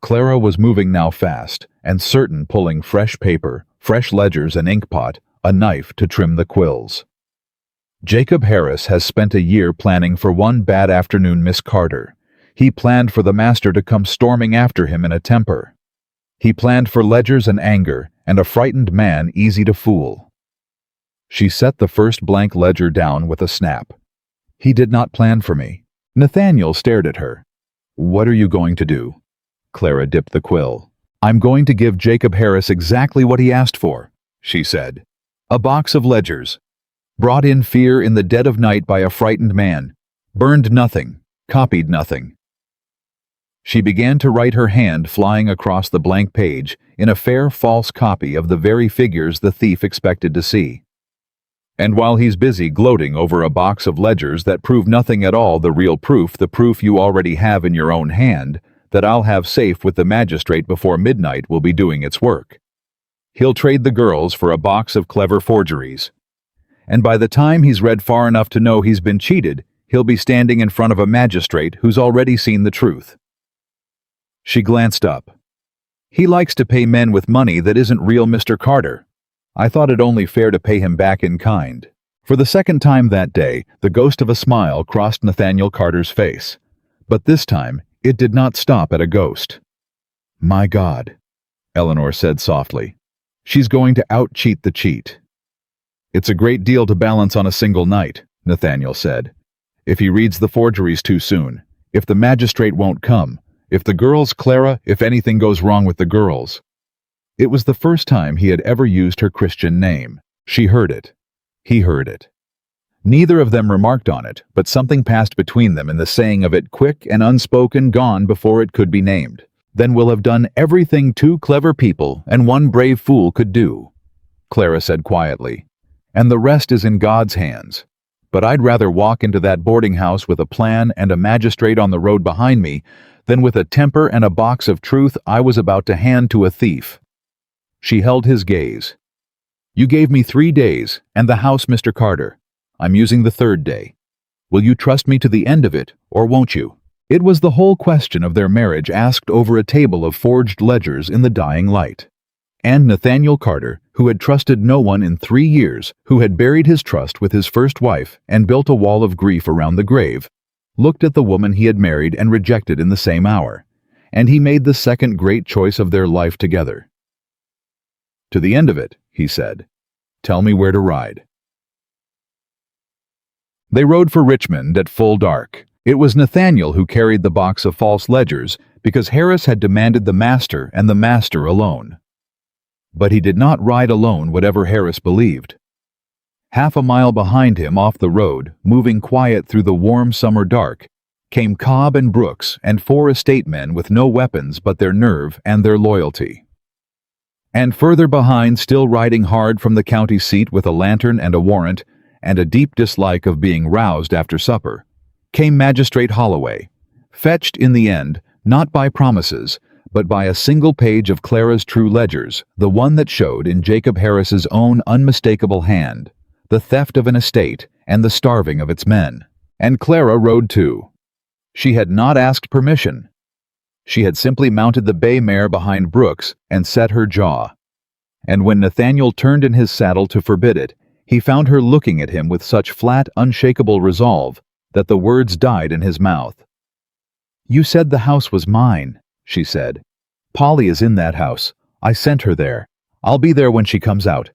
Clara was moving now fast, and certain, pulling fresh paper, fresh ledgers and inkpot, a knife to trim the quills. Jacob Harris has spent a year planning for one bad afternoon, Miss Carter. He planned for the master to come storming after him in a temper. He planned for ledgers and anger, and a frightened man easy to fool. She set the first blank ledger down with a snap. He did not plan for me. Nathaniel stared at her. What are you going to do? Clara dipped the quill. I'm going to give Jacob Harris exactly what he asked for, she said. A box of ledgers. Brought in fear in the dead of night by a frightened man. Burned nothing. Copied nothing. She began to write, her hand flying across the blank page in a fair false copy of the very figures the thief expected to see. And while he's busy gloating over a box of ledgers that prove nothing at all, the real proof, the proof you already have in your own hand, that I'll have safe with the magistrate before midnight, will be doing its work. He'll trade the girls for a box of clever forgeries. And by the time he's read far enough to know he's been cheated, he'll be standing in front of a magistrate who's already seen the truth. She glanced up. He likes to pay men with money that isn't real, Mr. Carter. I thought it only fair to pay him back in kind. For the second time that day, the ghost of a smile crossed Nathaniel Carter's face. But this time, it did not stop at a ghost. My God, Eleanor said softly. She's going to out-cheat the cheat. It's a great deal to balance on a single night, Nathaniel said. If he reads the forgeries too soon, if the magistrate won't come, if the girls, Clara, if anything goes wrong with the girls. It was the first time he had ever used her Christian name. She heard it. He heard it. Neither of them remarked on it, but something passed between them in the saying of it, quick and unspoken, gone before it could be named. Then we'll have done everything two clever people and one brave fool could do, Clara said quietly. And the rest is in God's hands. But I'd rather walk into that boarding house with a plan and a magistrate on the road behind me than with a temper and a box of truth I was about to hand to a thief. She held his gaze. You gave me 3 days, and the house, Mr. Carter. I'm using the 3rd day. Will you trust me to the end of it, or won't you? It was the whole question of their marriage asked over a table of forged ledgers in the dying light. And Nathaniel Carter, who had trusted no one in 3 years, who had buried his trust with his first wife and built a wall of grief around the grave, looked at the woman he had married and rejected in the same hour, and he made the second great choice of their life together. To the end of it, he said. Tell me where to ride. They rode for Richmond at full dark. It was Nathaniel who carried the box of false ledgers because Harris had demanded the master and the master alone. But he did not ride alone, whatever Harris believed. Half a mile behind him off the road, moving quiet through the warm summer dark, came Cobb and Brooks and 4 estate men with no weapons but their nerve and their loyalty. And further behind, still riding hard from the county seat with a lantern and a warrant, and a deep dislike of being roused after supper, came Magistrate Holloway, fetched in the end, not by promises, but by a single page of Clara's true ledgers, the one that showed in Jacob Harris's own unmistakable hand, the theft of an estate and the starving of its men. And Clara rode too. She had not asked permission. She had simply mounted the bay mare behind Brooks and set her jaw. And when Nathaniel turned in his saddle to forbid it, he found her looking at him with such flat, unshakable resolve that the words died in his mouth. You said the house was mine, she said. Polly is in that house. I sent her there. I'll be there when she comes out.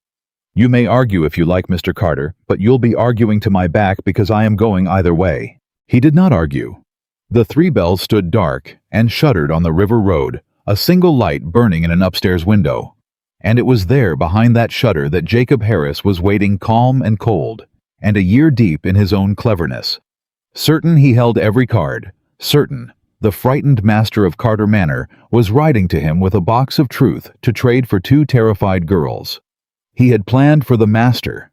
You may argue if you like, Mr. Carter, but you'll be arguing to my back because I am going either way. He did not argue. The 3 bells stood dark and shuttered on the river road, a single light burning in an upstairs window. And it was there behind that shutter that Jacob Harris was waiting calm and cold, and a year deep in his own cleverness. Certain he held every card, certain the frightened master of Carter Manor was riding to him with a box of truth to trade for 2 terrified girls. He had planned for the master.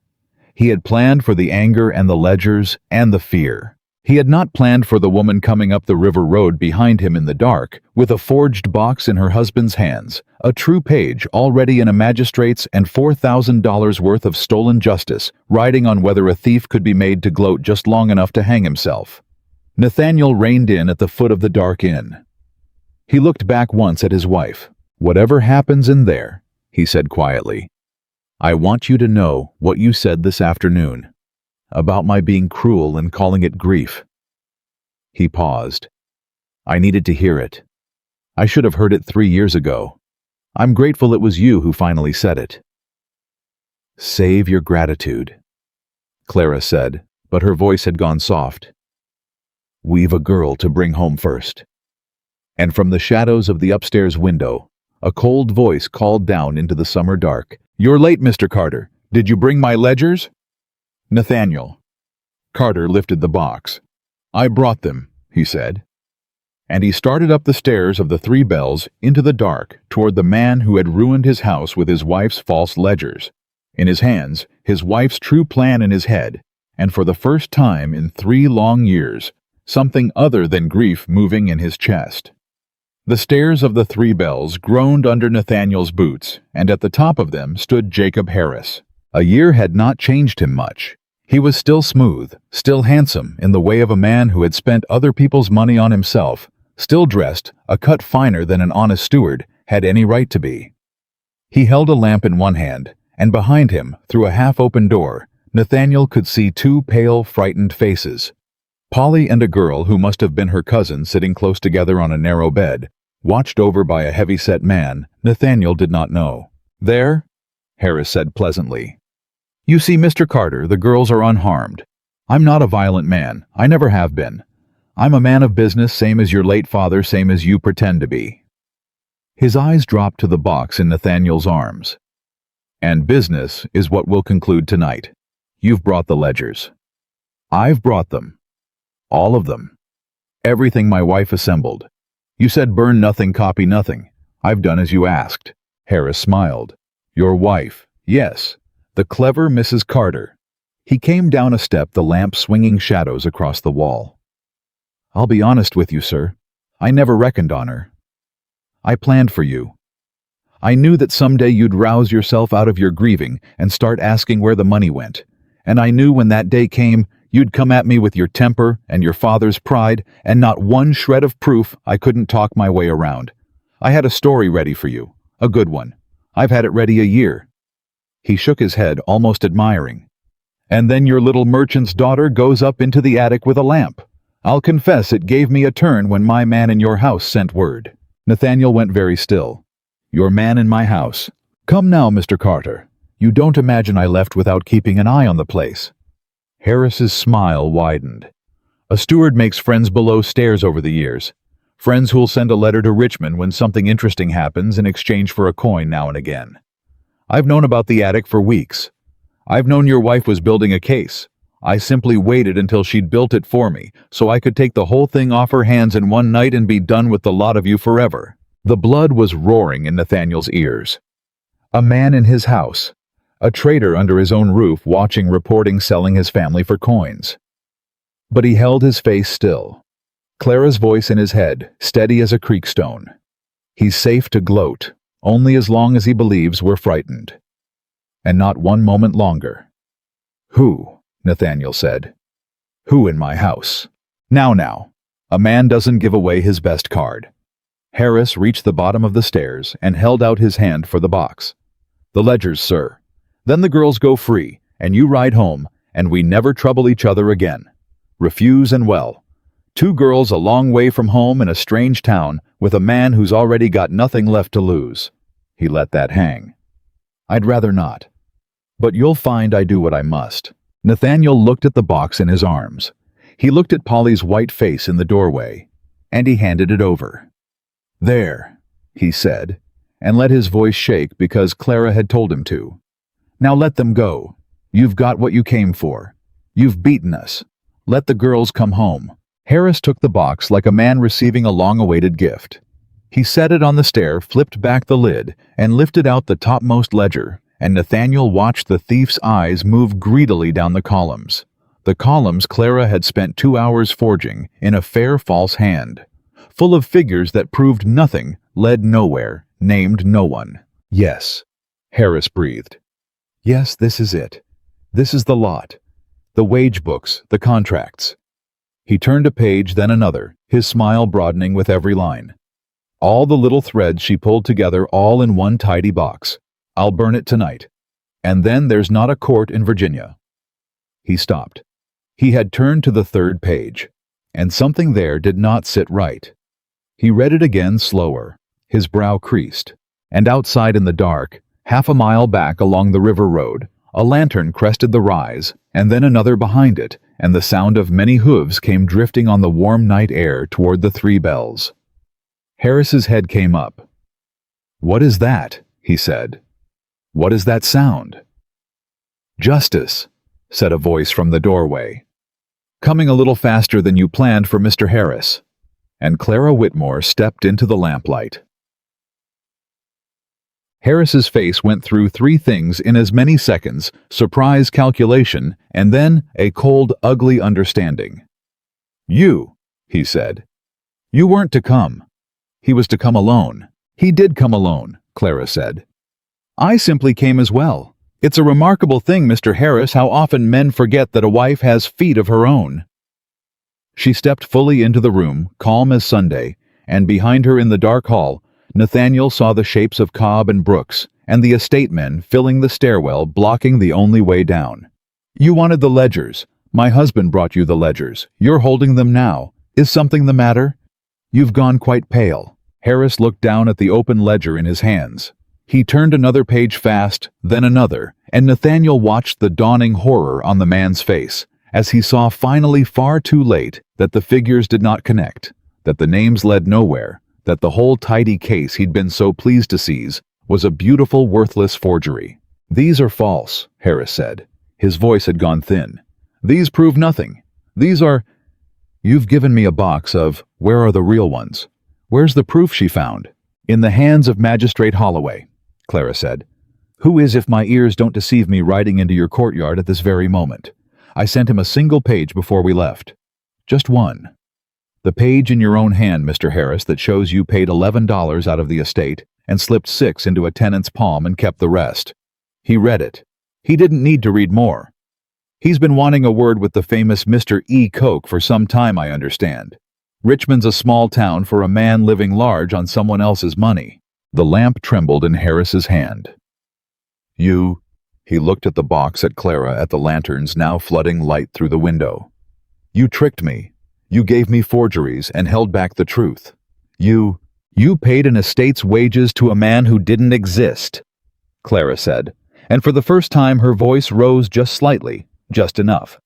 He had planned for the anger and the ledgers and the fear. He had not planned for the woman coming up the river road behind him in the dark, with a forged box in her husband's hands, a true page already in a magistrate's and $4,000 worth of stolen justice, riding on whether a thief could be made to gloat just long enough to hang himself. Nathaniel reined in at the foot of the dark inn. He looked back once at his wife. Whatever happens in there, he said quietly, I want you to know what you said this afternoon. About my being cruel and calling it grief. He paused. I needed to hear it. I should have heard it 3 years ago. I'm grateful it was you who finally said it. Save your gratitude, Clara said, but her voice had gone soft. We've a girl to bring home first. And from the shadows of the upstairs window, a cold voice called down into the summer dark. You're late, Mr. Carter. Did you bring my ledgers? Nathaniel. Carter lifted the box. I brought them, he said. And he started up the stairs of the 3 bells into the dark toward the man who had ruined his house with his wife's false ledgers. In his hands, his wife's true plan in his head, and for the first time in 3 long years, something other than grief moving in his chest. The stairs of the 3 bells groaned under Nathaniel's boots, and at the top of them stood Jacob Harris. A year had not changed him much. He was still smooth, still handsome in the way of a man who had spent other people's money on himself, still dressed, a cut finer than an honest steward had any right to be. He held a lamp in one hand, and behind him, through a half-open door, Nathaniel could see 2 pale, frightened faces. Polly and a girl who must have been her cousin sitting close together on a narrow bed, watched over by a heavy-set man Nathaniel did not know. There, Harris said pleasantly. You see, Mr. Carter, the girls are unharmed. I'm not a violent man. I never have been. I'm a man of business, same as your late father, same as you pretend to be. His eyes dropped to the box in Nathaniel's arms. And business is what we'll conclude tonight. You've brought the ledgers. I've brought them. All of them. Everything my wife assembled. You said burn nothing, copy nothing. I've done as you asked. Harris smiled. Your wife. Yes. The clever Mrs. Carter. He came down a step, the lamp swinging shadows across the wall. I'll be honest with you, sir. I never reckoned on her. I planned for you. I knew that someday you'd rouse yourself out of your grieving and start asking where the money went. And I knew when that day came, you'd come at me with your temper and your father's pride and not one shred of proof I couldn't talk my way around. I had a story ready for you, a good one. I've had it ready a year. He shook his head, almost admiring. And then your little merchant's daughter goes up into the attic with a lamp. I'll confess it gave me a turn when my man in your house sent word. Nathaniel went very still. Your man in my house. Come now, Mr. Carter. You don't imagine I left without keeping an eye on the place. Harris's smile widened. A steward makes friends below stairs over the years. Friends who'll send a letter to Richmond when something interesting happens in exchange for a coin now and again. I've known about the attic for weeks. I've known your wife was building a case. I simply waited until she'd built it for me, so I could take the whole thing off her hands in one night and be done with the lot of you forever. The blood was roaring in Nathaniel's ears. A man in his house. A trader under his own roof watching reporting selling his family for coins. But he held his face still. Clara's voice in his head, steady as a creek stone. He's safe to gloat, only as long as he believes we're frightened. And not one moment longer. Who? Nathaniel said. Who in my house? Now. A man doesn't give away his best card. Harris reached the bottom of the stairs and held out his hand for the box. The ledgers, sir. Then the girls go free, and you ride home, and we never trouble each other again. Refuse and well. 2 girls a long way from home in a strange town with a man who's already got nothing left to lose. He let that hang. I'd rather not. But you'll find I do what I must. Nathaniel looked at the box in his arms. He looked at Polly's white face in the doorway, and he handed it over. There, he said, and let his voice shake because Clara had told him to. Now let them go. You've got what you came for. You've beaten us. Let the girls come home. Harris took the box like a man receiving a long-awaited gift. He set it on the stair, flipped back the lid, and lifted out the topmost ledger, and Nathaniel watched the thief's eyes move greedily down the columns. The columns Clara had spent 2 hours forging in a fair false hand, full of figures that proved nothing, led nowhere, named no one. Yes, Harris breathed. Yes, this is it. This is the lot. The wage books, the contracts. He turned a page, then another, his smile broadening with every line. All the little threads she pulled together all in one tidy box. I'll burn it tonight. And then there's not a court in Virginia. He stopped. He had turned to the 3rd page, and something there did not sit right. He read it again slower, his brow creased, and outside in the dark, half a mile back along the river road, a lantern crested the rise, and then another behind it, and the sound of many hooves came drifting on the warm night air toward the 3 bells. Harris's head came up. What is that? He said. What is that sound? Justice, said a voice from the doorway. Coming a little faster than you planned for Mr. Harris. And Clara Whitmore stepped into the lamplight. Harris's face went through 3 things in as many seconds: surprise, calculation, and then a cold, ugly understanding. You, he said. You weren't to come. He was to come alone. He did come alone, Clara said. I simply came as well. It's a remarkable thing, Mr. Harris, how often men forget that a wife has feet of her own. She stepped fully into the room, calm as Sunday, and behind her in the dark hall, Nathaniel saw the shapes of Cobb and Brooks, and the estate men filling the stairwell, blocking the only way down. You wanted the ledgers. My husband brought you the ledgers. You're holding them now. Is something the matter? You've gone quite pale. Harris looked down at the open ledger in his hands. He turned another page fast, then another, and Nathaniel watched the dawning horror on the man's face, as he saw finally far too late that the figures did not connect, that the names led nowhere, that the whole tidy case he'd been so pleased to seize was a beautiful, worthless forgery. These are false, Harris said. His voice had gone thin. These prove nothing. These are... You've given me a box of, where are the real ones? Where's the proof she found? In the hands of Magistrate Holloway, Clara said. Who is, if my ears don't deceive me, riding into your courtyard at this very moment? I sent him a single page before we left. Just one. The page in your own hand, Mr. Harris, that shows you paid $11 out of the estate and slipped $6 into a tenant's palm and kept the rest. He read it. He didn't need to read more. He's been wanting a word with the famous Mr. E. Koch for some time, I understand. Richmond's a small town for a man living large on someone else's money. The lamp trembled in Harris's hand. You... He looked at the box at Clara, at the lanterns now flooding light through the window. You tricked me. You gave me forgeries and held back the truth. You paid an estate's wages to a man who didn't exist, Clara said, and for the first time her voice rose just slightly, just enough.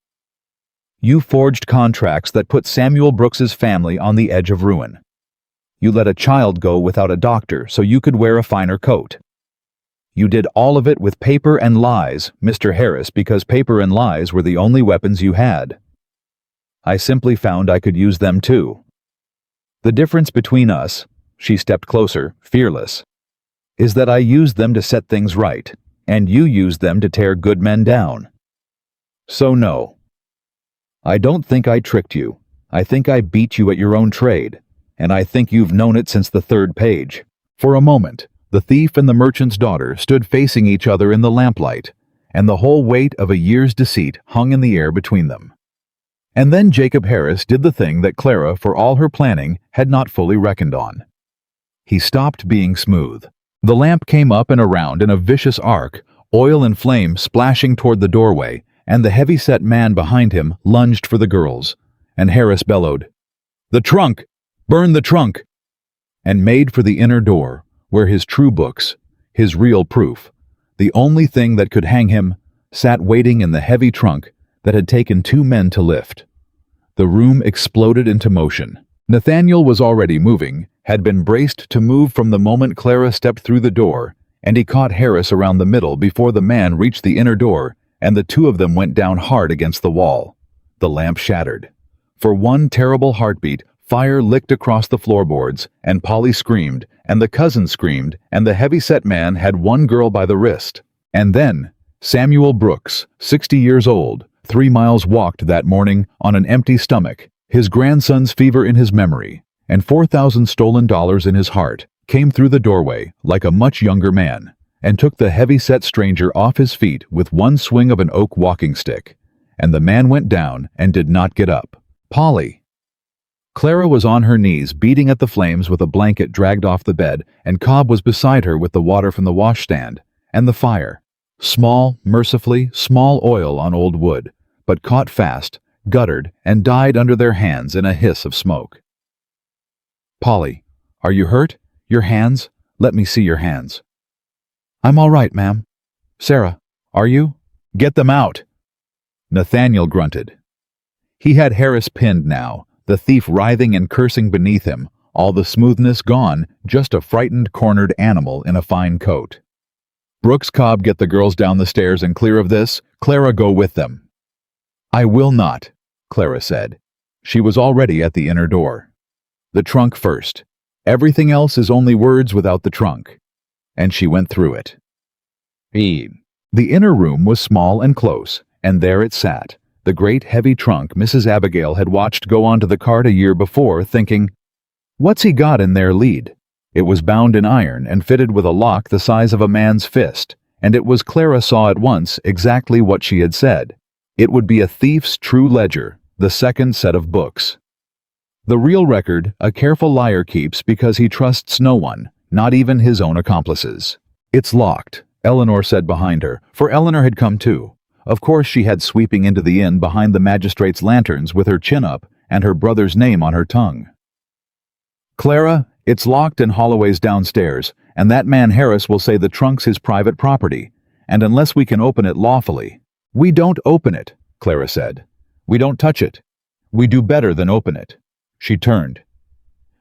You forged contracts that put Samuel Brooks's family on the edge of ruin. You let a child go without a doctor so you could wear a finer coat. You did all of it with paper and lies, Mr. Harris, because paper and lies were the only weapons you had. I simply found I could use them too. The difference between us, she stepped closer, fearless, is that I used them to set things right, and you used them to tear good men down. So no. I don't think I tricked you. I think I beat you at your own trade, and I think you've known it since the third page. For a moment, the thief and the merchant's daughter stood facing each other in the lamplight, and the whole weight of a year's deceit hung in the air between them. And then Jacob Harris did the thing that Clara, for all her planning, had not fully reckoned on. He stopped being smooth. The lamp came up and around in a vicious arc, oil and flame splashing toward the doorway, and the heavy-set man behind him lunged for the girls, and Harris bellowed, "The trunk! Burn the trunk!" and made for the inner door, where his true books, his real proof, the only thing that could hang him, sat waiting in the heavy trunk that had taken 2 men to lift. The room exploded into motion. Nathaniel was already moving, had been braced to move from the moment Clara stepped through the door, and he caught Harris around the middle before the man reached the inner door, and the two of them went down hard against the wall. The lamp shattered. For one terrible heartbeat, fire licked across the floorboards, and Polly screamed, and the cousin screamed, and the heavy-set man had one girl by the wrist. And then, Samuel Brooks, 60 years old, 3 miles walked that morning on an empty stomach, his grandson's fever in his memory, and 4,000 stolen dollars in his heart, came through the doorway like a much younger man, and took the heavy-set stranger off his feet with one swing of an oak walking stick, and the man went down and did not get up. Polly. Clara was on her knees, beating at the flames with a blanket dragged off the bed, and Cobb was beside her with the water from the washstand, and the fire. Small, mercifully, small oil on old wood, but caught fast, guttered, and died under their hands in a hiss of smoke. "Polly, are you hurt? Your hands? Let me see your hands." "I'm all right, ma'am." "Sarah, are you?" "Get them out." Nathaniel grunted. He had Harris pinned now, the thief writhing and cursing beneath him, all the smoothness gone, just a frightened, cornered animal in a fine coat. "Brooks, Cobb, get the girls down the stairs and clear of this. Clara, go with them." "I will not," Clara said. She was already at the inner door. "The trunk first. Everything else is only words without the trunk." And she went through it. The inner room was small and close, and there it sat, the great heavy trunk Mrs. Abigail had watched go onto the cart a year before, thinking, "What's he got in there lead?" It was bound in iron and fitted with a lock the size of a man's fist, and it was, Clara saw at once, exactly what she had said. It would be a thief's true ledger, the second set of books. The real record a careful liar keeps because he trusts no one, not even his own accomplices. "It's locked," Eleanor said behind her, for Eleanor had come too. Of course she had, sweeping into the inn behind the magistrate's lanterns with her chin up and her brother's name on her tongue. "Clara, it's locked and Holloway's downstairs, and that man Harris will say the trunk's his private property, and unless we can open it lawfully—" "We don't open it," Clara said. "We don't touch it. We do better than open it." She turned.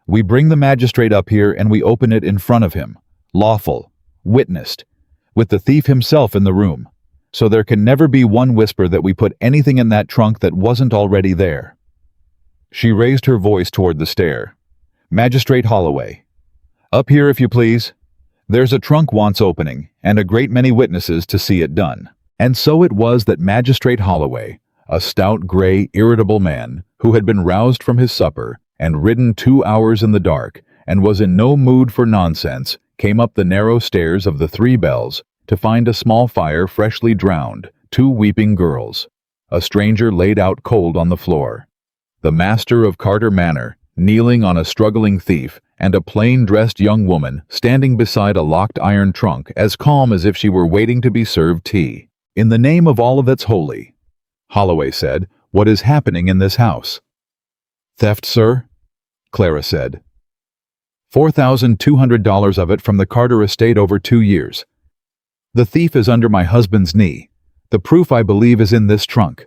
"We bring the magistrate up here and we open it in front of him, lawful, witnessed, with the thief himself in the room. so there can never be one whisper that we put anything in that trunk that wasn't already there." She raised her voice toward the stair. "Magistrate Holloway. Up here, if you please. There's a trunk wants opening, and a great many witnesses to see it done." And so it was that Magistrate Holloway, a stout, gray, irritable man, who had been roused from his supper and ridden 2 hours in the dark, and was in no mood for nonsense, came up the narrow stairs of the Three Bells to find a small fire freshly drowned, 2 weeping girls, a stranger laid out cold on the floor, the master of Carter Manor kneeling on a struggling thief, and a plain-dressed young woman standing beside a locked iron trunk as calm as if she were waiting to be served tea. "In the name of all that's holy," Holloway said, "what is happening in this house?" "Theft, sir," Clara said. $4,200 of it from the Carter estate over 2 years. The thief is under my husband's knee. The proof, I believe, is in this trunk.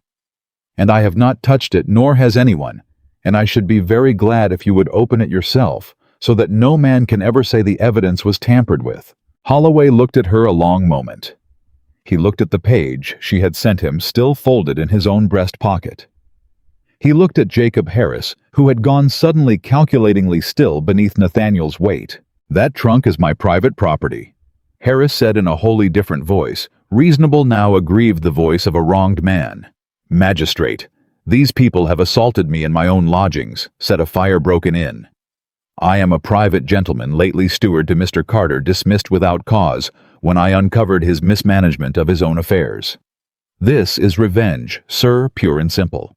And I have not touched it, nor has anyone, and I should be very glad if you would open it yourself, so that no man can ever say the evidence was tampered with." Holloway looked at her a long moment. He looked at the page she had sent him still folded in his own breast pocket. He looked at Jacob Harris, who had gone suddenly calculatingly still beneath Nathaniel's weight. "That trunk is my private property," Harris said in a wholly different voice, reasonable now aggrieved the voice of a wronged man. "Magistrate, these people have assaulted me in my own lodgings, set a fire broken in. I am a private gentleman lately steward to Mr. Carter, dismissed without cause when I uncovered his mismanagement of his own affairs. This is revenge, sir, pure and simple.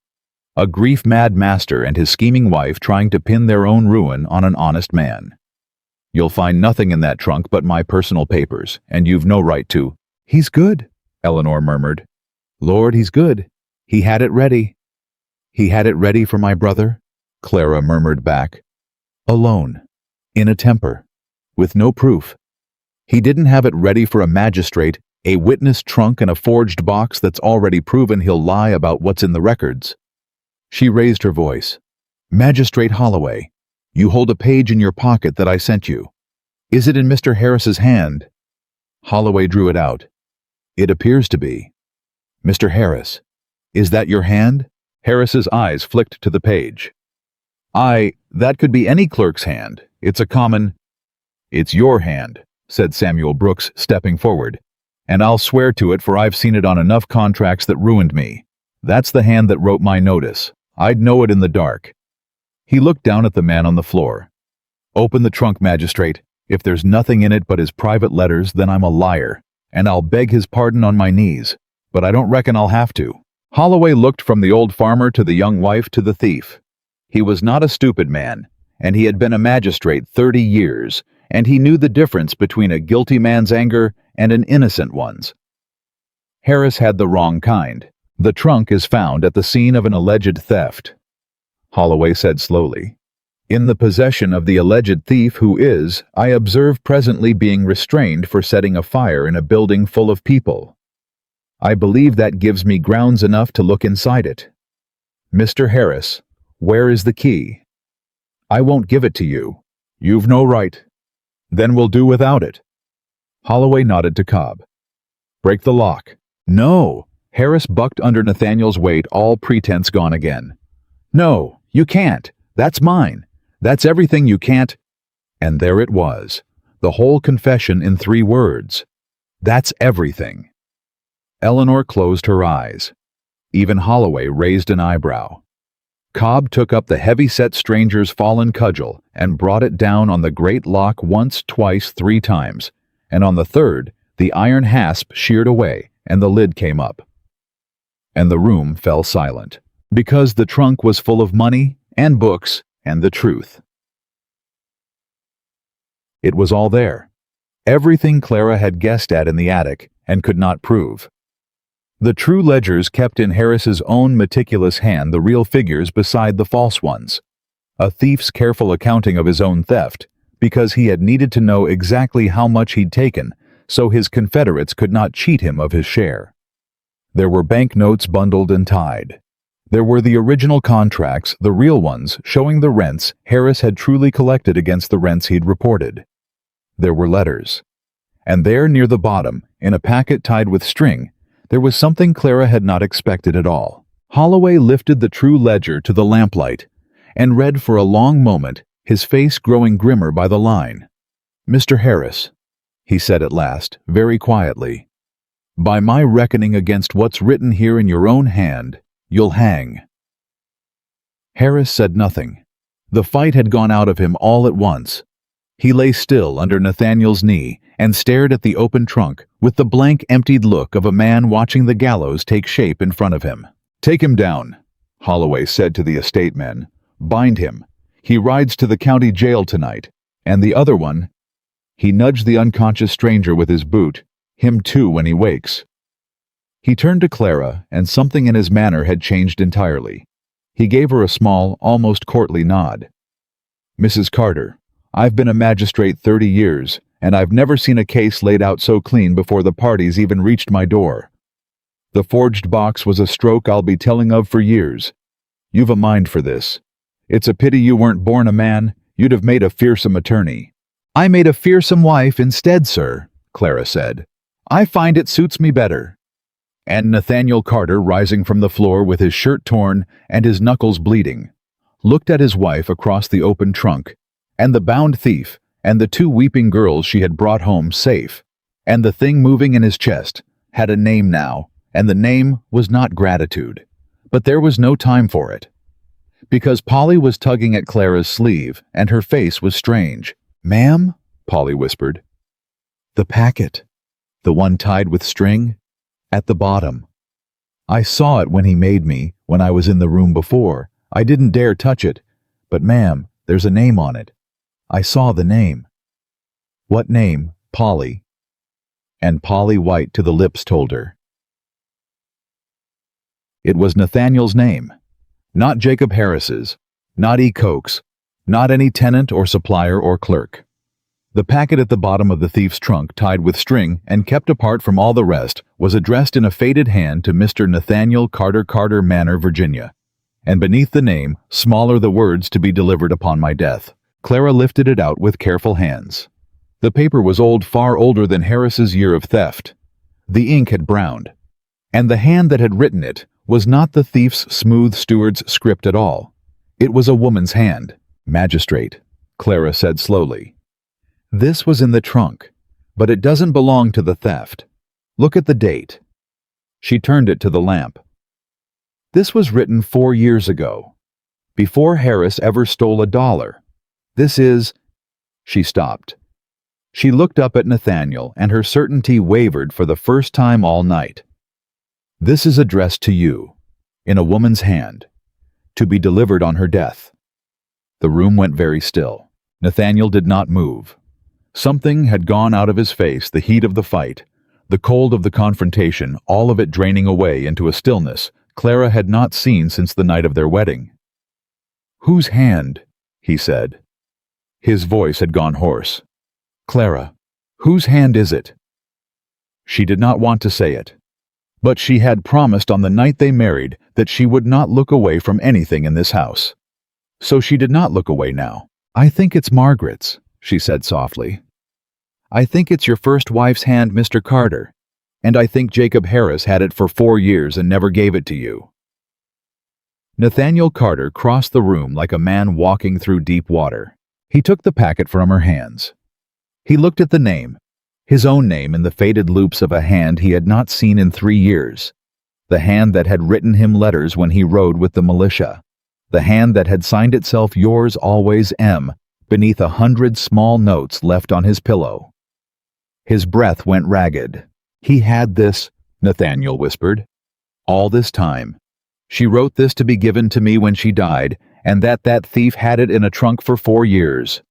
A grief-mad master and his scheming wife trying to pin their own ruin on an honest man. You'll find nothing in that trunk but my personal papers, and you've no right to—" "He's good," Eleanor murmured. "Lord, he's good. He had it ready." "He had it ready for my brother," Clara murmured back. "Alone, in a temper, with no proof. He didn't have it ready for a magistrate, a witness trunk and a forged box that's already proven he'll lie about what's in the records." She raised her voice. "Magistrate Holloway, you hold a page in your pocket that I sent you. Is it in Mr. Harris's hand?" Holloway drew it out. "It appears to be." "Mr. Harris, is that your hand?" Harris's eyes flicked to the page. That could be any clerk's hand. It's a common—" "It's your hand," said Samuel Brooks, stepping forward. "And I'll swear to it, for I've seen it on enough contracts that ruined me. That's the hand that wrote my notice. I'd know it in the dark." He looked down at the man on the floor. "Open the trunk, magistrate. If there's nothing in it but his private letters, then I'm a liar, and I'll beg his pardon on my knees, but I don't reckon I'll have to." Holloway looked from the old farmer to the young wife to the thief. He was not a stupid man, and he had been a magistrate 30 years, and he knew the difference between a guilty man's anger and an innocent one's. Harris had the wrong kind. "The trunk is found at the scene of an alleged theft," Holloway said slowly. "In the possession of the alleged thief, who is, I observe, presently being restrained for setting a fire in a building full of people. I believe that gives me grounds enough to look inside it. Mr. Harris, where is the key?" "I won't give it to you." "You've no right." "Then we'll do without it." Holloway nodded to Cobb. "Break the lock." "No." Harris bucked under Nathaniel's weight, all pretense gone again. "No, you can't. That's mine. That's everything you can't—" And there it was, the whole confession in 3 words. "That's everything." Eleanor closed her eyes. Even Holloway raised an eyebrow. Cobb took up the heavy-set stranger's fallen cudgel and brought it down on the great lock once, twice, 3 times, and on the third, the iron hasp sheared away and the lid came up. And the room fell silent, because the trunk was full of money and books and the truth. It was all there. Everything Clara had guessed at in the attic and could not prove. The true ledgers kept in Harris's own meticulous hand the real figures beside the false ones. A thief's careful accounting of his own theft, because he had needed to know exactly how much he'd taken, so his confederates could not cheat him of his share. There were banknotes bundled and tied. There were the original contracts, the real ones, showing the rents Harris had truly collected against the rents he'd reported. There were letters. And there, near the bottom, in a packet tied with string, There was something Clara had not expected at all. Holloway lifted the true ledger to the lamplight and read for a long moment, his face growing grimmer by the line. "Mr. Harris," he said at last, very quietly, "by my reckoning against what's written here in your own hand, you'll hang." Harris said nothing. The fight had gone out of him all at once. He lay still under Nathaniel's knee and stared at the open trunk with the blank, emptied look of a man watching the gallows take shape in front of him. "Take him down," Holloway said to the estate men. "Bind him. He rides to the county jail tonight. And the other one," he nudged the unconscious stranger with his boot, "him too when he wakes." He turned to Clara, and something in his manner had changed entirely. He gave her a small, almost courtly nod. "Mrs. Carter, I've been a magistrate 30 years, and I've never seen a case laid out so clean before the parties even reached my door. The forged box was a stroke I'll be telling of for years. You've a mind for this. It's a pity you weren't born a man. You'd have made a fearsome attorney." "I made a fearsome wife instead, sir," Clara said. "I find it suits me better." And Nathaniel Carter, rising from the floor with his shirt torn and his knuckles bleeding, looked at his wife across the open trunk, and the bound thief, and the 2 weeping girls she had brought home safe, and the thing moving in his chest had a name now, and the name was not gratitude. But there was no time for it, because Polly was tugging at Clara's sleeve, and her face was strange. "Ma'am," Polly whispered. "The packet, the one tied with string, at the bottom. I saw it when he made me, when I was in the room before. I didn't dare touch it, but ma'am, there's a name on it. I saw the name." "What name, Polly?" And Polly, white to the lips, told her. It was Nathaniel's name. Not Jacob Harris's, not E. Coke's, not any tenant or supplier or clerk. The packet at the bottom of the thief's trunk, tied with string and kept apart from all the rest, was addressed in a faded hand to Mr. Nathaniel Carter, Carter Manor, Virginia, and beneath the name, smaller, the words, "To be delivered upon my death." Clara lifted it out with careful hands. The paper was old, far older than Harris's year of theft. The ink had browned, and the hand that had written it was not the thief's smooth steward's script at all. It was a woman's hand. "Magistrate," Clara said slowly. "This was in the trunk, but it doesn't belong to the theft. Look at the date." She turned it to the lamp. "This was written 4 years ago, before Harris ever stole $1. This is—" She stopped. She looked up at Nathaniel, and her certainty wavered for the first time all night. "This is addressed to you, in a woman's hand, to be delivered on her death." The room went very still. Nathaniel did not move. Something had gone out of his face, the heat of the fight, the cold of the confrontation, all of it draining away into a stillness Clara had not seen since the night of their wedding. "Whose hand?" he said. His voice had gone hoarse. "Clara, whose hand is it?" She did not want to say it, but she had promised on the night they married that she would not look away from anything in this house. So she did not look away now. "I think it's Margaret's," she said softly. "I think it's your first wife's hand, Mr. Carter, and I think Jacob Harris had it for 4 years and never gave it to you." Nathaniel Carter crossed the room like a man walking through deep water. He took the packet from her hands. He looked at the name, his own name in the faded loops of a hand he had not seen in 3 years, the hand that had written him letters when he rode with the militia, the hand that had signed itself "Yours always, M," beneath 100 small notes left on his pillow. His breath went ragged. "He had this," Nathaniel whispered. "All this time. She wrote this to be given to me when she died, and that thief had it in a trunk for 4 years.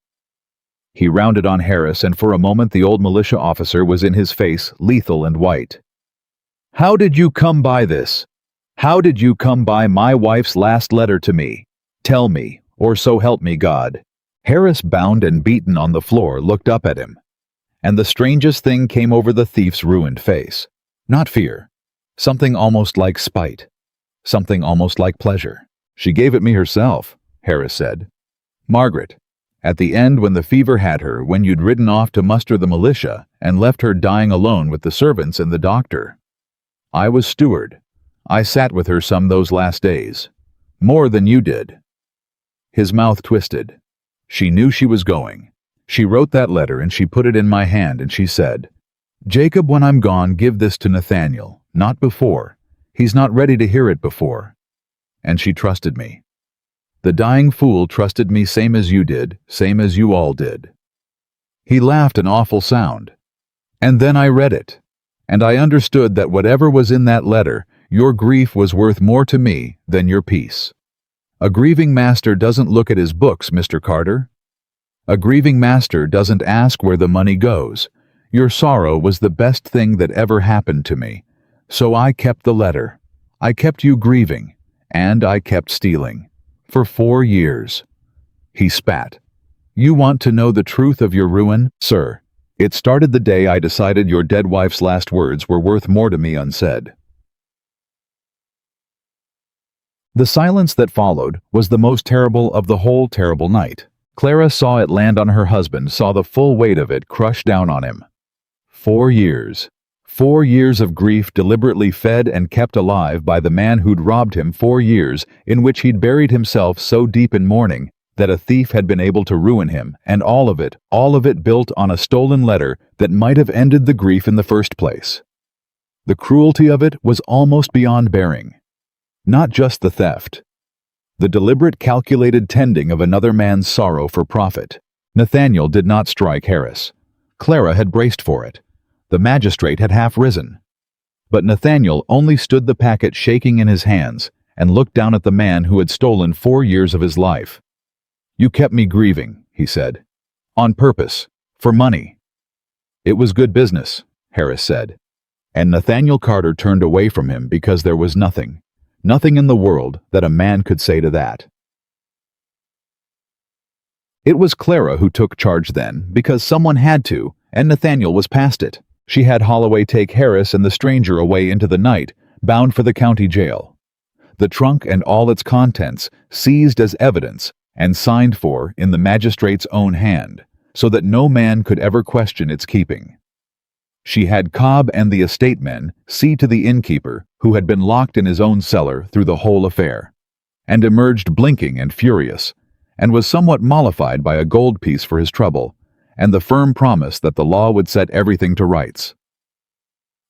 He rounded on Harris, and for a moment the old militia officer was in his face, lethal and white. "How did you come by this? How did you come by my wife's last letter to me? Tell me, or so help me God." Harris, bound and beaten on the floor, looked up at him, and the strangest thing came over the thief's ruined face. Not fear. Something almost like spite. Something almost like pleasure. "She gave it me herself," Harris said. "Margaret. At the end, when the fever had her, when you'd ridden off to muster the militia and left her dying alone with the servants and the doctor. I was steward. I sat with her some those last days. More than you did." His mouth twisted. She knew she was going. She wrote that letter and she put it in my hand and she said, "Jacob, when I'm gone, give this to Nathaniel, not before. He's not ready to hear it before." And she trusted me. The dying fool trusted me same as you did, same as you all did. He laughed an awful sound. And then I read it. And I understood that whatever was in that letter, your grief was worth more to me than your peace. A grieving master doesn't look at his books, Mr. Carter. A grieving master doesn't ask where the money goes. Your sorrow was the best thing that ever happened to me. So I kept the letter. I kept you grieving, and I kept stealing. For 4 years. He spat. You want to know the truth of your ruin, sir? It started the day I decided your dead wife's last words were worth more to me unsaid. The silence that followed was the most terrible of the whole terrible night. Clara saw it land on her husband, saw the full weight of it crush down on him. 4 years. 4 years of grief deliberately fed and kept alive by the man who'd robbed him. 4 years in which he'd buried himself so deep in mourning that a thief had been able to ruin him, and all of it built on a stolen letter that might have ended the grief in the first place. The cruelty of it was almost beyond bearing. Not just the theft. The deliberate calculated tending of another man's sorrow for profit. Nathaniel did not strike Harris. Clara had braced for it. The magistrate had half risen. But Nathaniel only stood the packet shaking in his hands and looked down at the man who had stolen 4 years of his life. You kept me grieving, he said. On purpose. For money. It was good business, Harris said. And Nathaniel Carter turned away from him because there was nothing in the world that a man could say to that. It was Clara who took charge then, because someone had to, and Nathaniel was past it. She had Holloway take Harris and the stranger away into the night, bound for the county jail. The trunk and all its contents seized as evidence and signed for in the magistrate's own hand, so that no man could ever question its keeping. She had Cobb and the estate men see to the innkeeper, who had been locked in his own cellar through the whole affair, and emerged blinking and furious, and was somewhat mollified by a gold piece for his trouble, and the firm promise that the law would set everything to rights.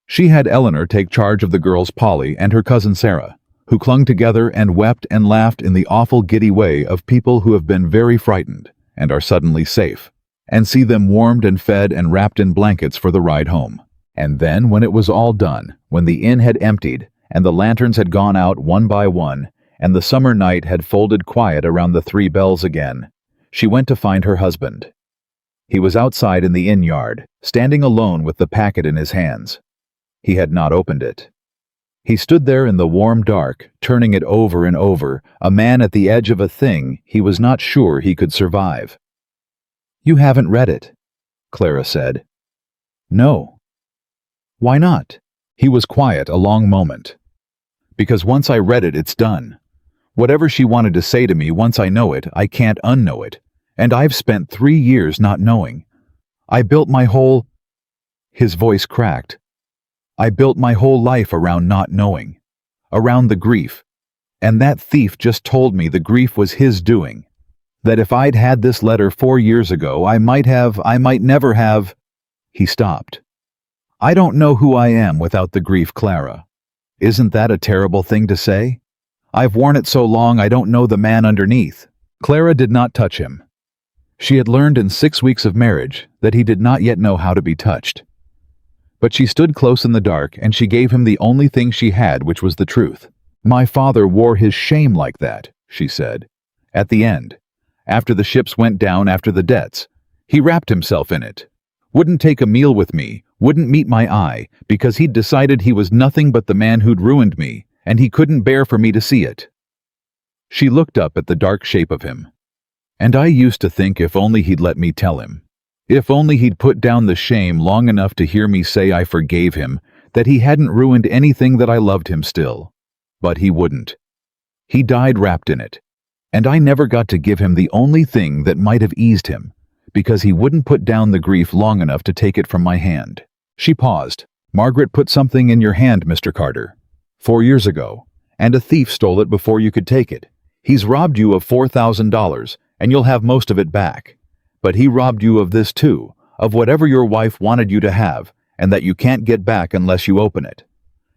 She had Eleanor take charge of the girls Polly and her cousin Sarah, who clung together and wept and laughed in the awful giddy way of people who have been very frightened and are suddenly safe, and see them warmed and fed and wrapped in blankets for the ride home. And then, when it was all done, when the inn had emptied, and the lanterns had gone out one by one, and the summer night had folded quiet around the 3 bells again, she went to find her husband. He was outside in the inn yard, standing alone with the packet in his hands. He had not opened it. He stood there in the warm dark, turning it over and over, a man at the edge of a thing he was not sure he could survive. You haven't read it, Clara said. No. Why not? He was quiet a long moment. Because once I read it, it's done. Whatever she wanted to say to me, once I know it, I can't unknow it. And I've spent 3 years not knowing. I built my whole... His voice cracked. I built my whole life around not knowing. Around the grief. And that thief just told me the grief was his doing. That if I'd had this letter 4 years ago, I might never have... He stopped. I don't know who I am without the grief, Clara. Isn't that a terrible thing to say? I've worn it so long I don't know the man underneath. Clara did not touch him. She had learned in 6 weeks of marriage that he did not yet know how to be touched. But she stood close in the dark and she gave him the only thing she had, which was the truth. My father wore his shame like that, she said. At the end, after the ships went down after the debts, he wrapped himself in it. Wouldn't take a meal with me, wouldn't meet my eye, because he'd decided he was nothing but the man who'd ruined me, and he couldn't bear for me to see it. She looked up at the dark shape of him. And I used to think if only he'd let me tell him. If only he'd put down the shame long enough to hear me say I forgave him, that he hadn't ruined anything, that I loved him still. But he wouldn't. He died wrapped in it. And I never got to give him the only thing that might have eased him, because he wouldn't put down the grief long enough to take it from my hand. She paused, Margaret put something in your hand, Mr. Carter. 4 years ago. And a thief stole it before you could take it. He's robbed you of $4,000, and you'll have most of it back. But he robbed you of this too, of whatever your wife wanted you to have, and that you can't get back unless you open it.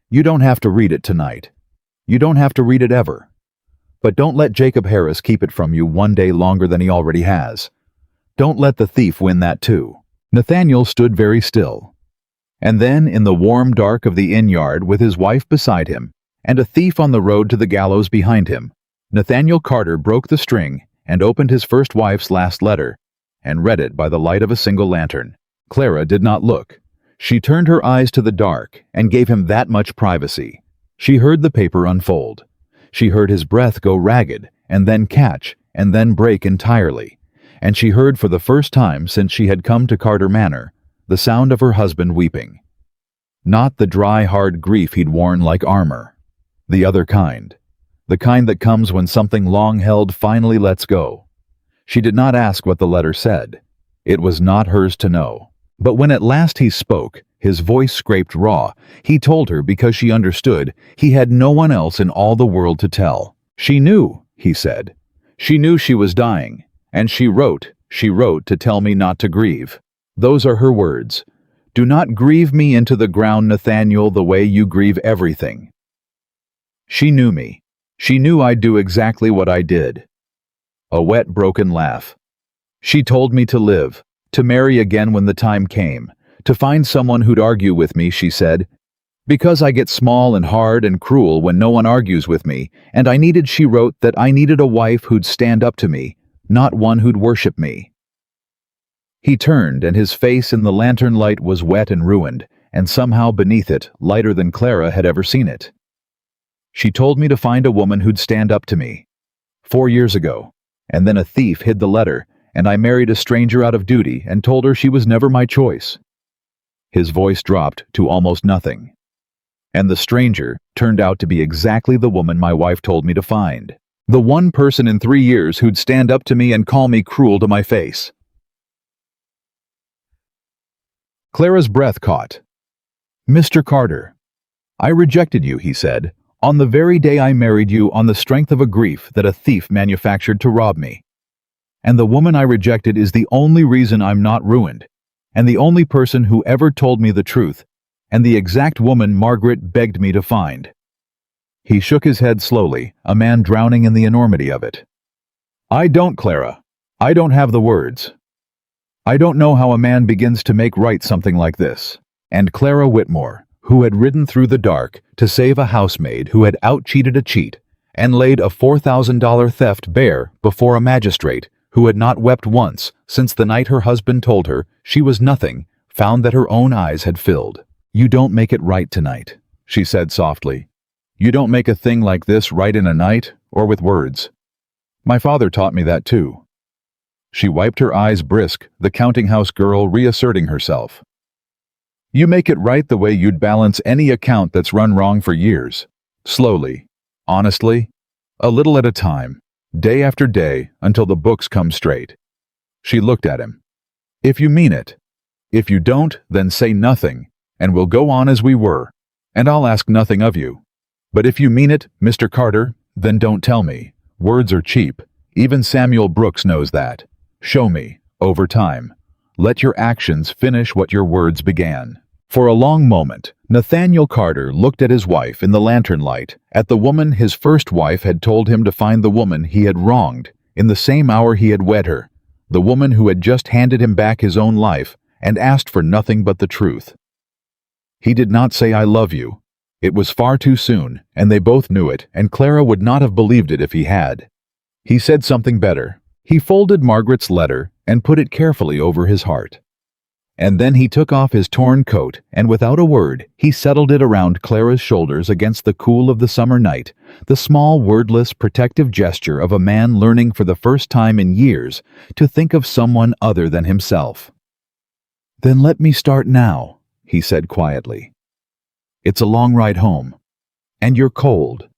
You don't have to read it tonight. You don't have to read it ever. But don't let Jacob Harris keep it from you one day longer than he already has. Don't let the thief win that too." Nathaniel stood very still. And then, in the warm dark of the inn yard with his wife beside him, and a thief on the road to the gallows behind him, Nathaniel Carter broke the string and opened his first wife's last letter, and read it by the light of a single lantern. Clara did not look. She turned her eyes to the dark and gave him that much privacy. She heard the paper unfold. She heard his breath go ragged, and then catch, and then break entirely. And she heard for the first time since she had come to Carter Manor, the sound of her husband weeping. Not the dry, hard grief he'd worn like armor. The other kind. The kind that comes when something long held finally lets go. She did not ask what the letter said. It was not hers to know. But when at last he spoke, his voice scraped raw, he told her because she understood he had no one else in all the world to tell. She knew, he said. She knew she was dying, and she wrote to tell me not to grieve. Those are her words. "Do not grieve me into the ground, Nathaniel, the way you grieve everything." She knew me. She knew I'd do exactly what I did. A wet, broken laugh. She told me to live, to marry again when the time came, to find someone who'd argue with me, she said. Because I get small and hard and cruel when no one argues with me, and she wrote that I needed a wife who'd stand up to me, not one who'd worship me. He turned, and his face in the lantern light was wet and ruined, and somehow beneath it, lighter than Clara had ever seen it. She told me to find a woman who'd stand up to me. 4 years ago. And then a thief hid the letter, and I married a stranger out of duty and told her she was never my choice. His voice dropped to almost nothing. And the stranger turned out to be exactly the woman my wife told me to find. The one person in 3 years who'd stand up to me and call me cruel to my face. Clara's breath caught. "Mr. Carter, I rejected you," he said, "on the very day I married you on the strength of a grief that a thief manufactured to rob me. And the woman I rejected is the only reason I'm not ruined, and the only person who ever told me the truth, and the exact woman Margaret begged me to find." He shook his head slowly, a man drowning in the enormity of it. "I don't, Clara. I don't have the words. I don't know how a man begins to make right something like this." And Clara Whitmore, who had ridden through the dark to save a housemaid who had out-cheated a cheat, and laid a $4,000 theft bare before a magistrate who had not wept once since the night her husband told her she was nothing, found that her own eyes had filled. "You don't make it right tonight," she said softly. "You don't make a thing like this right in a night or with words. My father taught me that too." She wiped her eyes brisk, the counting-house girl reasserting herself. "You make it right the way you'd balance any account that's run wrong for years. Slowly, honestly, a little at a time, day after day, until the books come straight." She looked at him. "If you mean it. If you don't, then say nothing, and we'll go on as we were, and I'll ask nothing of you. But if you mean it, Mr. Carter, then don't tell me. Words are cheap. Even Samuel Brooks knows that. Show me, over time. Let your actions finish what your words began." For a long moment, Nathaniel Carter looked at his wife in the lantern light, at the woman his first wife had told him to find, the woman he had wronged in the same hour he had wed her, the woman who had just handed him back his own life and asked for nothing but the truth. He did not say "I love you." It was far too soon, and they both knew it, and Clara would not have believed it if he had. He said something better. He folded Margaret's letter and put it carefully over his heart. And then he took off his torn coat, and without a word, he settled it around Clara's shoulders against the cool of the summer night, the small, wordless, protective gesture of a man learning for the first time in years to think of someone other than himself. "Then let me start now," he said quietly. "It's a long ride home, and you're cold,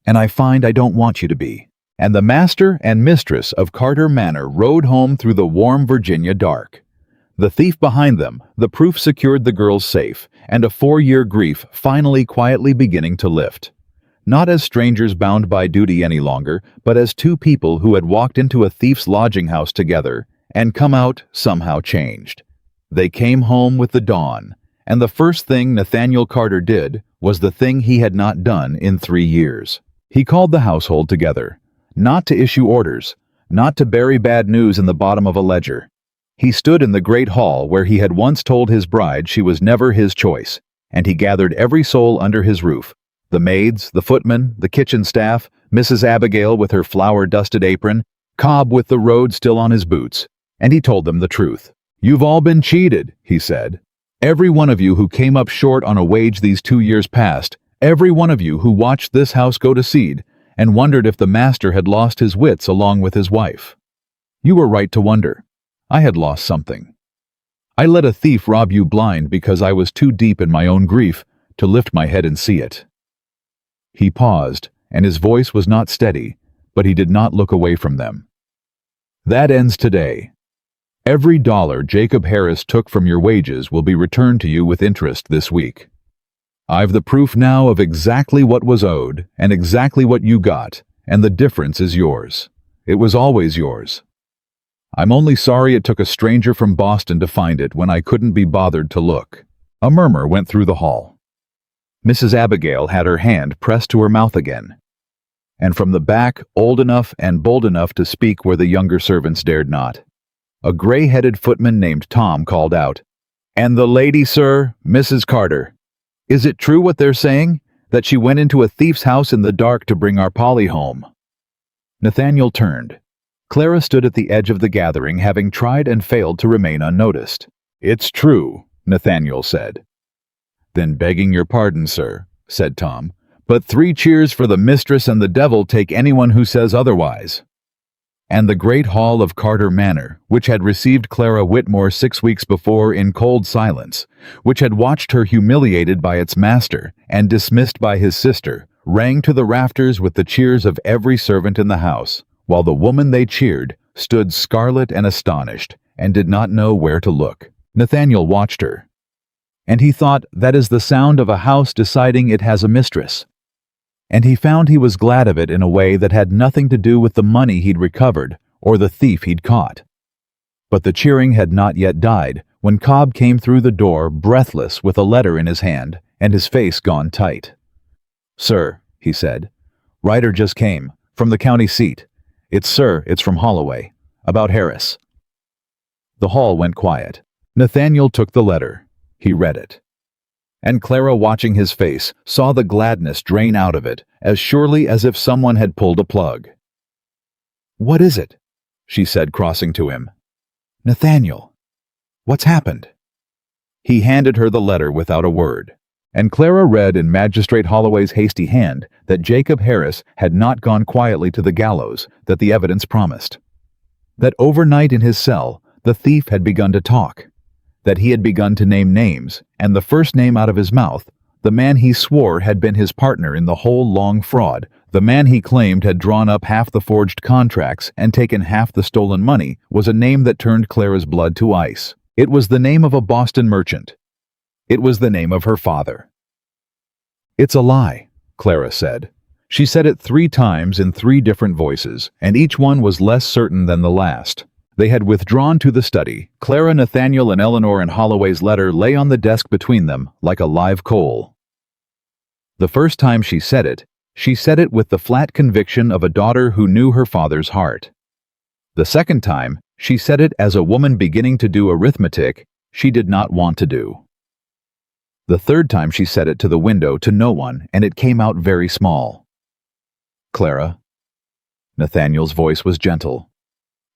and I find I don't want you to be." And the master and mistress of Carter Manor rode home through the warm Virginia dark. The thief behind them, the proof secured the girls safe, and a 4-year grief finally quietly beginning to lift. Not as strangers bound by duty any longer, but as two people who had walked into a thief's lodging house together and come out somehow changed. They came home with the dawn, and the first thing Nathaniel Carter did was the thing he had not done in 3 years. He called the household together, not to issue orders, not to bury bad news in the bottom of a ledger. He stood in the great hall where he had once told his bride she was never his choice, and he gathered every soul under his roof, the maids, the footmen, the kitchen staff, Mrs. Abigail with her flour-dusted apron, Cobb with the road still on his boots, and he told them the truth. "You've all been cheated," he said. "Every one of you who came up short on a wage these 2 years past, every one of you who watched this house go to seed and wondered if the master had lost his wits along with his wife. You were right to wonder. I had lost something. I let a thief rob you blind because I was too deep in my own grief to lift my head and see it." He paused, and his voice was not steady, but he did not look away from them. "That ends today. Every dollar Jacob Harris took from your wages will be returned to you with interest this week. I've the proof now of exactly what was owed and exactly what you got, and the difference is yours. It was always yours. I'm only sorry it took a stranger from Boston to find it when I couldn't be bothered to look." A murmur went through the hall. Mrs. Abigail had her hand pressed to her mouth again, and from the back, old enough and bold enough to speak where the younger servants dared not, a gray-headed footman named Tom called out, "And the lady, sir, Mrs. Carter. Is it true what they're saying, that she went into a thief's house in the dark to bring our Polly home?" Nathaniel turned. Clara stood at the edge of the gathering, having tried and failed to remain unnoticed. "It's true," Nathaniel said. "Then begging your pardon, sir," said Tom, "but 3 cheers for the mistress and the devil take anyone who says otherwise." And the great hall of Carter Manor, which had received Clara Whitmore 6 weeks before in cold silence, which had watched her humiliated by its master and dismissed by his sister, rang to the rafters with the cheers of every servant in the house, while the woman they cheered stood scarlet and astonished and did not know where to look. Nathaniel watched her, and he thought, that is the sound of a house deciding it has a mistress. And he found he was glad of it in a way that had nothing to do with the money he'd recovered or the thief he'd caught. But the cheering had not yet died when Cobb came through the door breathless with a letter in his hand and his face gone tight. "Sir," he said, "Ryder just came, from the county seat. It's from Holloway, about Harris." The hall went quiet. Nathaniel took the letter. He read it. And Clara, watching his face, saw the gladness drain out of it as surely as if someone had pulled a plug. "What is it?" she said, crossing to him. "Nathaniel, what's happened?" He handed her the letter without a word, and Clara read in Magistrate Holloway's hasty hand that Jacob Harris had not gone quietly to the gallows that the evidence promised. That overnight in his cell, the thief had begun to talk. That he had begun to name names, and the first name out of his mouth, the man he swore had been his partner in the whole long fraud, the man he claimed had drawn up half the forged contracts and taken half the stolen money, was a name that turned Clara's blood to ice. It was the name of a Boston merchant. It was the name of her father. "It's a lie," Clara said. She said it 3 times in 3 different voices, and each one was less certain than the last. They had withdrawn to the study. Clara, Nathaniel, and Eleanor and Holloway's letter lay on the desk between them like a live coal. The first time she said it with the flat conviction of a daughter who knew her father's heart. The second time, she said it as a woman beginning to do arithmetic she did not want to do. The third time she said it to the window to no one, and it came out very small. "Clara." Nathaniel's voice was gentle.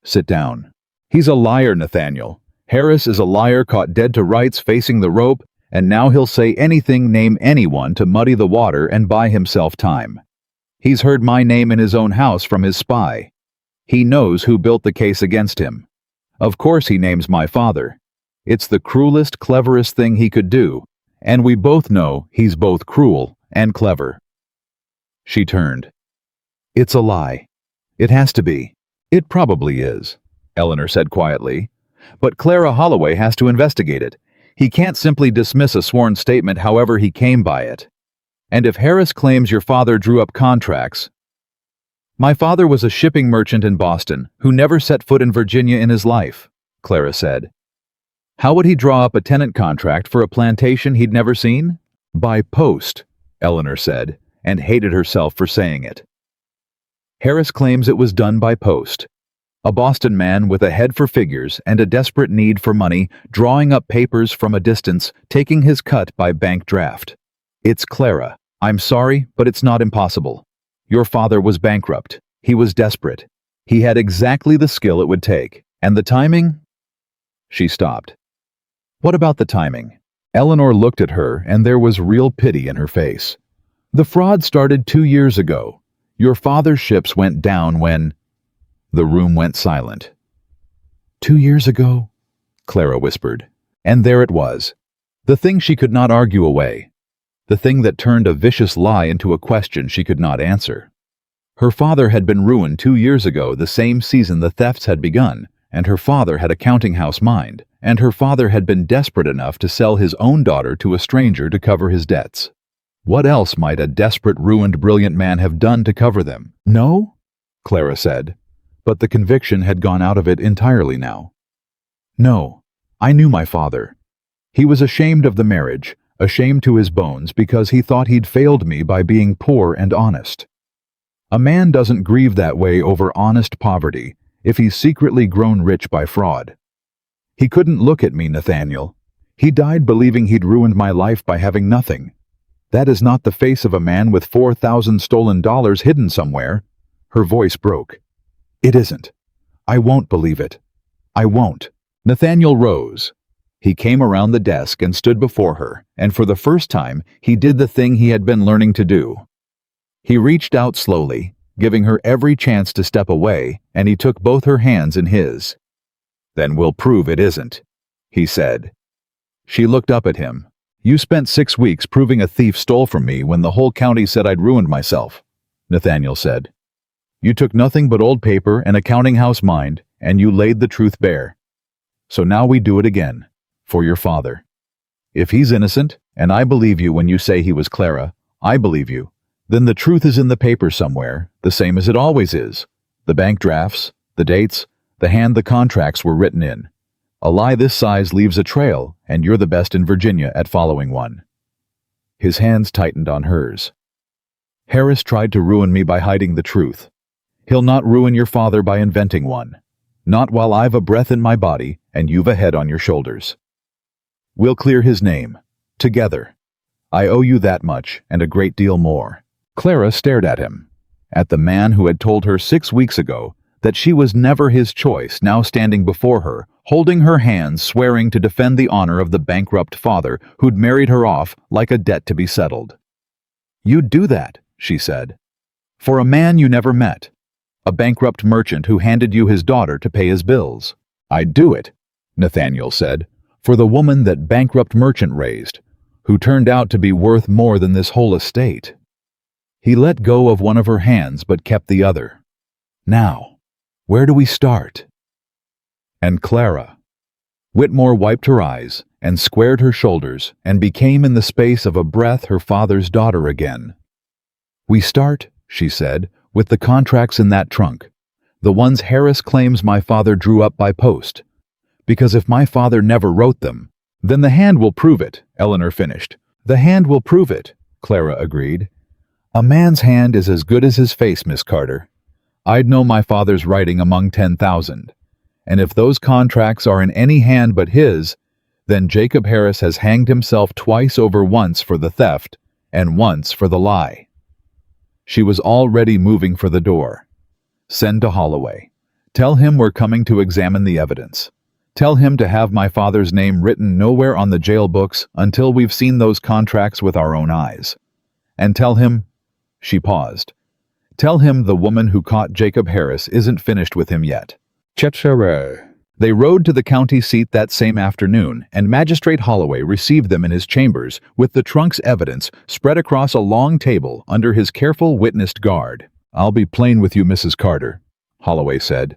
"Sit down. He's a liar, Nathaniel. Harris is a liar caught dead to rights facing the rope, and now he'll say anything, name anyone to muddy the water and buy himself time. He's heard my name in his own house from his spy. He knows who built the case against him. Of course he names my father. It's the cruelest, cleverest thing he could do, and we both know he's both cruel and clever." She turned. "It's a lie. It has to be." "It probably is," Eleanor said quietly, But Clara Holloway has to investigate it. He can't simply dismiss a sworn statement however he came by it. And if Harris claims your father drew up contracts... My father was a shipping merchant in Boston who never set foot in Virginia in his life, Clara said. How would he draw up a tenant contract for a plantation he'd never seen? By post, Eleanor said, and hated herself for saying it. Harris claims it was done by post. A Boston man with a head for figures and a desperate need for money, drawing up papers from a distance, taking his cut by bank draft. It's Clara. I'm sorry, but it's not impossible. Your father was bankrupt. He was desperate. He had exactly the skill it would take. And the timing? She stopped. What about the timing? Eleanor looked at her, and there was real pity in her face. The fraud started 2 years ago. Your father's ships went down when... The room went silent. 2 years ago? Clara whispered. And there it was. The thing she could not argue away. The thing that turned a vicious lie into a question she could not answer. Her father had been ruined 2 years ago, the same season the thefts had begun, and her father had a counting house mind, and her father had been desperate enough to sell his own daughter to a stranger to cover his debts. What else might a desperate, ruined, brilliant man have done to cover them? No? Clara said, but the conviction had gone out of it entirely now. No, I knew my father. He was ashamed of the marriage, ashamed to his bones because he thought he'd failed me by being poor and honest. A man doesn't grieve that way over honest poverty if he's secretly grown rich by fraud. He couldn't look at me, Nathaniel. He died believing he'd ruined my life by having nothing. That is not the face of a man with 4,000 stolen dollars hidden somewhere. Her voice broke. It isn't. I won't believe it. I won't. Nathaniel rose. He came around the desk and stood before her, and for the first time, he did the thing he had been learning to do. He reached out slowly, giving her every chance to step away, and he took both her hands in his. Then we'll prove it isn't, he said. She looked up at him. You spent 6 weeks proving a thief stole from me when the whole county said I'd ruined myself, Nathaniel said. You took nothing but old paper and a counting house mind, and you laid the truth bare. So now we do it again, for your father. If he's innocent, and I believe you when you say he was Clara, I believe you, then the truth is in the paper somewhere, the same as it always is. The bank drafts, the dates, the hand the contracts were written in. A lie this size leaves a trail, and you're the best in Virginia at following one. His hands tightened on hers. Harris tried to ruin me by hiding the truth. He'll not ruin your father by inventing one. Not while I've a breath in my body and you've a head on your shoulders. We'll clear his name. Together. I owe you that much and a great deal more. Clara stared at him. At the man who had told her 6 weeks ago that she was never his choice, now standing before her, holding her hands, swearing to defend the honor of the bankrupt father who'd married her off like a debt to be settled. You'd do that, she said. For a man you never met. A bankrupt merchant who handed you his daughter to pay his bills. I'd do it, Nathaniel said, for the woman that bankrupt merchant raised, who turned out to be worth more than this whole estate. He let go of one of her hands but kept the other. Now, where do we start? And Clara. Whitmore wiped her eyes and squared her shoulders and became in the space of a breath her father's daughter again. We start, she said, with the contracts in that trunk, the ones Harris claims my father drew up by post. Because if my father never wrote them, then the hand will prove it, Eleanor finished. The hand will prove it, Clara agreed. A man's hand is as good as his face, Miss Carter. I'd know my father's writing among 10,000. And if those contracts are in any hand but his, then Jacob Harris has hanged himself twice over, once for the theft and once for the lie. She was already moving for the door. Send to Holloway. Tell him we're coming to examine the evidence. Tell him to have my father's name written nowhere on the jail books until we've seen those contracts with our own eyes. And tell him... She paused. Tell him the woman who caught Jacob Harris isn't finished with him yet. Shatters. They rode to the county seat that same afternoon, and Magistrate Holloway received them in his chambers with the trunk's evidence spread across a long table under his careful witnessed guard. I'll be plain with you, Mrs. Carter, Holloway said.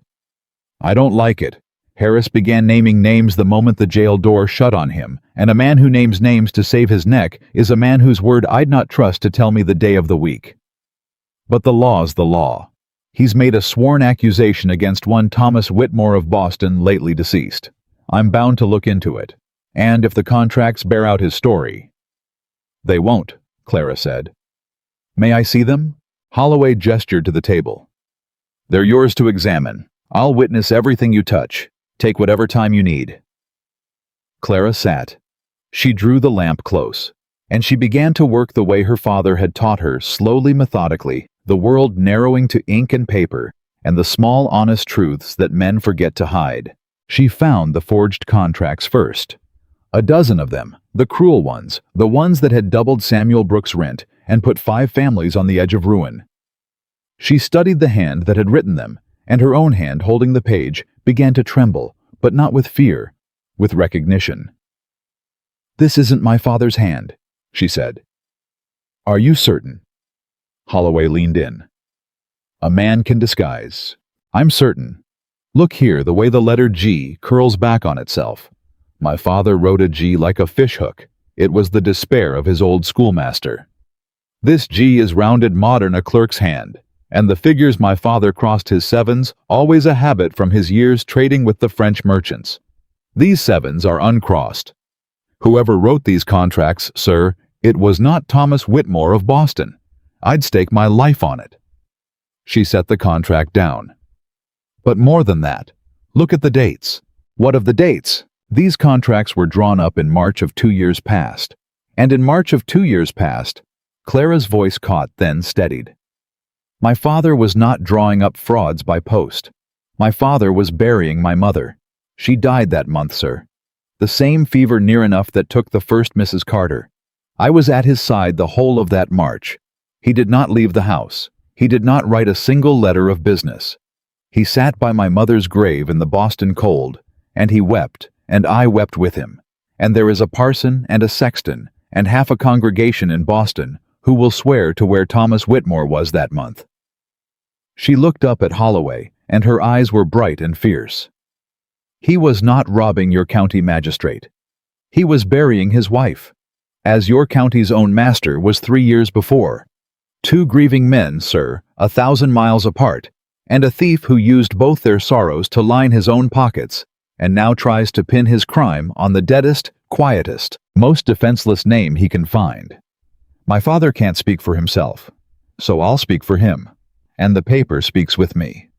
I don't like it, Harris began naming names the moment the jail door shut on him, and a man who names names to save his neck is a man whose word I'd not trust to tell me the day of the week. But the law's the law. He's made a sworn accusation against one Thomas Whitmore of Boston, lately deceased. I'm bound to look into it. And if the contracts bear out his story. They won't, Clara said. May I see them? Holloway gestured to the table. They're yours to examine. I'll witness everything you touch. Take whatever time you need. Clara sat. She drew the lamp close, and she began to work the way her father had taught her, slowly, methodically, the world narrowing to ink and paper, and the small, honest truths that men forget to hide. She found the forged contracts first. A dozen of them, the cruel ones, the ones that had doubled Samuel Brooks' rent and put 5 families on the edge of ruin. She studied the hand that had written them, and her own hand holding the page began to tremble, but not with fear, with recognition. This isn't my father's hand, she said. Are you certain? Holloway leaned in. A man can disguise. I'm certain. Look here, the way the letter G curls back on itself. My father wrote a G like a fishhook. It was the despair of his old schoolmaster. This G is rounded modern, a clerk's hand, and the figures my father crossed his 7s, always a habit from his years trading with the French merchants. These 7s are uncrossed. Whoever wrote these contracts, sir, it was not Thomas Whitmore of Boston. I'd stake my life on it. She set the contract down. But more than that, look at the dates. What of the dates? These contracts were drawn up in March of 2 years past. And in March of 2 years past, Clara's voice caught, then steadied. My father was not drawing up frauds by post. My father was burying my mother. She died that month, sir. The same fever near enough that took the first Mrs. Carter. I was at his side the whole of that March. He did not leave the house. He did not write a single letter of business. He sat by my mother's grave in the Boston cold, and he wept, and I wept with him. And there is a parson and a sexton, and half a congregation in Boston, who will swear to where Thomas Whitmore was that month. She looked up at Holloway, and her eyes were bright and fierce. He was not robbing your county magistrate. He was burying his wife, as your county's own master was 3 years before. 2 grieving men, sir, 1,000 miles apart, and a thief who used both their sorrows to line his own pockets, and now tries to pin his crime on the deadest, quietest, most defenseless name he can find. My father can't speak for himself, so I'll speak for him, and the paper speaks with me.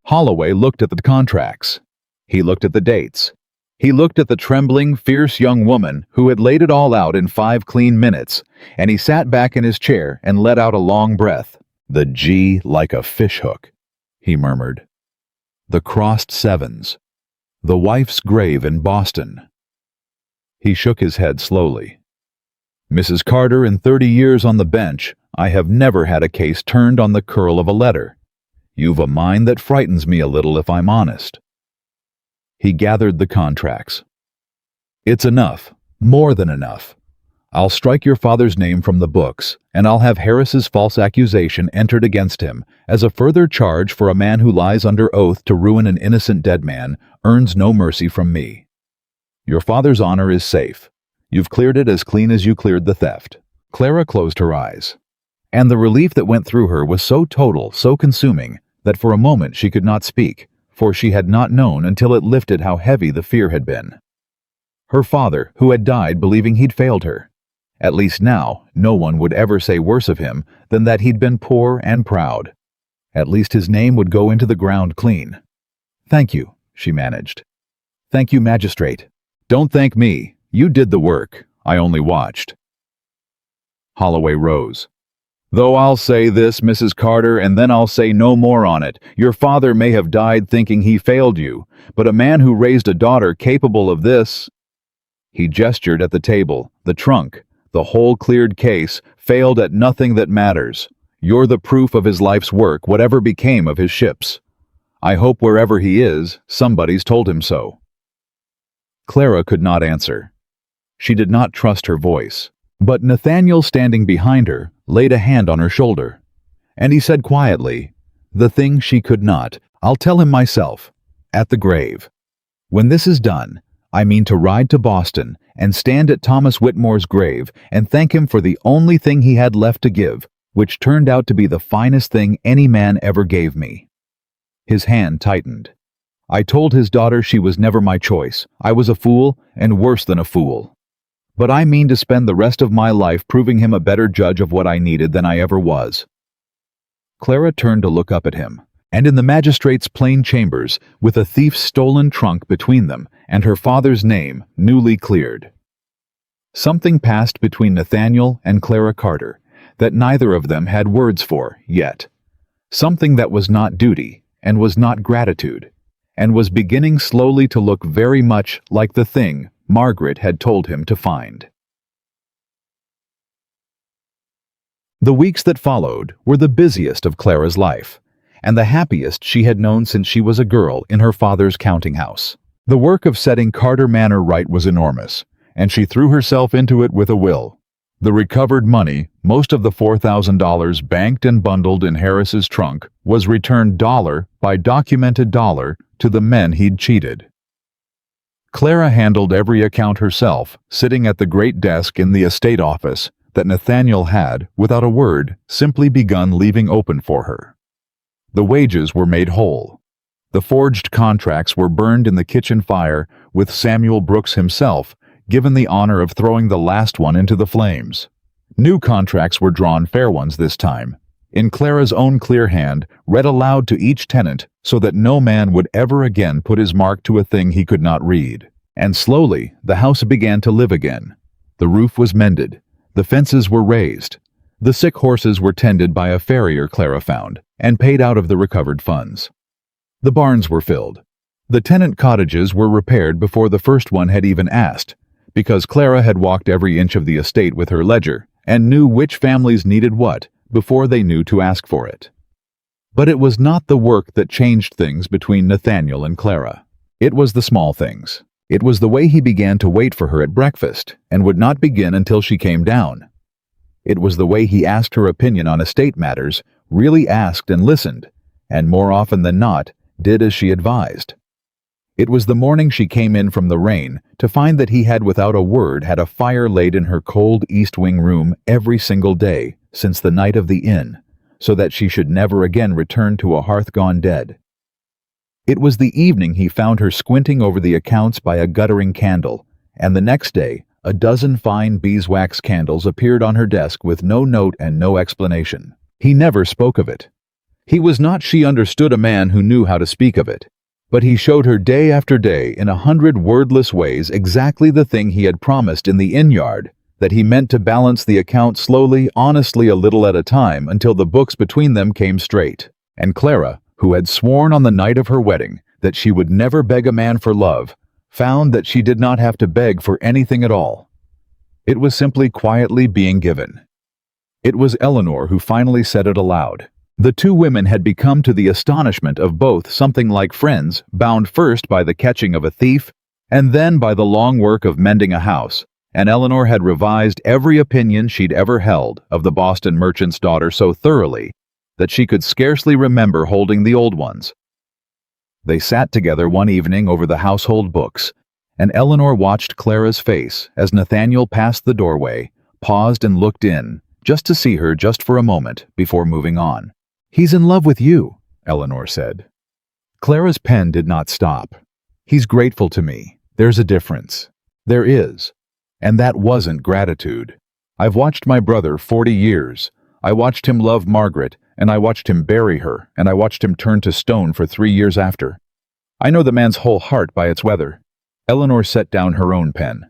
Holloway looked at the contracts. He looked at the dates. He looked at the trembling, fierce young woman who had laid it all out in 5 clean minutes, and he sat back in his chair and let out a long breath. The G like a fishhook, he murmured. The crossed 7s. The wife's grave in Boston. He shook his head slowly. Mrs. Carter, in 30 years on the bench, I have never had a case turned on the curl of a letter. You've a mind that frightens me a little, if I'm honest. He gathered the contracts. It's enough, more than enough. I'll strike your father's name from the books, and I'll have Harris's false accusation entered against him as a further charge, for a man who lies under oath to ruin an innocent dead man earns no mercy from me. Your father's honor is safe. You've cleared it as clean as you cleared the theft. Clara closed her eyes, and the relief that went through her was so total, so consuming, that for a moment she could not speak, for she had not known until it lifted how heavy the fear had been. Her father, who had died believing he'd failed her. At least now, no one would ever say worse of him than that he'd been poor and proud. At least his name would go into the ground clean. Thank you, she managed. Thank you, magistrate. Don't thank me. You did the work. I only watched. Holloway rose. Though I'll say this, Mrs. Carter, and then I'll say no more on it. Your father may have died thinking he failed you, but a man who raised a daughter capable of this— He gestured at the table, the trunk, the whole cleared case, failed at nothing that matters. You're the proof of his life's work, whatever became of his ships. I hope wherever he is, somebody's told him so. Clara could not answer. She did not trust her voice. But Nathaniel, standing behind her, laid a hand on her shoulder, and he said quietly, the thing she could not, I'll tell him myself, at the grave. When this is done, I mean to ride to Boston and stand at Thomas Whitmore's grave and thank him for the only thing he had left to give, which turned out to be the finest thing any man ever gave me." His hand tightened. "I told his daughter she was never my choice. I was a fool, and worse than a fool. But I mean to spend the rest of my life proving him a better judge of what I needed than I ever was." Clara turned to look up at him, and in the magistrate's plain chambers, with a thief's stolen trunk between them and her father's name newly cleared. Something passed between Nathaniel and Clara Carter that neither of them had words for yet. Something that was not duty and was not gratitude, and was beginning slowly to look very much like the thing Margaret had told him to find. The weeks that followed were the busiest of Clara's life, and the happiest she had known since she was a girl in her father's counting house. The work of setting Carter Manor right was enormous, and she threw herself into it with a will. The recovered money, most of the $4,000 banked and bundled in Harris's trunk, was returned dollar by documented dollar to the men he'd cheated. Clara handled every account herself, sitting at the great desk in the estate office that Nathaniel had, without a word, simply begun leaving open for her. The wages were made whole. The forged contracts were burned in the kitchen fire, with Samuel Brooks himself given the honor of throwing the last one into the flames. New contracts were drawn, fair ones this time, in Clara's own clear hand, read aloud to each tenant so that no man would ever again put his mark to a thing he could not read. And slowly the house began to live again. The roof was mended. The fences were raised. The sick horses were tended by a farrier Clara found, and paid out of the recovered funds. The barns were filled. The tenant cottages were repaired before the first one had even asked, because Clara had walked every inch of the estate with her ledger, and knew which families needed what before they knew to ask for it. But it was not the work that changed things between Nathaniel and Clara. It was the small things. It was the way he began to wait for her at breakfast, and would not begin until she came down. It was the way he asked her opinion on estate matters, really asked and listened, and more often than not, did as she advised. It was the morning she came in from the rain to find that he had without a word had a fire laid in her cold east wing room every single day since the night of the inn, so that she should never again return to a hearth gone dead. It was the evening he found her squinting over the accounts by a guttering candle, and the next day a dozen fine beeswax candles appeared on her desk with no note and no explanation. He never spoke of it. He was not she understood a man who knew how to speak of it, but he showed her day after day in 100 wordless ways exactly the thing he had promised in the inn-yard, that he meant to balance the account slowly, honestly, a little at a time until the books between them came straight. And Clara, who had sworn on the night of her wedding that she would never beg a man for love, found that she did not have to beg for anything at all. It was simply quietly being given. It was Eleanor who finally said it aloud. The two women had become, to the astonishment of both, something like friends, bound first by the catching of a thief, and then by the long work of mending a house, and Eleanor had revised every opinion she'd ever held of the Boston merchant's daughter so thoroughly that she could scarcely remember holding the old ones. They sat together one evening over the household books, and Eleanor watched Clara's face as Nathaniel passed the doorway, paused and looked in, just to see her just for a moment before moving on. "He's in love with you," Eleanor said. Clara's pen did not stop. "He's grateful to me. There's a difference. There is. And that wasn't gratitude. I've watched my brother 40 years. I watched him love Margaret, and I watched him bury her, and I watched him turn to stone for 3 years after. I know the man's whole heart by its weather." Eleanor set down her own pen.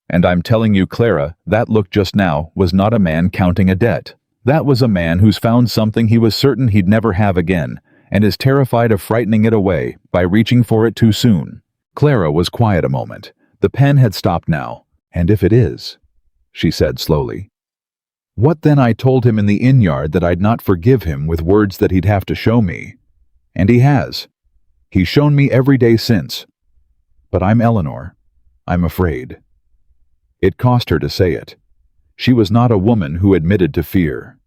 "And I'm telling you, Clara, that look just now was not a man counting a debt. That was a man who's found something he was certain he'd never have again, and is terrified of frightening it away by reaching for it too soon." Clara was quiet a moment. The pen had stopped now. "And if it is," she said slowly. "What then? I told him in the inn-yard that I'd not forgive him with words that he'd have to show me. And he has. He's shown me every day since. But I'm Eleanor. I'm afraid." It cost her to say it. She was not a woman who admitted to fear.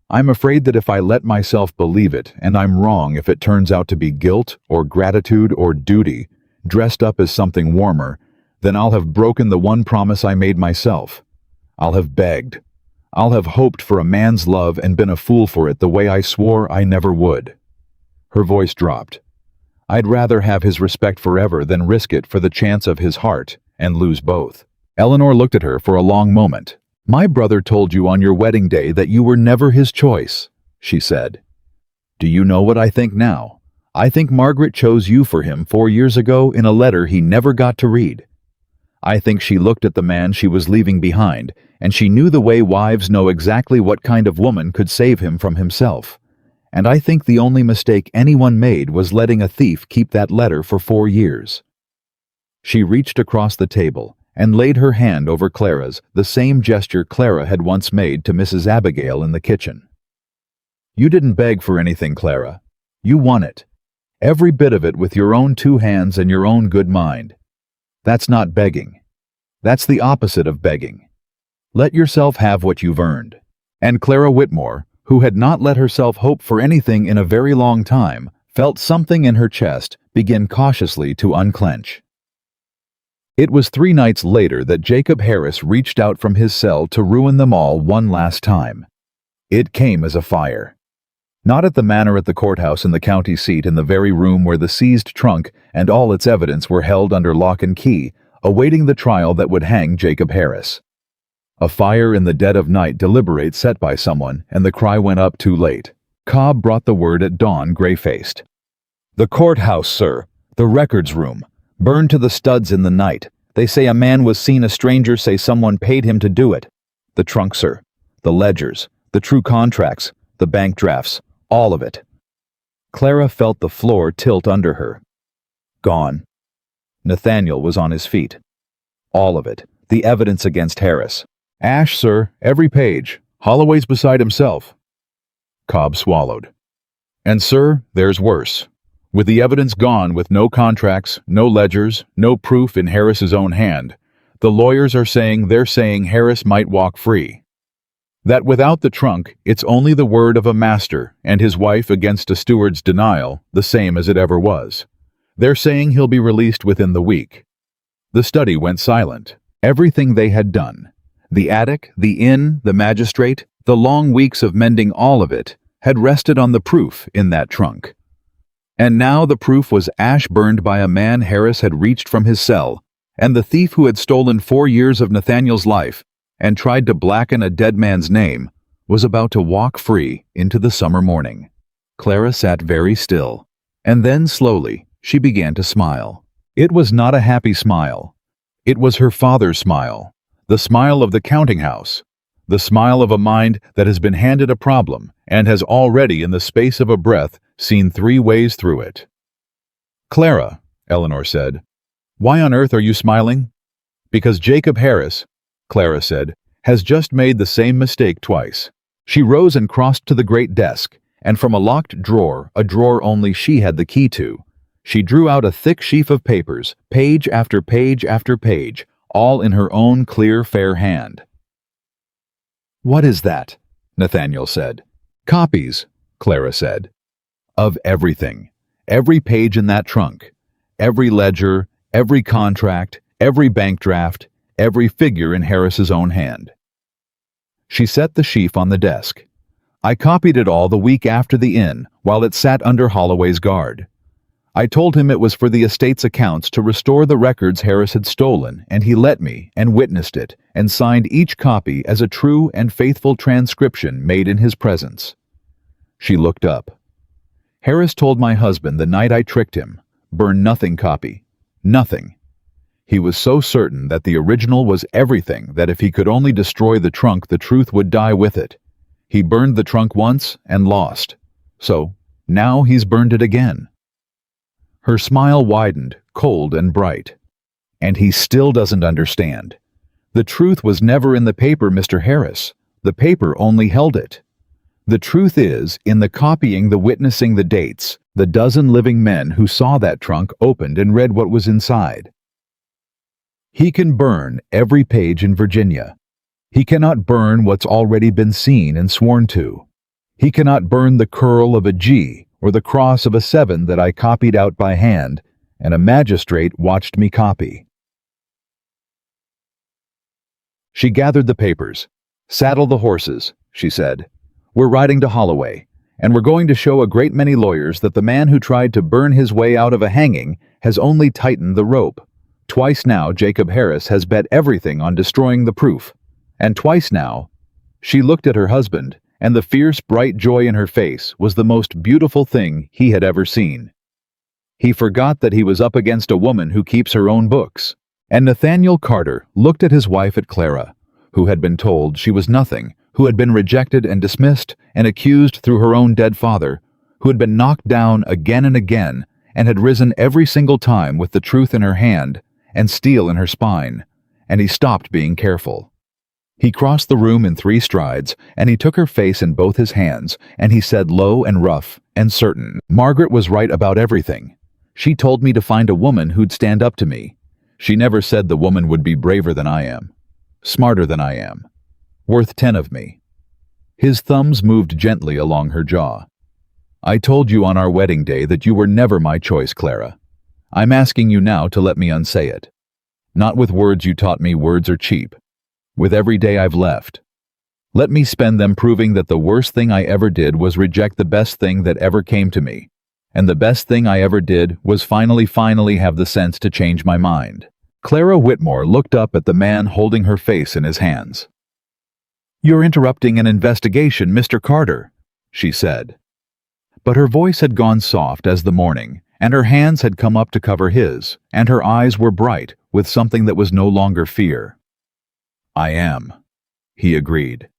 I'm afraid that if I let myself believe it, and I'm wrong if it turns out to be guilt or gratitude or duty, dressed up as something warmer, then I'll have broken the one promise I made myself. I'll have begged. I'll have hoped for a man's love and been a fool for it the way I swore I never would. Her voice dropped. I'd rather have his respect forever than risk it for the chance of his heart and lose both. Eleanor looked at her for a long moment. My brother told you on your wedding day that you were never his choice, she said. Do you know what I think now? I think Margaret chose you for him 4 years ago in a letter he never got to read. I think she looked at the man she was leaving behind, and she knew the way wives know exactly what kind of woman could save him from himself. And I think the only mistake anyone made was letting a thief keep that letter for 4 years. She reached across the table and laid her hand over Clara's, the same gesture Clara had once made to Mrs. Abigail in the kitchen. You didn't beg for anything, Clara. You won it. Every bit of it with your own 2 hands and your own good mind. That's not begging. That's the opposite of begging. Let yourself have what you've earned. And Clara Whitmore, who had not let herself hope for anything in a very long time, felt something in her chest begin cautiously to unclench. It was 3 nights later that Jacob Harris reached out from his cell to ruin them all one last time. It came as a fire. Not at the manor at the courthouse in the county seat, in the very room where the seized trunk and all its evidence were held under lock and key, awaiting the trial that would hang Jacob Harris. A fire in the dead of night, deliberate, set by someone, and the cry went up too late. Cobb brought the word at dawn, gray-faced. The courthouse, sir. The records room. Burned to the studs in the night. They say a man was seen, a stranger say someone paid him to do it. The trunk, sir. The ledgers. The true contracts. The bank drafts. All of it. Clara felt the floor tilt under her. Gone. Nathaniel was on his feet. All of it. The evidence against Harris. Ash, sir, every page. Holloway's beside himself. Cobb swallowed. And, sir, there's worse. With the evidence gone, with no contracts, no ledgers, no proof in Harris's own hand, the lawyers are saying Harris might walk free. That without the trunk, it's only the word of a master and his wife against a steward's denial, the same as it ever was. They're saying he'll be released within the week. The study went silent. Everything they had done, the attic, the inn, the magistrate, the long weeks of mending, all of it, had rested on the proof in that trunk. And now the proof was ash burned by a man Harris had reached from his cell, and the thief who had stolen 4 years of Nathaniel's life and tried to blacken a dead man's name was about to walk free into the summer morning. Clara sat very still, and then slowly she began to smile. It was not a happy smile. It was her father's smile, the smile of the counting house, the smile of a mind that has been handed a problem and has already, in the space of a breath, seen 3 ways through it. Clara, Eleanor said, why on earth are you smiling? Because Jacob Harris, Clara said, has just made the same mistake twice. She rose and crossed to the great desk, and from a locked drawer, a drawer only she had the key to, she drew out a thick sheaf of papers, page after page after page, all in her own clear, fair hand. What is that? Nathaniel said. Copies, Clara said. Of everything. Every page in that trunk. Every ledger, every contract, every bank draft, every figure in Harris's own hand. She set the sheaf on the desk. I copied it all the week after the inn, while it sat under Holloway's guard. I told him it was for the estate's accounts to restore the records Harris had stolen, and he let me and witnessed it and signed each copy as a true and faithful transcription made in his presence. She looked up. Harris told my husband the night I tricked him, burn nothing copy. Nothing. He was so certain that the original was everything that if he could only destroy the trunk, the truth would die with it. He burned the trunk once and lost. So, now he's burned it again. Her smile widened, cold and bright. And he still doesn't understand. The truth was never in the paper, Mr. Harris. The paper only held it. The truth is in the copying, the witnessing, the dates, the dozen living men who saw that trunk opened and read what was inside. He can burn every page in Virginia. He cannot burn what's already been seen and sworn to. He cannot burn the curl of a G or the cross of a 7 that I copied out by hand, and a magistrate watched me copy. She gathered the papers. "Saddle the horses," she said. "We're riding to Holloway, and we're going to show a great many lawyers that the man who tried to burn his way out of a hanging has only tightened the rope. Twice now Jacob Harris has bet everything on destroying the proof. And twice now—" She looked at her husband, and the fierce, bright joy in her face was the most beautiful thing he had ever seen. He forgot that he was up against a woman who keeps her own books. And Nathaniel Carter looked at his wife, at Clara, who had been told she was nothing, who had been rejected and dismissed and accused through her own dead father, who had been knocked down again and again and had risen every single time with the truth in her hand and steel in her spine, and he stopped being careful. He crossed the room in 3 strides, and he took her face in both his hands, and he said low and rough and certain, "Margaret was right about everything. She told me to find a woman who'd stand up to me. She never said the woman would be braver than I am, smarter than I am, worth 10 of me." His thumbs moved gently along her jaw. "I told you on our wedding day that you were never my choice, Clara. I'm asking you now to let me unsay it. Not with words you taught me words are cheap. With every day I've left. Let me spend them proving that the worst thing I ever did was reject the best thing that ever came to me. And the best thing I ever did was finally have the sense to change my mind." Clara Whitmore looked up at the man holding her face in his hands. "You're interrupting an investigation, Mr. Carter," she said. But her voice had gone soft as the morning, and her hands had come up to cover his, and her eyes were bright with something that was no longer fear. "I am," he agreed.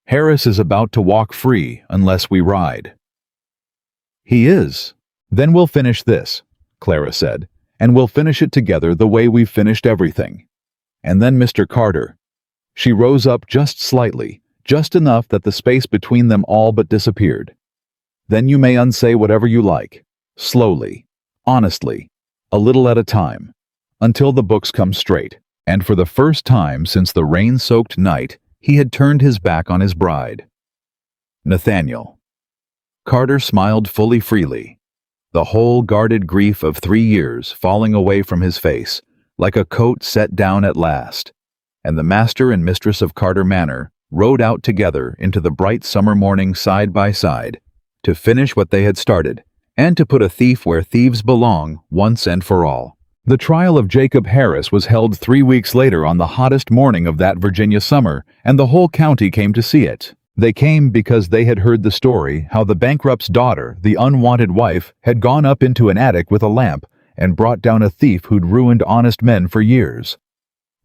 "Harris is about to walk free unless we ride." "He is. Then we'll finish this," Clara said, "and we'll finish it together the way we've finished everything. And then, Mr. Carter—" She rose up just slightly, just enough that the space between them all but disappeared. "Then you may unsay whatever you like, slowly, honestly, a little at a time, until the books come straight." And for the first time since the rain-soaked night, he had turned his back on his bride. "Nathaniel." Carter smiled fully freely, the whole guarded grief of 3 years falling away from his face, like a coat set down at last, and the master and mistress of Carter Manor rode out together into the bright summer morning side by side, to finish what they had started, and to put a thief where thieves belong once and for all. The trial of Jacob Harris was held 3 weeks later on the hottest morning of that Virginia summer, and the whole county came to see it. They came because they had heard the story how the bankrupt's daughter, the unwanted wife, had gone up into an attic with a lamp and brought down a thief who'd ruined honest men for years.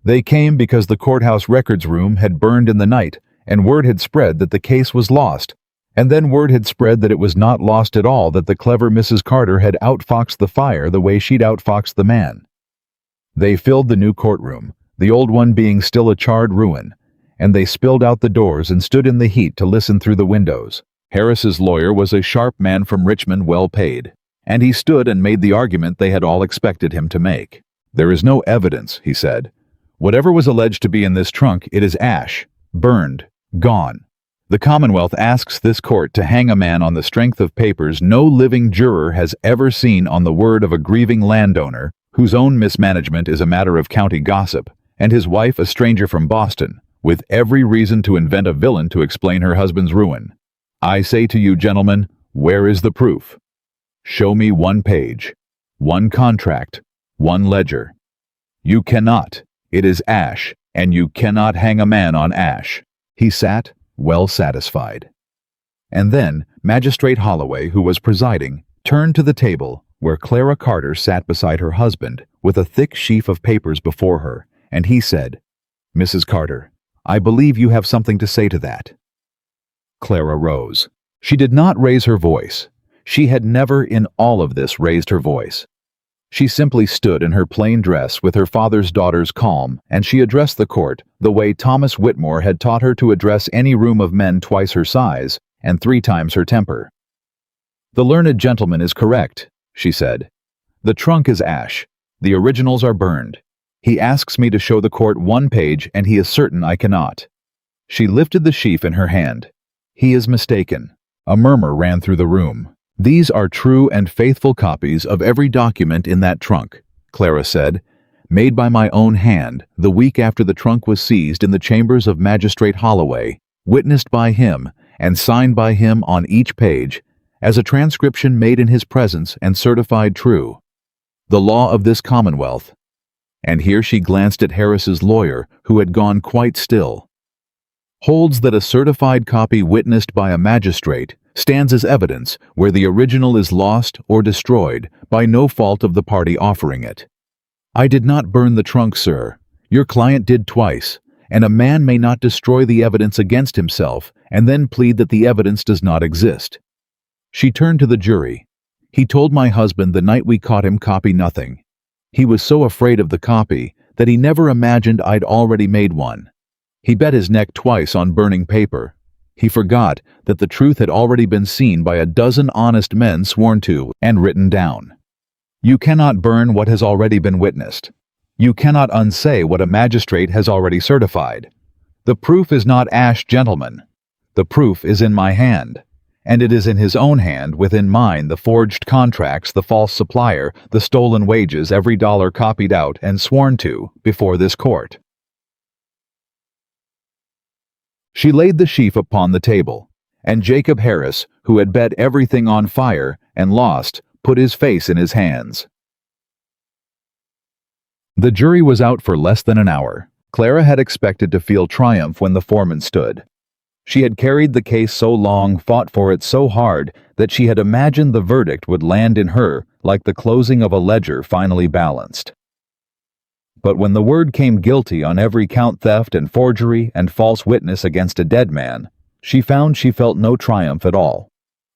They came because the courthouse records room had burned in the night, and word had spread that the case was lost, and then word had spread that it was not lost at all, that the clever Mrs. Carter had outfoxed the fire the way she'd outfoxed the man. They filled the new courtroom, the old one being still a charred ruin, and they spilled out the doors and stood in the heat to listen through the windows. Harris's lawyer was a sharp man from Richmond, well paid, and he stood and made the argument they had all expected him to make. "There is no evidence," he said. "Whatever was alleged to be in this trunk, it is ash, burned, gone. The Commonwealth asks this court to hang a man on the strength of papers no living juror has ever seen, on the word of a grieving landowner whose own mismanagement is a matter of county gossip, and his wife a stranger from Boston, with every reason to invent a villain to explain her husband's ruin. I say to you, gentlemen, where is the proof? Show me 1 page, 1 contract, 1 ledger. You cannot. It is ash, and you cannot hang a man on ash." He sat, well satisfied. And then Magistrate Holloway, who was presiding, turned to the table where Clara Carter sat beside her husband with a thick sheaf of papers before her, and he said, "Mrs. Carter, I believe you have something to say to that." Clara rose. She did not raise her voice. She had never in all of this raised her voice. She simply stood in her plain dress with her father's daughter's calm, and she addressed the court the way Thomas Whitmore had taught her to address any room of men twice her size and 3 times her temper. "The learned gentleman is correct," she said. "The trunk is ash. The originals are burned. He asks me to show the court 1 page, and he is certain I cannot." She lifted the sheaf in her hand. He is mistaken. A murmur ran through the room. These are true and faithful copies of every document in that trunk, Clara said, made by my own hand the week after the trunk was seized in the chambers of Magistrate Holloway, witnessed by him and signed by him on each page, as a transcription made in his presence and certified true. The law of this Commonwealth. And here she glanced at Harris's lawyer, who had gone quite still. Holds that a certified copy witnessed by a magistrate stands as evidence where the original is lost or destroyed by no fault of the party offering it. I did not burn the trunk, sir. Your client did twice, and a man may not destroy the evidence against himself and then plead that the evidence does not exist. She turned to the jury. He told my husband the night we caught him copy nothing. He was so afraid of the copy that he never imagined I'd already made one. He bet his neck twice on burning paper. He forgot that the truth had already been seen by a dozen honest men sworn to and written down. You cannot burn what has already been witnessed. You cannot unsay what a magistrate has already certified. The proof is not ash, gentlemen. The proof is in my hand, and it is in his own hand, within mine, the forged contracts, the false supplier, the stolen wages, every dollar copied out and sworn to before this court. She laid the sheaf upon the table, and Jacob Harris, who had bet everything on fire and lost, put his face in his hands. The jury was out for less than an hour. Clara had expected to feel triumph when the foreman stood. She had carried the case so long, fought for it so hard, that she had imagined the verdict would land in her like the closing of a ledger finally balanced. But when the word came guilty on every count, theft and forgery and false witness against a dead man, she found she felt no triumph at all.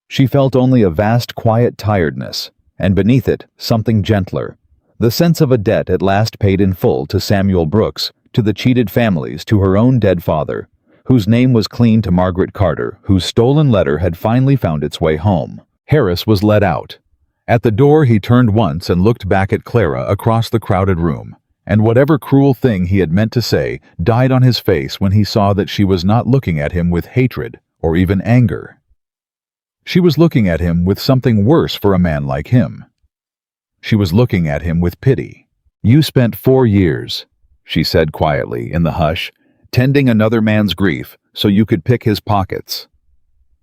She felt only a vast quiet tiredness, and beneath it something gentler, the sense of a debt at last paid in full to Samuel Brooks, to the cheated families, to her own dead father, whose name was clean, to Margaret Carter, whose stolen letter had finally found its way home. Harris was let out. At the door he turned once and looked back at Clara across the crowded room, and whatever cruel thing he had meant to say died on his face when he saw that she was not looking at him with hatred or even anger. She was looking at him with something worse for a man like him. She was looking at him with pity. You spent 4 years, she said quietly in the hush, tending another man's grief so you could pick his pockets.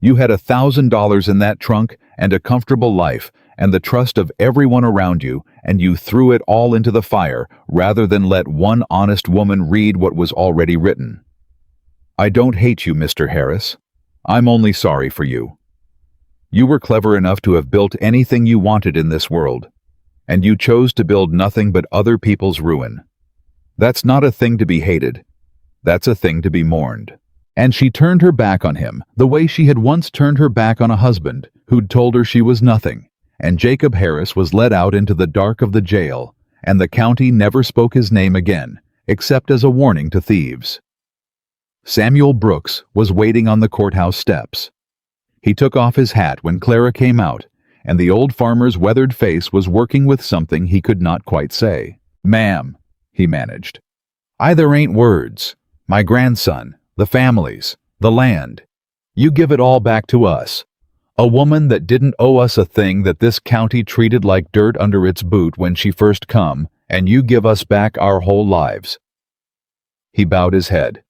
You had $1,000 in that trunk and a comfortable life and the trust of everyone around you, and you threw it all into the fire rather than let one honest woman read what was already written. I don't hate you, Mr. Harris. I'm only sorry for you. You were clever enough to have built anything you wanted in this world, and you chose to build nothing but other people's ruin. That's not a thing to be hated. That's a thing to be mourned. And she turned her back on him, the way she had once turned her back on a husband who'd told her she was nothing, and Jacob Harris was led out into the dark of the jail, and the county never spoke his name again, except as a warning to thieves. Samuel Brooks was waiting on the courthouse steps. He took off his hat when Clara came out, and the old farmer's weathered face was working with something he could not quite say. Ma'am, he managed. There ain't words. My grandson, the families, the land. You give it all back to us. A woman that didn't owe us a thing, that this county treated like dirt under its boot when she first come, and you give us back our whole lives. He bowed his head.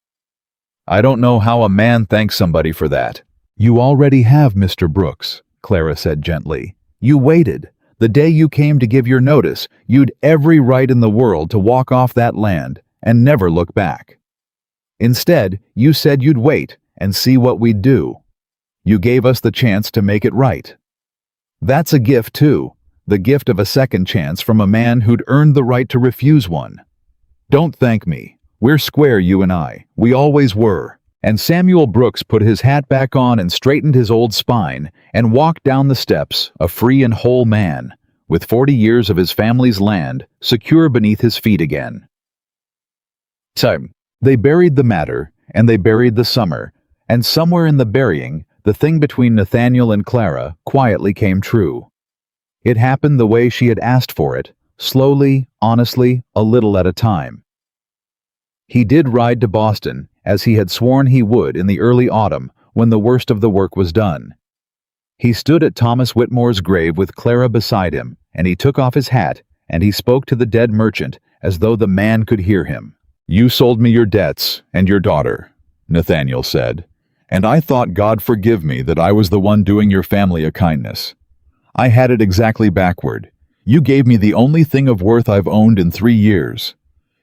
I don't know how a man thanks somebody for that. You already have, Mr. Brooks, Clara said gently. You waited. The day you came to give your notice, you'd every right in the world to walk off that land and never look back. Instead, you said you'd wait and see what we'd do. You gave us the chance to make it right. That's a gift, too, the gift of a second chance from a man who'd earned the right to refuse one. Don't thank me. We're square, you and I. We always were. And Samuel Brooks put his hat back on and straightened his old spine and walked down the steps, a free and whole man, with 40 years of his family's land secure beneath his feet again. So, they buried the matter, and they buried the summer, and somewhere in the burying, the thing between Nathaniel and Clara quietly came true. It happened the way she had asked for it, slowly, honestly, a little at a time. He did ride to Boston, as he had sworn he would in the early autumn, when the worst of the work was done. He stood at Thomas Whitmore's grave with Clara beside him, and he took off his hat, and he spoke to the dead merchant as though the man could hear him. "You sold me your debts and your daughter," Nathaniel said, "and I thought God forgive me that I was the one doing your family a kindness. I had it exactly backward. You gave me the only thing of worth I've owned in 3 years.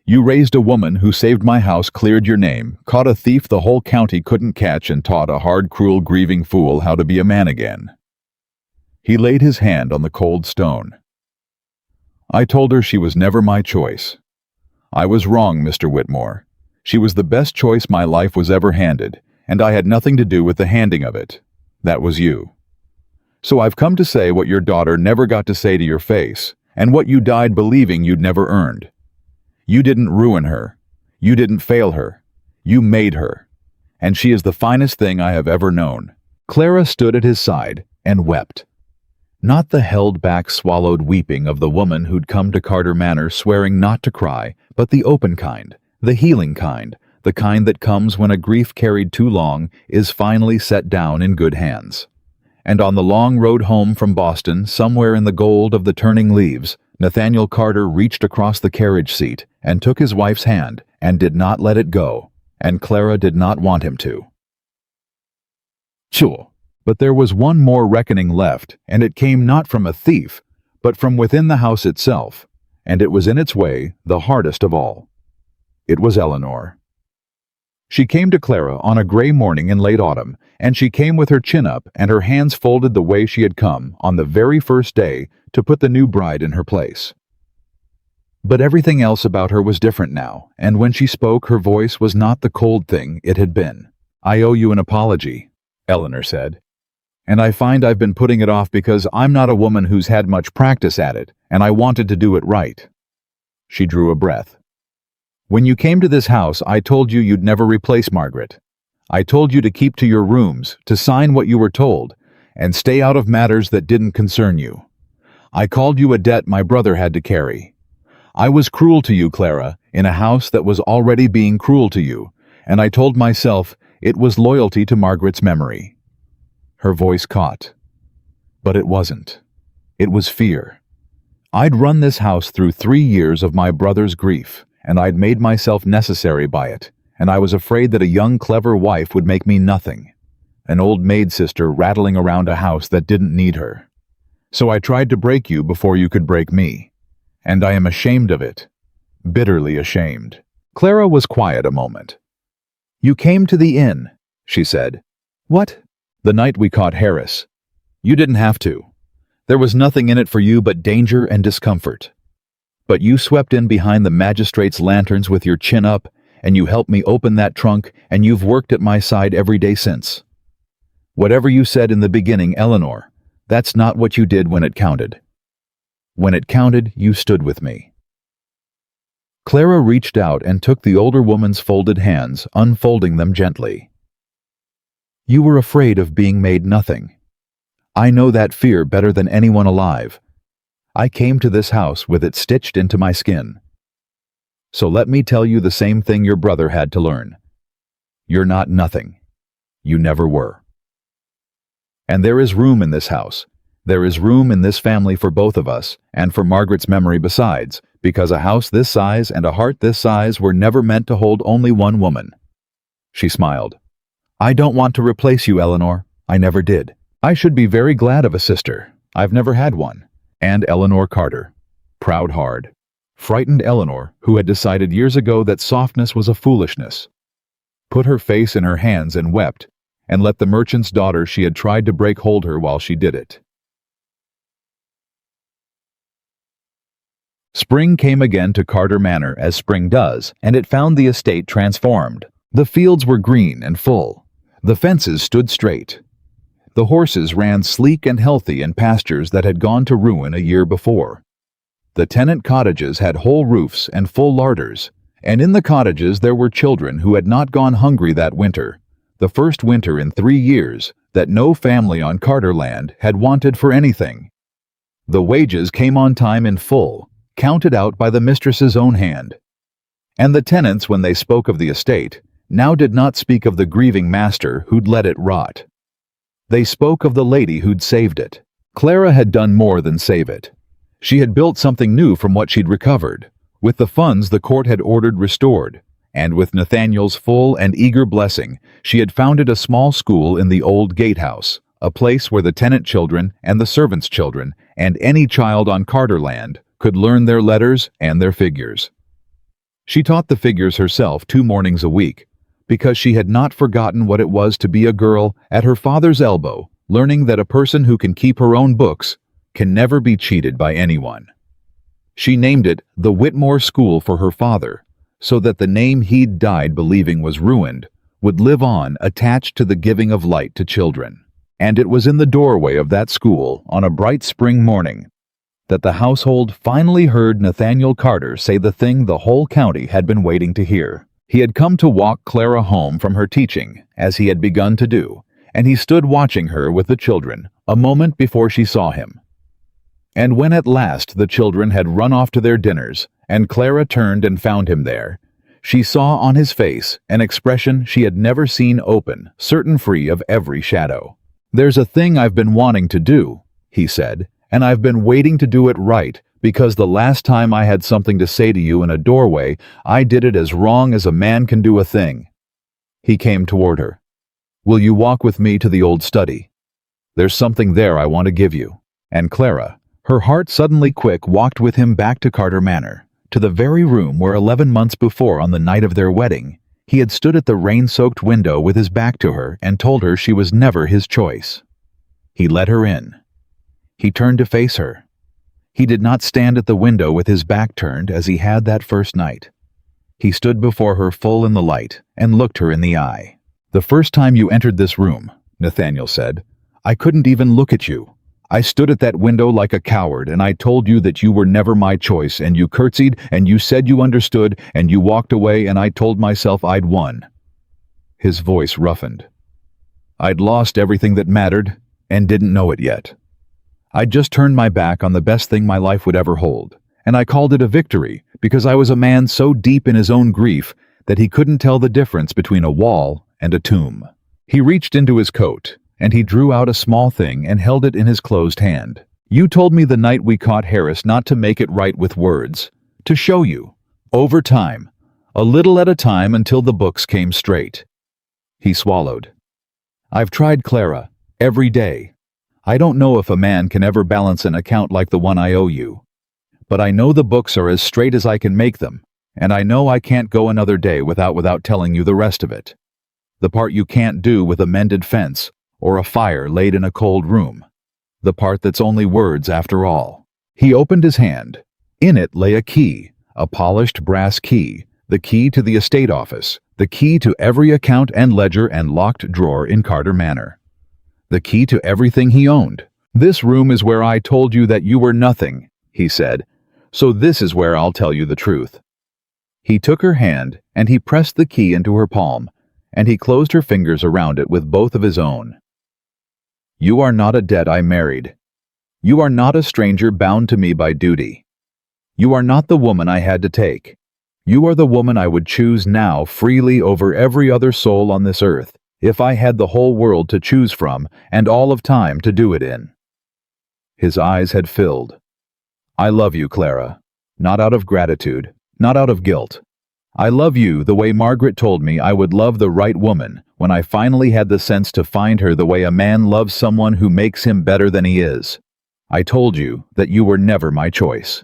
You raised a woman who saved my house, cleared your name, caught a thief the whole county couldn't catch, and taught a hard, cruel, grieving fool how to be a man again." He laid his hand on the cold stone. "I told her she was never my choice. I was wrong, Mr. Whitmore. She was the best choice my life was ever handed, and I had nothing to do with the handing of it. That was you. So I've come to say what your daughter never got to say to your face, and what you died believing you'd never earned. You didn't ruin her. You didn't fail her. You made her. And she is the finest thing I have ever known." Clara stood at his side and wept. Not the held-back, swallowed weeping of the woman who'd come to Carter Manor swearing not to cry, but the open kind, the healing kind, the kind that comes when a grief carried too long is finally set down in good hands. And on the long road home from Boston, somewhere in the gold of the turning leaves, Nathaniel Carter reached across the carriage seat and took his wife's hand and did not let it go, and Clara did not want him to. Sure. But there was one more reckoning left, and it came not from a thief, but from within the house itself, and it was in its way the hardest of all. It was Eleanor. She came to Clara on a gray morning in late autumn, and she came with her chin up and her hands folded the way she had come on the very first day to put the new bride in her place. But everything else about her was different now, and when she spoke her voice was not the cold thing it had been. "I owe you an apology," Eleanor said. "And I find I've been putting it off because I'm not a woman who's had much practice at it, and I wanted to do it right." She drew a breath. "When you came to this house, I told you you'd never replace Margaret. I told you to keep to your rooms, to sign what you were told, and stay out of matters that didn't concern you. I called you a debt my brother had to carry. I was cruel to you, Clara, in a house that was already being cruel to you, and I told myself it was loyalty to Margaret's memory." Her voice caught. But it wasn't. It was fear. I'd run this house through 3 years of my brother's grief, and I'd made myself necessary by it, and I was afraid that a young, clever wife would make me nothing, an old maid sister rattling around a house that didn't need her. So I tried to break you before you could break me, and I am ashamed of it, bitterly ashamed. Clara was quiet a moment. "You came to the inn," she said. "What?" "The night we caught Harris. You didn't have to. There was nothing in it for you but danger and discomfort. But you swept in behind the magistrate's lanterns with your chin up, and you helped me open that trunk, and you've worked at my side every day since. Whatever you said in the beginning, Eleanor, that's not what you did when it counted. When it counted, you stood with me." Clara reached out and took the older woman's folded hands, unfolding them gently. "You were afraid of being made nothing. I know that fear better than anyone alive. I came to this house with it stitched into my skin. So let me tell you the same thing your brother had to learn. You're not nothing. You never were. And there is room in this house. There is room in this family for both of us, and for Margaret's memory besides, because a house this size and a heart this size were never meant to hold only one woman." She smiled. "I don't want to replace you, Eleanor. I never did. I should be very glad of a sister. I've never had one." And Eleanor Carter, proud hard, frightened Eleanor, who had decided years ago that softness was a foolishness, put her face in her hands and wept, and let the merchant's daughter she had tried to break hold her while she did it. Spring came again to Carter Manor as spring does, and it found the estate transformed. The fields were green and full. The fences stood straight. The horses ran sleek and healthy in pastures that had gone to ruin a year before. The tenant cottages had whole roofs and full larders, and in the cottages there were children who had not gone hungry that winter, the first winter in 3 years that no family on Carterland had wanted for anything. The wages came on time in full, counted out by the mistress's own hand. And the tenants, when they spoke of the estate, now did not speak of the grieving master who'd let it rot. They spoke of the lady who'd saved it. Clara had done more than save it. She had built something new from what she'd recovered, with the funds the court had ordered restored, and with Nathaniel's full and eager blessing, she had founded a small school in the old gatehouse, a place where the tenant children and the servants' children and any child on Carterland could learn their letters and their figures. She taught the figures herself 2 mornings a week, because she had not forgotten what it was to be a girl at her father's elbow, learning that a person who can keep her own books can never be cheated by anyone. She named it the Whitmore School for her father, so that the name he'd died believing was ruined would live on attached to the giving of light to children. And it was in the doorway of that school on a bright spring morning that the household finally heard Nathaniel Carter say the thing the whole county had been waiting to hear. He had come to walk Clara home from her teaching, as he had begun to do, and he stood watching her with the children a moment before she saw him. And when at last the children had run off to their dinners, and Clara turned and found him there, she saw on his face an expression she had never seen open, certain free of every shadow. "There's a thing I've been wanting to do," he said, "and I've been waiting to do it right, because the last time I had something to say to you in a doorway, I did it as wrong as a man can do a thing." He came toward her. "Will you walk with me to the old study? There's something there I want to give you." And Clara, her heart suddenly quick, walked with him back to Carter Manor, to the very room where 11 months before, on the night of their wedding, he had stood at the rain-soaked window with his back to her and told her she was never his choice. He let her in. He turned to face her. He did not stand at the window with his back turned as he had that first night. He stood before her full in the light and looked her in the eye. "The first time you entered this room," Nathaniel said, "I couldn't even look at you. I stood at that window like a coward, and I told you that you were never my choice, and you curtsied, and you said you understood, and you walked away, and I told myself I'd won." His voice roughened. "I'd lost everything that mattered, and didn't know it yet. I'd just turned my back on the best thing my life would ever hold, and I called it a victory because I was a man so deep in his own grief that he couldn't tell the difference between a wall and a tomb." He reached into his coat, and he drew out a small thing and held it in his closed hand. "You told me the night we caught Harris not to make it right with words, to show you, over time, a little at a time until the books came straight." He swallowed. "I've tried, Clara, every day. I don't know if a man can ever balance an account like the one I owe you. But I know the books are as straight as I can make them, and I know I can't go another day without telling you the rest of it. The part you can't do with a mended fence or a fire laid in a cold room. The part that's only words after all." He opened his hand. In it lay a key, a polished brass key, the key to the estate office, the key to every account and ledger and locked drawer in Carter Manor. The key to everything he owned. "This room is where I told you that you were nothing," he said, "so this is where I'll tell you the truth." He took her hand, and he pressed the key into her palm, and he closed her fingers around it with both of his own. "You are not a debt I married. You are not a stranger bound to me by duty. You are not the woman I had to take. You are the woman I would choose now freely over every other soul on this earth, if I had the whole world to choose from and all of time to do it in." His eyes had filled. "I love you, Clara, not out of gratitude, not out of guilt. I love you the way Margaret told me I would love the right woman when I finally had the sense to find her the way a man loves someone who makes him better than he is. I told you that you were never my choice."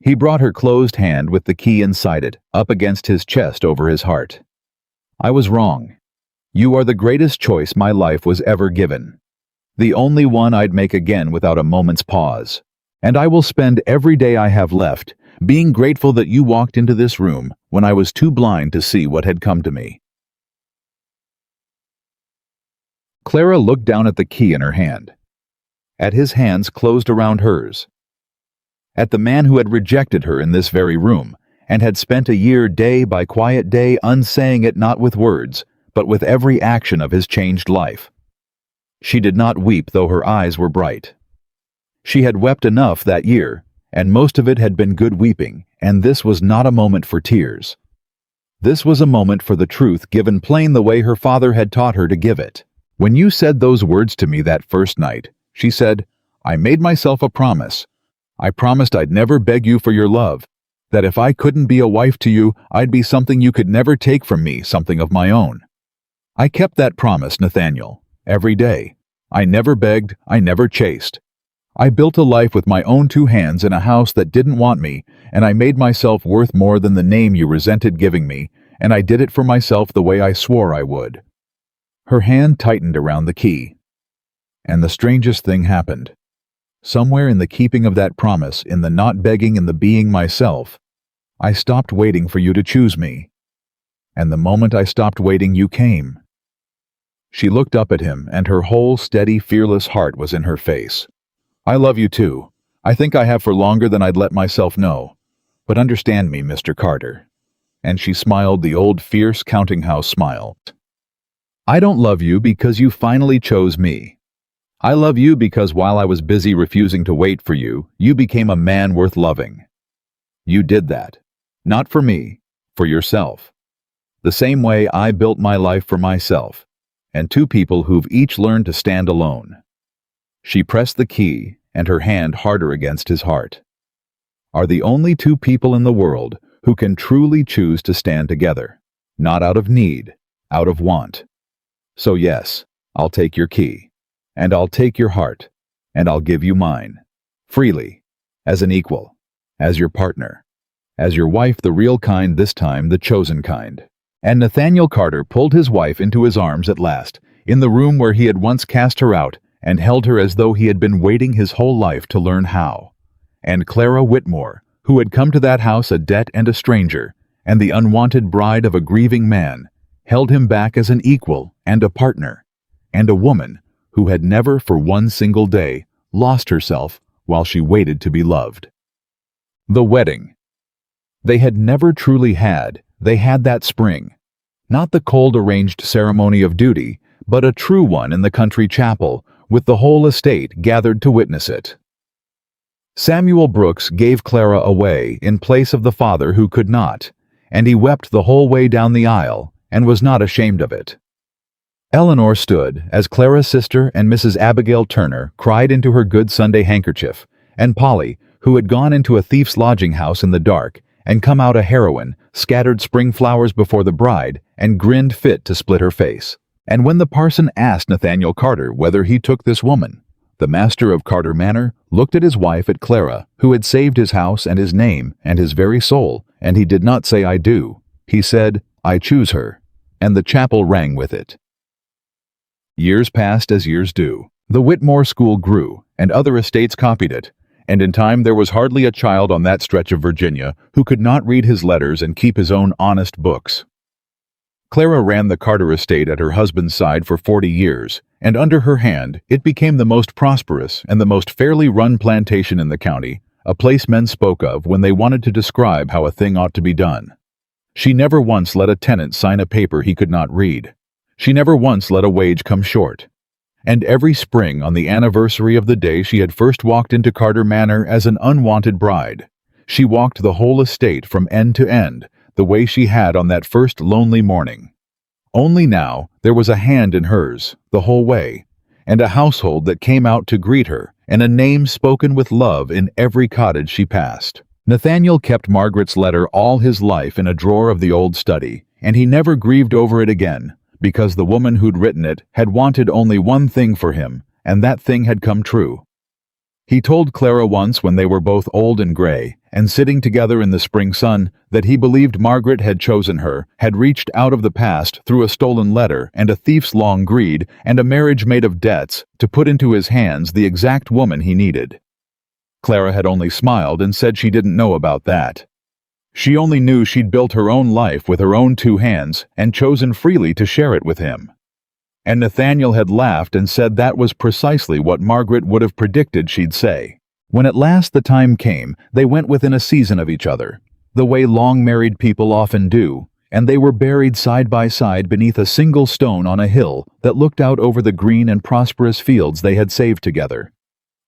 He brought her closed hand with the key inside it up against his chest over his heart. "I was wrong. You are the greatest choice my life was ever given. The only one I'd make again without a moment's pause. And I will spend every day I have left being grateful that you walked into this room when I was too blind to see what had come to me." Clara looked down at the key in her hand, at his hands closed around hers, at the man who had rejected her in this very room and had spent a year day by quiet day unsaying it not with words, but with every action of his changed life. She did not weep, though her eyes were bright. She had wept enough that year, and most of it had been good weeping, and this was not a moment for tears. This was a moment for the truth given plain the way her father had taught her to give it. "When you said those words to me that first night," she said, "I made myself a promise. I promised I'd never beg you for your love, that if I couldn't be a wife to you, I'd be something you could never take from me, something of my own. I kept that promise, Nathaniel, every day. I never begged, I never chased. I built a life with my own two hands in a house that didn't want me, and I made myself worth more than the name you resented giving me, and I did it for myself the way I swore I would." Her hand tightened around the key. And the strangest thing happened. Somewhere in the keeping of that promise, in the not begging and the being myself, I stopped waiting for you to choose me. And the moment I stopped waiting, you came. She looked up at him, and her whole steady, fearless heart was in her face. "I love you too. I think I have for longer than I'd let myself know. But understand me, Mr. Carter." And she smiled the old fierce counting house smile. "I don't love you because you finally chose me. I love you because while I was busy refusing to wait for you, you became a man worth loving. You did that. Not for me, for yourself. The same way I built my life for myself, and two people who've each learned to stand alone." She pressed the key, and her hand harder against his heart. "Are the only two people in the world who can truly choose to stand together, not out of need, out of want. So yes, I'll take your key. And I'll take your heart, and I'll give you mine, freely, as an equal, as your partner, as your wife, the real kind this time, the chosen kind." And Nathaniel Carter pulled his wife into his arms at last, in the room where he had once cast her out, and held her as though he had been waiting his whole life to learn how. And Clara Whitmore, who had come to that house a debt and a stranger, and the unwanted bride of a grieving man, held him back as an equal and a partner, and a woman who had never for one single day lost herself while she waited to be loved. The wedding. They had never truly had, they had that spring. Not the cold arranged ceremony of duty, but a true one in the country chapel, with the whole estate gathered to witness it. Samuel Brooks gave Clara away in place of the father who could not, and he wept the whole way down the aisle, and was not ashamed of it. Eleanor stood as Clara's sister and Mrs. Abigail Turner cried into her good Sunday handkerchief, and Polly, who had gone into a thief's lodging house in the dark and come out a heroine, scattered spring flowers before the bride and grinned fit to split her face. And when the parson asked Nathaniel Carter whether he took this woman, the master of Carter Manor looked at his wife, at Clara, who had saved his house and his name and his very soul, and he did not say "I do." He said, "I choose her," and the chapel rang with it. Years passed as years do. The Whitmore School grew, and other estates copied it, and in time there was hardly a child on that stretch of Virginia who could not read his letters and keep his own honest books. Clara ran the Carter estate at her husband's side for 40 years, and under her hand it became the most prosperous and the most fairly run plantation in the county, a place men spoke of when they wanted to describe how a thing ought to be done. She never once let a tenant sign a paper he could not read. She never once let a wage come short. And every spring, on the anniversary of the day she had first walked into Carter Manor as an unwanted bride, she walked the whole estate from end to end, the way she had on that first lonely morning. Only now there was a hand in hers, the whole way, and a household that came out to greet her, and a name spoken with love in every cottage she passed. Nathaniel kept Margaret's letter all his life in a drawer of the old study, and he never grieved over it again, because the woman who'd written it had wanted only one thing for him, and that thing had come true. He told Clara once, when they were both old and gray, and sitting together in the spring sun, that he believed Margaret had chosen her, had reached out of the past through a stolen letter and a thief's long greed and a marriage made of debts to put into his hands the exact woman he needed. Clara had only smiled and said she didn't know about that. She only knew she'd built her own life with her own two hands and chosen freely to share it with him. And Nathaniel had laughed and said that was precisely what Margaret would have predicted she'd say. When at last the time came, they went within a season of each other, the way long-married people often do, and they were buried side by side beneath a single stone on a hill that looked out over the green and prosperous fields they had saved together.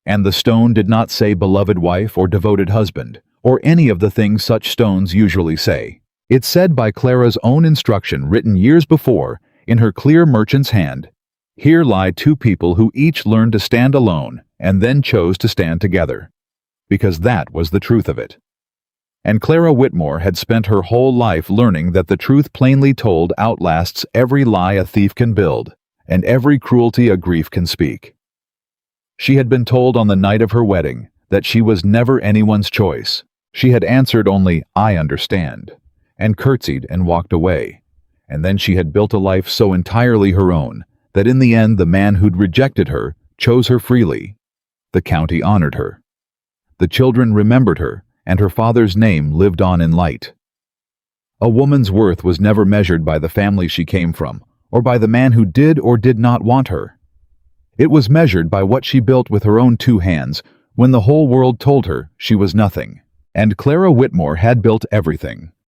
And the stone did not say beloved wife or devoted husband, or any of the things such stones usually say. It said by Clara's own instruction written years before, in her clear merchant's hand, "Here lie two people who each learned to stand alone and then chose to stand together." Because that was the truth of it. And Clara Whitmore had spent her whole life learning that the truth plainly told outlasts every lie a thief can build, and every cruelty a grief can speak. She had been told on the night of her wedding that she was never anyone's choice. She had answered only, "I understand," and curtsied and walked away. And then she had built a life so entirely her own that in the end the man who'd rejected her chose her freely. The county honored her. The children remembered her, and her father's name lived on in light. A woman's worth was never measured by the family she came from, or by the man who did or did not want her. It was measured by what she built with her own two hands when the whole world told her she was nothing. And Clara Whitmore had built everything.